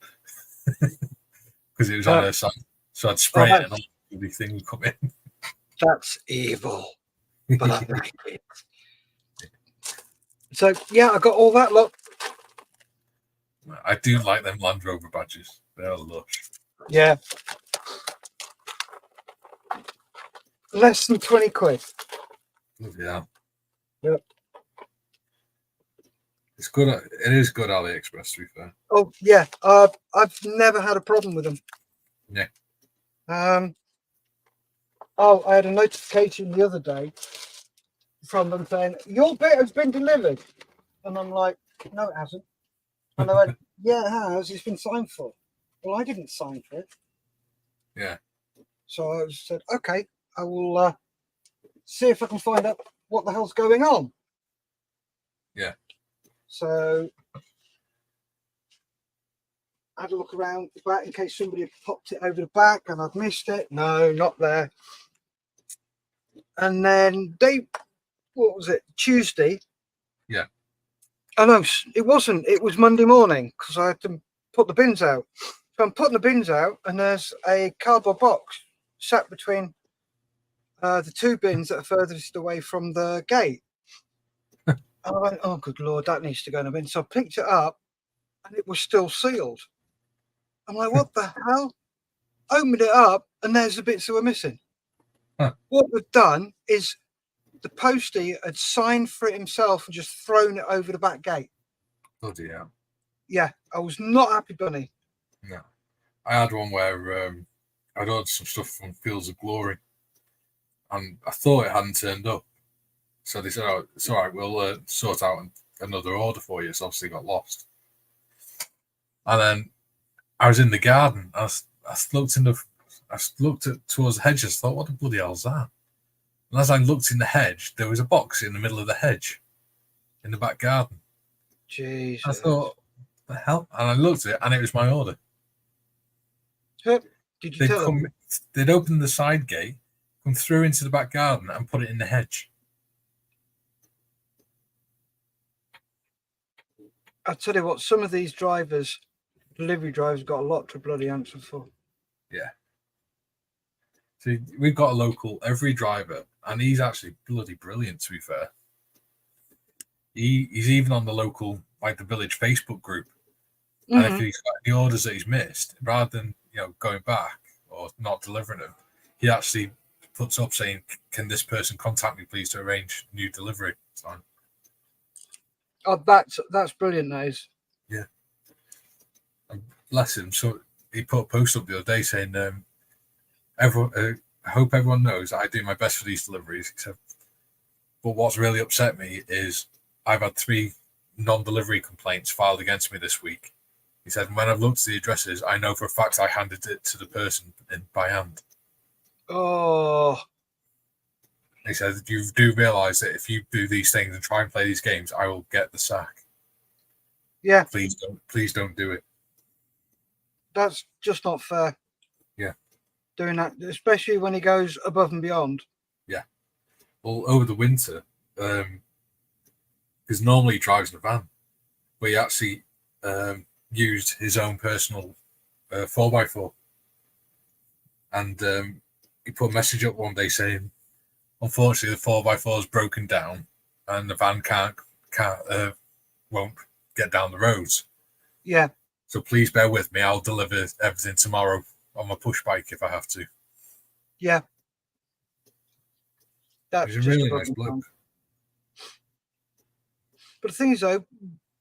[SPEAKER 3] because it was on her side. So I'd spray it, and the thing would come in.
[SPEAKER 2] That's evil, but I like it. So yeah, I got all that. Look,
[SPEAKER 3] I do like them Land Rover badges. They're lush.
[SPEAKER 2] Yeah. Less than 20 quid.
[SPEAKER 3] Yeah.
[SPEAKER 2] Yep.
[SPEAKER 3] It's good. It is good AliExpress, to be fair.
[SPEAKER 2] Oh yeah. I've never had a problem with them.
[SPEAKER 3] Yeah.
[SPEAKER 2] Oh, I had a notification the other day from them saying your bit has been delivered, and I'm like, no, it hasn't. And they went, yeah, it has. It's been signed for. Well, I didn't sign for it.
[SPEAKER 3] Yeah.
[SPEAKER 2] So I said, okay, I will see if I can find out what the hell's going on.
[SPEAKER 3] Yeah.
[SPEAKER 2] So had a look around the back in case somebody had popped it over the back and I'd missed it. No, not there. And then what was it? Tuesday.
[SPEAKER 3] Yeah.
[SPEAKER 2] Oh no, it wasn't. It was Monday morning because I had to put the bins out. So I'm putting the bins out, and there's a cardboard box sat between the two bins that are furthest away from the gate. And I went, oh, good Lord, that needs to go in the bin. So I picked it up, and it was still sealed. I'm like, what the hell? Opened it up, and there's the bits that were missing.
[SPEAKER 3] Huh.
[SPEAKER 2] What we've done is the postie had signed for it himself and just thrown it over the back gate.
[SPEAKER 3] Bloody hell.
[SPEAKER 2] Yeah, I was not happy, Bunny.
[SPEAKER 3] No. I had one where I'd ordered some stuff from Fields of Glory, and I thought it hadn't turned up. So they said, oh, it's all right, we'll sort out another order for you. It's obviously got lost. And then I was in the garden. I looked towards the hedges. Thought, what the bloody hell's that? And as I looked in the hedge, there was a box in the middle of the hedge in the back garden.
[SPEAKER 2] Jesus.
[SPEAKER 3] I thought, the hell? And I looked at it, and it was my order.
[SPEAKER 2] Did you tell them?
[SPEAKER 3] They'd opened the side gate, come through into the back garden, and put it in the hedge.
[SPEAKER 2] I tell you what, some of these drivers, delivery drivers, got a lot to bloody answer for.
[SPEAKER 3] Yeah. See, we've got a local, every driver, and he's actually bloody brilliant, to be fair. He's even on the local, like the village Facebook group. And if he's got any orders that he's missed, rather than going back or not delivering them, he actually puts up saying, "Can this person contact me, please, to arrange new delivery?" So,
[SPEAKER 2] oh, that's brilliant, that is.
[SPEAKER 3] Yeah. And bless him. So he put a post up the other day saying, "Everyone, I hope everyone knows that I do my best for these deliveries." He said, "But what's really upset me is I've had 3 non-delivery complaints filed against me this week." He said, when I've looked at the addresses, I know for a fact I handed it to the person by hand.
[SPEAKER 2] Oh.
[SPEAKER 3] He said, you do realise that if you do these things and try and play these games, I will get the sack.
[SPEAKER 2] Yeah.
[SPEAKER 3] Please don't do it.
[SPEAKER 2] That's just not fair.
[SPEAKER 3] Yeah.
[SPEAKER 2] Doing that, especially when he goes above and beyond.
[SPEAKER 3] Yeah. Well, over the winter, because normally he drives in a van, but he actually used his own personal 4x4. And he put a message up one day saying, unfortunately, the 4x4 is broken down and the van won't get down the roads.
[SPEAKER 2] Yeah.
[SPEAKER 3] So please bear with me. I'll deliver everything tomorrow on my push bike if I have to.
[SPEAKER 2] Yeah. That's
[SPEAKER 3] He's a really nice bloke.
[SPEAKER 2] But the thing is, though,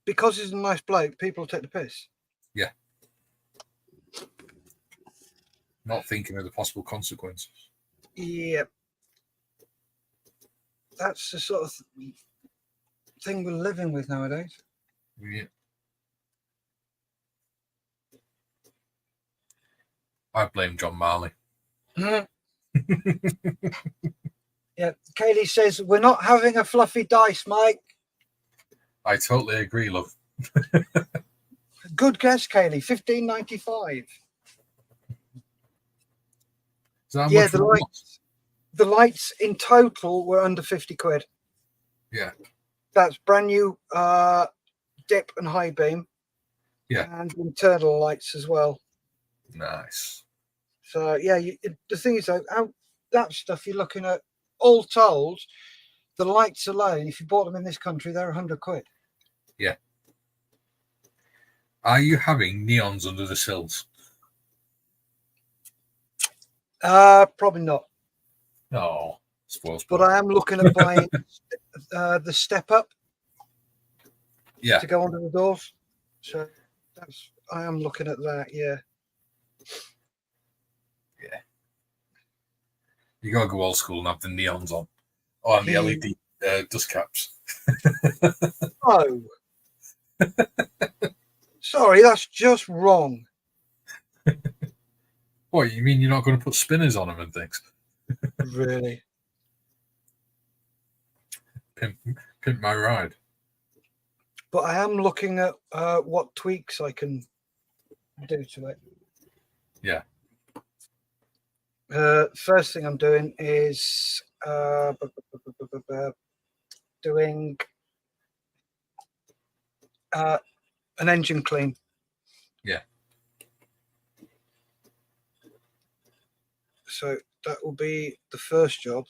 [SPEAKER 2] because he's a nice bloke, people take the piss.
[SPEAKER 3] Yeah. Not thinking of the possible consequences.
[SPEAKER 2] Yeah. That's the sort of thing we're living with nowadays.
[SPEAKER 3] Yeah. I blame John Marley.
[SPEAKER 2] Yeah. Kaylee says, we're not having a fluffy dice, Mike.
[SPEAKER 3] I totally agree, love.
[SPEAKER 2] Good guess, Kaylee. $15.95. Yeah, the lights in total were under 50 quid.
[SPEAKER 3] Yeah.
[SPEAKER 2] That's brand new dip and high beam.
[SPEAKER 3] Yeah.
[SPEAKER 2] And internal lights as well.
[SPEAKER 3] Nice.
[SPEAKER 2] So, yeah, the thing is, though, that stuff you're looking at, all told, the lights alone, if you bought them in this country, they're 100 quid.
[SPEAKER 3] Yeah. Are you having neons under the sills?
[SPEAKER 2] Probably not.
[SPEAKER 3] No. Spoils.
[SPEAKER 2] But I am looking at buying the step up.
[SPEAKER 3] Yeah.
[SPEAKER 2] To go under the doors. So I am looking at that. Yeah.
[SPEAKER 3] Yeah. You gotta go old school and have the neons on, and the LED dust caps.
[SPEAKER 2] Oh. Sorry, that's just wrong.
[SPEAKER 3] What, you mean you're not going to put spinners on them and things?
[SPEAKER 2] Really?
[SPEAKER 3] Pimp my ride.
[SPEAKER 2] But I am looking at what tweaks I can do to it.
[SPEAKER 3] Yeah.
[SPEAKER 2] First thing I'm doing is doing an engine clean.
[SPEAKER 3] Yeah.
[SPEAKER 2] So that will be the first job,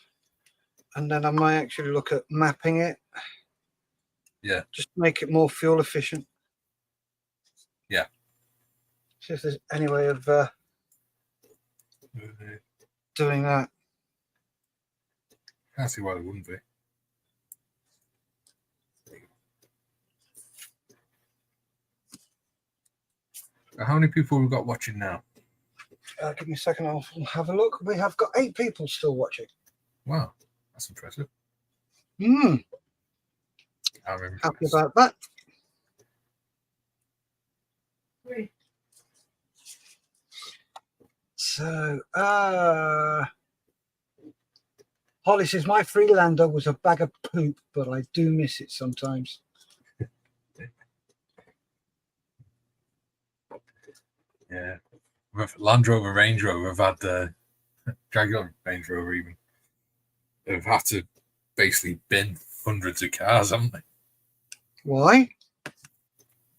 [SPEAKER 2] and then I might actually look at mapping it.
[SPEAKER 3] Yeah.
[SPEAKER 2] Just to make it more fuel efficient.
[SPEAKER 3] Yeah.
[SPEAKER 2] See if there's any way of doing that.
[SPEAKER 3] Can't see why there wouldn't be. How many people have we got watching now?
[SPEAKER 2] Give me a second, I'll have a look. We have got 8 people still watching.
[SPEAKER 3] Wow, that's impressive.
[SPEAKER 2] I'm happy about that.
[SPEAKER 4] Three.
[SPEAKER 2] So, Holly says, my Freelander was a bag of poop, but I do miss it sometimes.
[SPEAKER 3] Yeah. With Land Rover, Range Rover, I've had Jaguar Range Rover even. They've had to basically bin hundreds of cars, haven't they?
[SPEAKER 2] Why?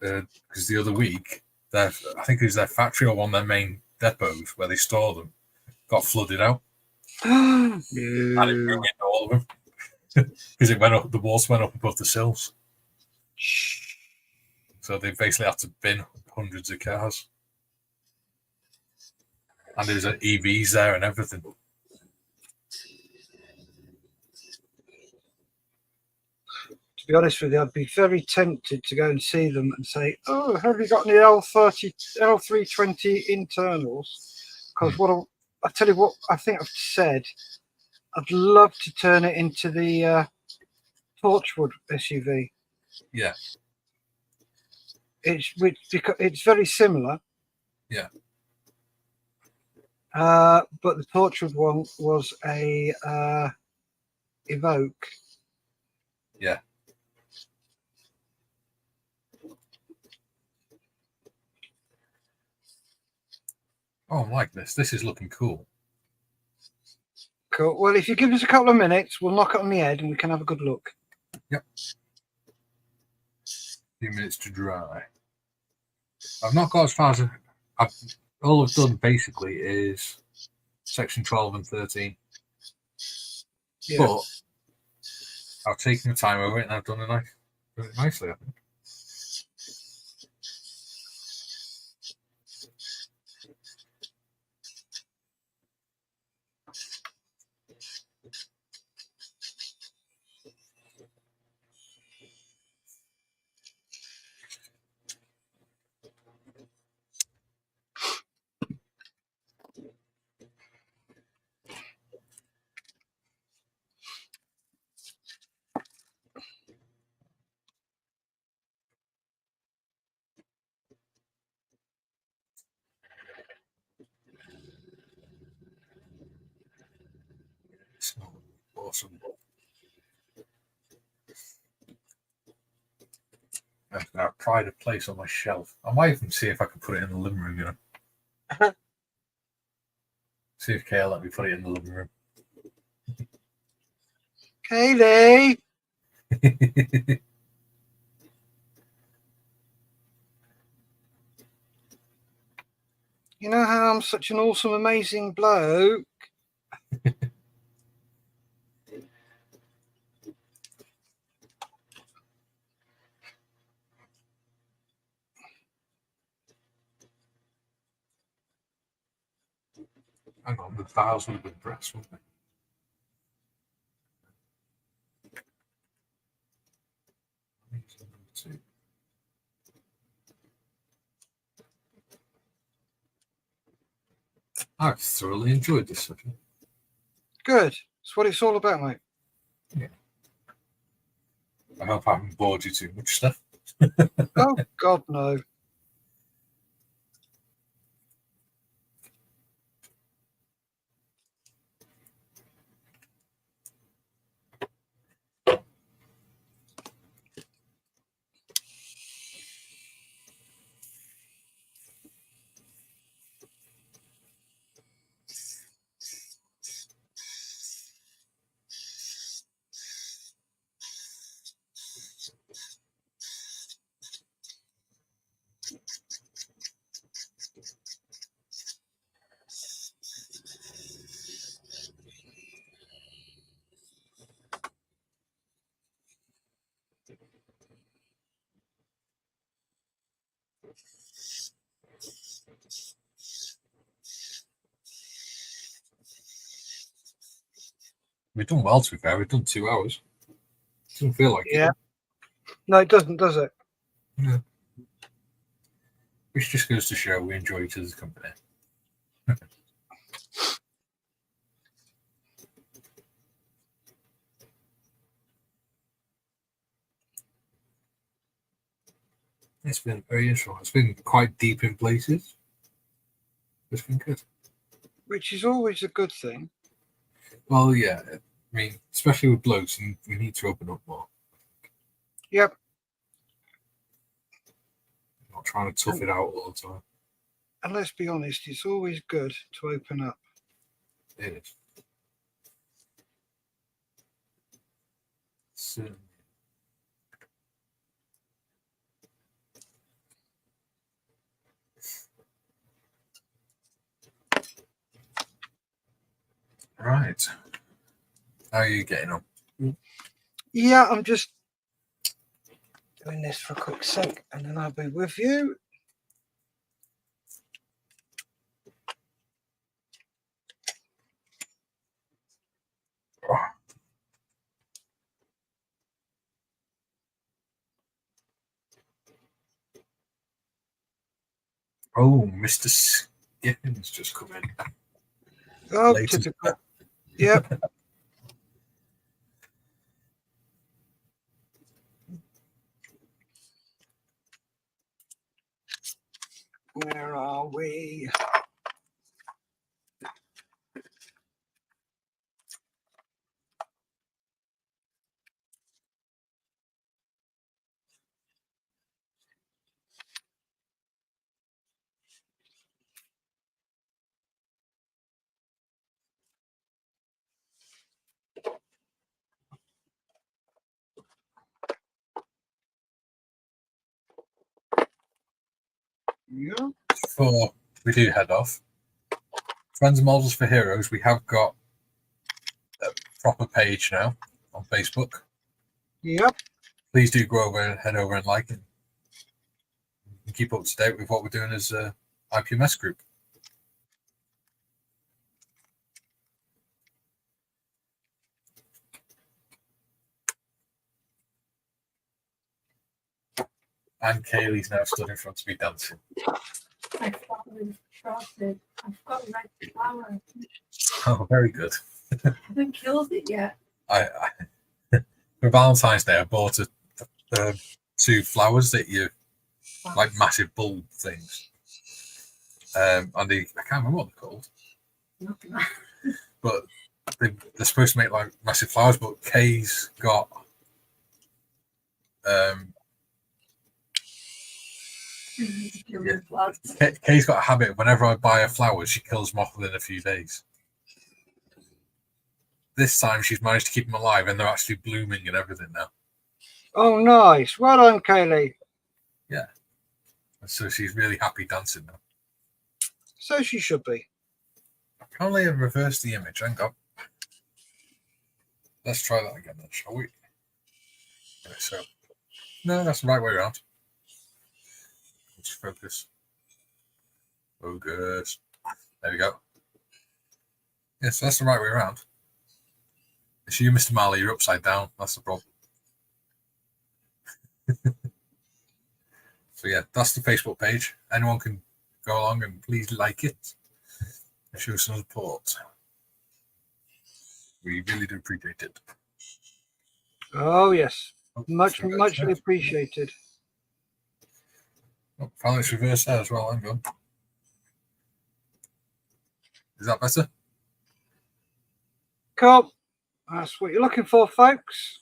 [SPEAKER 3] Because the other week, I think it was their factory or one of their main depots where they store them, got flooded out. And it ruined all of them. Because it went up, the walls went up above the sills. So they basically had to bin hundreds of cars. And there's EVs there and everything.
[SPEAKER 2] To be honest with you, I'd be very tempted to go and see them and say, oh, have you got any L320 internals? Because I tell you what, I think I've said, I'd love to turn it into the Torchwood SUV.
[SPEAKER 3] Yeah.
[SPEAKER 2] It's very similar.
[SPEAKER 3] Yeah.
[SPEAKER 2] But the Torchwood one was a Evoque.
[SPEAKER 3] Yeah. Oh, I like this. This is looking cool.
[SPEAKER 2] Cool. Well, if you give us a couple of minutes, we'll knock it on the head and we can have a good look.
[SPEAKER 3] Yep. A few minutes to dry. I've not got as far as all I've done basically is section 12 and 13.
[SPEAKER 2] Yeah.
[SPEAKER 3] But I've taken the time over it and I've done it nicely, I think. It's awesome. I've got a pride of place on my shelf. I might even see if I can put it in the living room, you know. See if Kay let me put it in the living room.
[SPEAKER 2] Kaylee! You know how I'm such an awesome, amazing bloke?
[SPEAKER 3] Hang on, the dials would have been pressed, wouldn't they? I've thoroughly enjoyed this session.
[SPEAKER 2] Good. That's what it's all about, mate.
[SPEAKER 3] Yeah. I hope I haven't bored you too much, Steff.
[SPEAKER 2] Oh, God, no.
[SPEAKER 3] We've done well, to be fair. We've done 2 hours. Doesn't feel like
[SPEAKER 2] Yeah.
[SPEAKER 3] it.
[SPEAKER 2] No, it doesn't, does it?
[SPEAKER 3] Yeah. Which just goes to show we enjoy each other's company. It's been very interesting. It's been quite deep in places. It's been good.
[SPEAKER 2] Which is always a good thing.
[SPEAKER 3] Well, yeah. I mean, especially with blokes, we need to open up more.
[SPEAKER 2] Yep.
[SPEAKER 3] Not trying to tough it out all the time.
[SPEAKER 2] And let's be honest, it's always good to open up.
[SPEAKER 3] It is. Certainly. Right. How are you getting on?
[SPEAKER 2] Yeah, I'm just doing this for a quick sec and then I'll be with you.
[SPEAKER 3] Oh, Mr. Skippin's just come in.
[SPEAKER 2] Oh,
[SPEAKER 3] Latest-
[SPEAKER 2] typical. Yep. Where are we? Yeah.
[SPEAKER 3] Before we do head off, Friends and Models for Heroes, we have got a proper page now on Facebook.
[SPEAKER 2] Yep.
[SPEAKER 3] Please do go over and head over and like it. And keep up to date with what we're doing as a IPMS group. And Kaylee's now stood in front of me dancing.
[SPEAKER 4] I finally started. I've got red flower.
[SPEAKER 3] Oh, very good.
[SPEAKER 4] I haven't killed it yet.
[SPEAKER 3] I for Valentine's Day, I bought 2 flowers that you like massive bulb things. And I can't remember what they're called,
[SPEAKER 4] Nothing.
[SPEAKER 3] but they're supposed to make like massive flowers. But Kay's got Kay's got a habit. Whenever I buy a flower, she kills them off within a few days. This time, she's managed to keep them alive, and they're actually blooming and everything now.
[SPEAKER 2] Oh, nice. Well done, Kaylee.
[SPEAKER 3] Yeah. So she's really happy dancing now.
[SPEAKER 2] So she should be.
[SPEAKER 3] Apparently, I reversed the image. Hang on. Let's try that again then, shall we? Okay, so, no, that's the right way around. Let's focus. Focus. There we go. Yes, that's the right way around. It's you, Mr. Marley. You're upside down. That's the problem. So yeah, that's the Facebook page. Anyone can go along and please like it and show some support. We really do appreciate it.
[SPEAKER 2] Oh, yes.
[SPEAKER 3] Oh,
[SPEAKER 2] Muchly
[SPEAKER 3] sorry.
[SPEAKER 2] appreciated.
[SPEAKER 3] Oh, finally, it's reversed there as well. Hang on. Is that better?
[SPEAKER 2] Cool. That's what you're looking for, folks.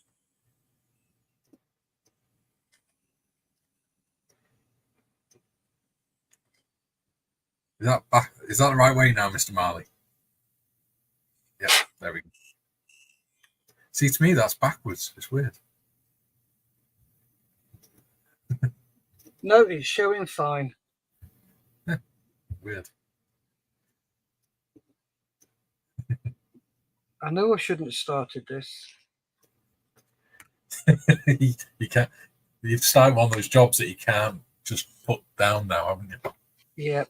[SPEAKER 3] Is that back? Is that the right way now, Mr. Marley? Yeah, there we go. See, to me, that's backwards. It's weird.
[SPEAKER 2] No, it's showing fine.
[SPEAKER 3] Weird.
[SPEAKER 2] I know I shouldn't have started this.
[SPEAKER 3] You can't. You've started one of those jobs that you can't just put down now, haven't you?
[SPEAKER 2] Yeah.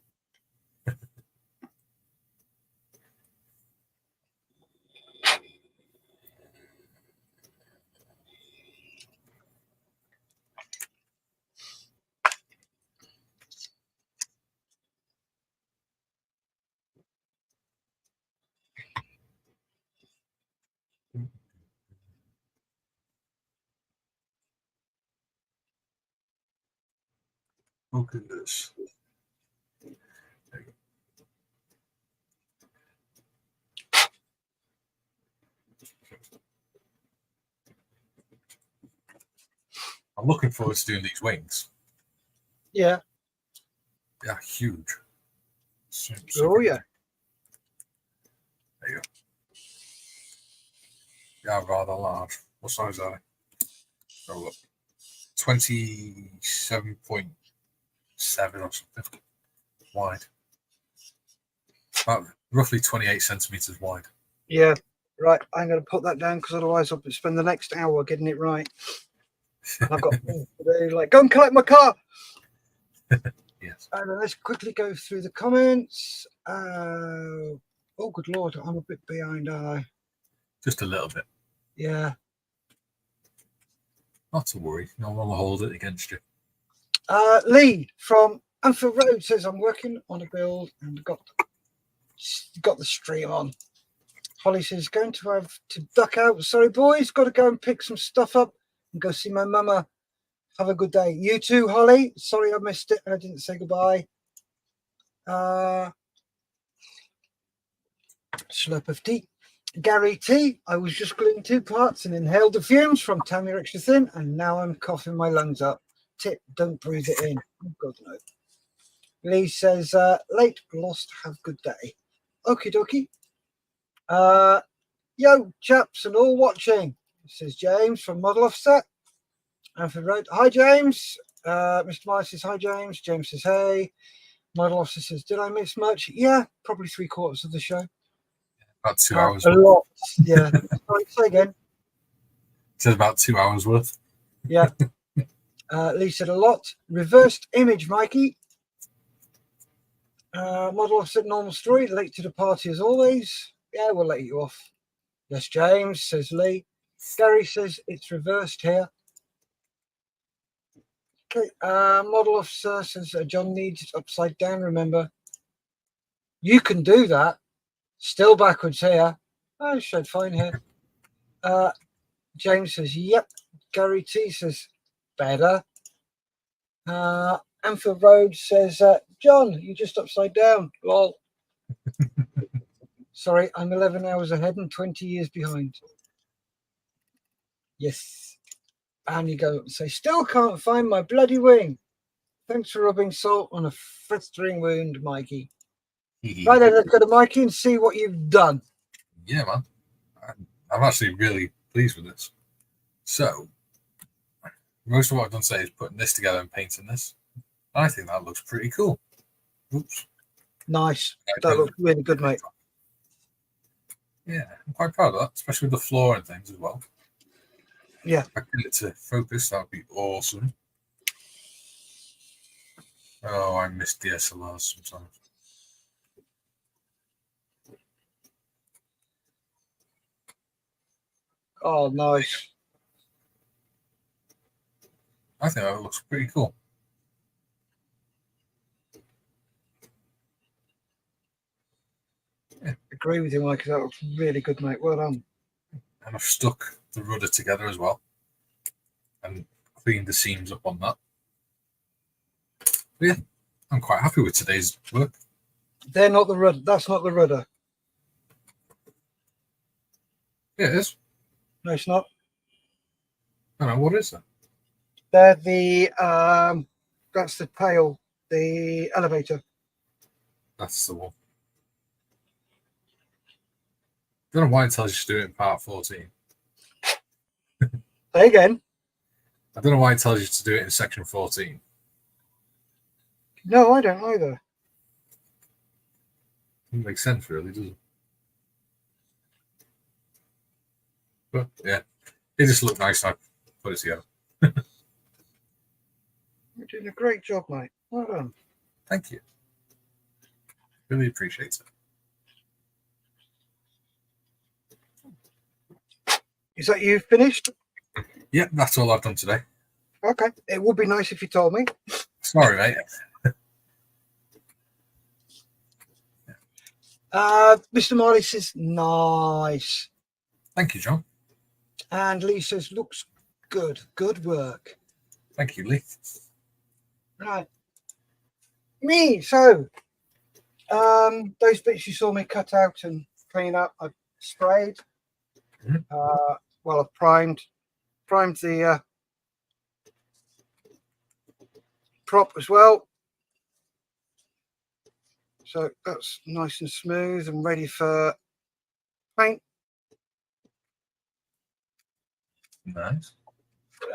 [SPEAKER 3] Look at this. There you go. I'm looking forward to doing these wings.
[SPEAKER 2] Yeah.
[SPEAKER 3] They're huge.
[SPEAKER 2] Oh, yeah.
[SPEAKER 3] There you go. Yeah, rather large. What size are they? Oh, look. 27.7 or something wide. About roughly 28 centimeters wide.
[SPEAKER 2] Yeah. Right. I'm going to put that down because otherwise I'll spend the next hour getting it right. And I've got things to do, like go and collect my car.
[SPEAKER 3] Yes.
[SPEAKER 2] And let's quickly go through the comments. Oh, good Lord. I'm a bit behind, aren't I?
[SPEAKER 3] Just a little bit.
[SPEAKER 2] Yeah.
[SPEAKER 3] Not to worry. No one will hold it against you.
[SPEAKER 2] Lee from Anfield Road says, I'm working on a build and got the stream on. Holly says, going to have to duck out. Sorry, boys. Got to go and pick some stuff up and go see my mama. Have a good day. You too, Holly. Sorry I missed it and I didn't say goodbye. Slurp of tea. Gary T. I was just gluing 2 parts and inhaled the fumes from Tammy Extra Thin, and now I'm coughing my lungs up. Tip, don't breathe it in. Oh, God, no. Lee says, late, lost, have good day. Okie dokie. Yo, chaps and all watching, says James from Model Offset. Anfield Road. Hi, James. Mr. Myers says, hi, James. James says, hey. Model Officer says, did I miss much? Yeah, probably 3/4 of the show.
[SPEAKER 3] About 2 hours.
[SPEAKER 2] A lot. Yeah. Sorry, say again.
[SPEAKER 3] It says about 2 hours worth.
[SPEAKER 2] Yeah. Lee said a lot. Reversed image, Mikey. Model Officer, normal story. Late to the party as always. Yeah, we'll let you off. Yes, James, says Lee. Gary says it's reversed here. Okay, Model Officer says John needs it upside down, remember. You can do that. Still backwards here. Oh, it showed fine here. James says, yep. Gary T says, better. Anfield Road says, John, you're just upside down. Lol. Sorry, I'm 11 hours ahead and 20 years behind. Yes. And you go and say, still can't find my bloody wing. Thanks for rubbing salt on a festering wound, Mikey. Right then, let's go to Mikey and see what you've done.
[SPEAKER 3] Yeah, man. I'm actually really pleased with this. So, most of what I've done today is putting this together and painting this. I think that looks pretty cool. Oops.
[SPEAKER 2] Nice. That looks really good, mate.
[SPEAKER 3] Yeah, I'm quite proud of that, especially with the floor and things as well.
[SPEAKER 2] Yeah.
[SPEAKER 3] If I get it to focus, that would be awesome. Oh, I miss DSLRs sometimes.
[SPEAKER 2] Oh, nice.
[SPEAKER 3] I think that looks pretty cool. Yeah.
[SPEAKER 2] Agree with you, Mike. That looks really good, mate. Well done.
[SPEAKER 3] And I've stuck the rudder together as well and cleaned the seams up on that. But yeah, I'm quite happy with today's work.
[SPEAKER 2] They're not the rudder. That's not the rudder.
[SPEAKER 3] Yeah, it is.
[SPEAKER 2] No, it's not.
[SPEAKER 3] I don't know, what is that?
[SPEAKER 2] They're the that's the tail, the elevator.
[SPEAKER 3] That's the one. I don't know why it tells you to do it in part 14.
[SPEAKER 2] Say again.
[SPEAKER 3] I don't know why it tells you to do it in section 14.
[SPEAKER 2] No, I don't either.
[SPEAKER 3] Doesn't make sense, really, does it? But yeah, it just looked nice. I put it together.
[SPEAKER 2] You're doing a great job, mate. Well done.
[SPEAKER 3] Thank you. Really appreciate it.
[SPEAKER 2] Is that you finished?
[SPEAKER 3] Yeah, that's all I've done today.
[SPEAKER 2] Okay. It would be nice if you told me.
[SPEAKER 3] Sorry, mate.
[SPEAKER 2] Mr. Marley says, nice.
[SPEAKER 3] Thank you, John.
[SPEAKER 2] And Lee says, looks good. Good work.
[SPEAKER 3] Thank you, Lee.
[SPEAKER 2] Right. Me. So, those bits you saw me cut out and clean up, I sprayed.
[SPEAKER 3] Mhm.
[SPEAKER 2] Well, I've primed the prop as well. So that's nice and smooth and ready for paint.
[SPEAKER 3] Nice.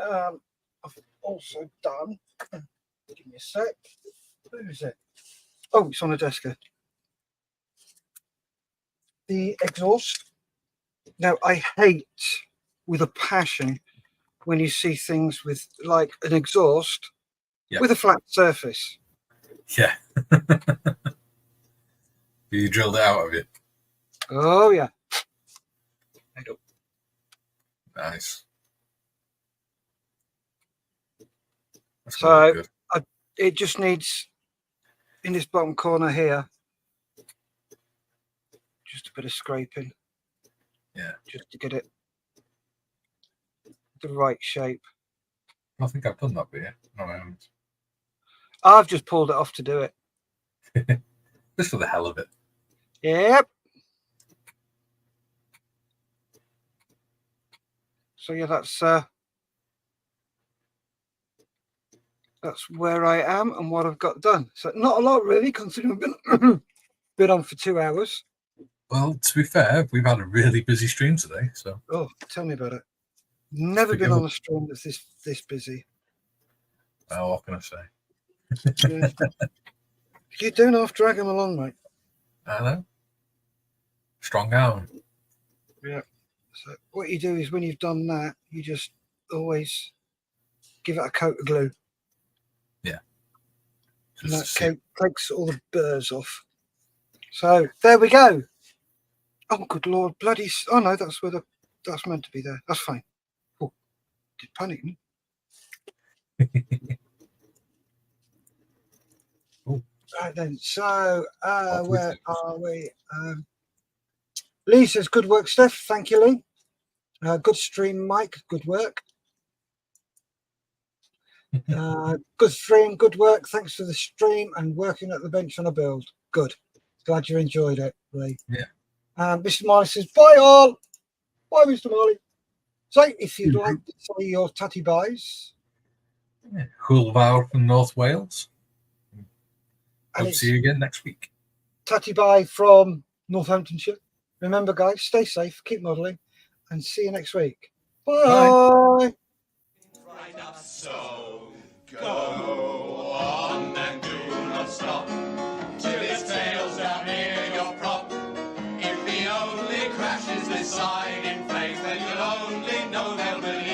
[SPEAKER 2] I've also done, give me a sec. Who is it? Oh, it's on the desk here. The exhaust. Now, I hate with a passion when you see things with like an exhaust with a flat surface.
[SPEAKER 3] Yeah. You drilled it out of it.
[SPEAKER 2] Oh, yeah.
[SPEAKER 3] Nice. That's
[SPEAKER 2] So
[SPEAKER 3] good.
[SPEAKER 2] it just needs, in this bottom corner here, just a bit of scraping.
[SPEAKER 3] Yeah.
[SPEAKER 2] Just to get it the right shape.
[SPEAKER 3] I think I've done that bit, yeah. No, I haven't.
[SPEAKER 2] I've just pulled it off to do it.
[SPEAKER 3] Just for the hell of it.
[SPEAKER 2] Yep. So yeah, that's where I am and what I've got done. So not a lot really, considering I've been on for 2 hours.
[SPEAKER 3] Well, to be fair, we've had a really busy stream today, so.
[SPEAKER 2] Oh, tell me about it. Never been on a stream that's this busy.
[SPEAKER 3] Oh, what can I say?
[SPEAKER 2] Yeah. You don't have to drag him along, mate.
[SPEAKER 3] I know. Strong arm.
[SPEAKER 2] Yeah. So what you do is when you've done that, you just always give it a coat of glue.
[SPEAKER 3] Yeah.
[SPEAKER 2] And that coat takes all the burrs off. So there we go. Oh, good Lord, bloody! Oh no, that's meant to be there. That's fine. Oh, did panic me. Right then. So where are we? Lee says, "Good work, Steff." Thank you, Lee. Good stream, Mike. Good work. Good stream. Good work. Thanks for the stream and working at the bench on a build. Good. Glad you enjoyed it, Lee.
[SPEAKER 3] Yeah.
[SPEAKER 2] Mr. Marley says, bye all. Bye, Mr. Marley. So if you'd like to say your tatty buys.
[SPEAKER 3] Yeah. Hulvar from North Wales. Hope to see you again next week.
[SPEAKER 2] Tatty bye from Northamptonshire. Remember, guys, stay safe, keep modelling, and see you next week. Bye.
[SPEAKER 1] Right up, so go on and do not stop till his tail's down near your prop. If he only crashes this side in flames, then you'll only know they'll believe.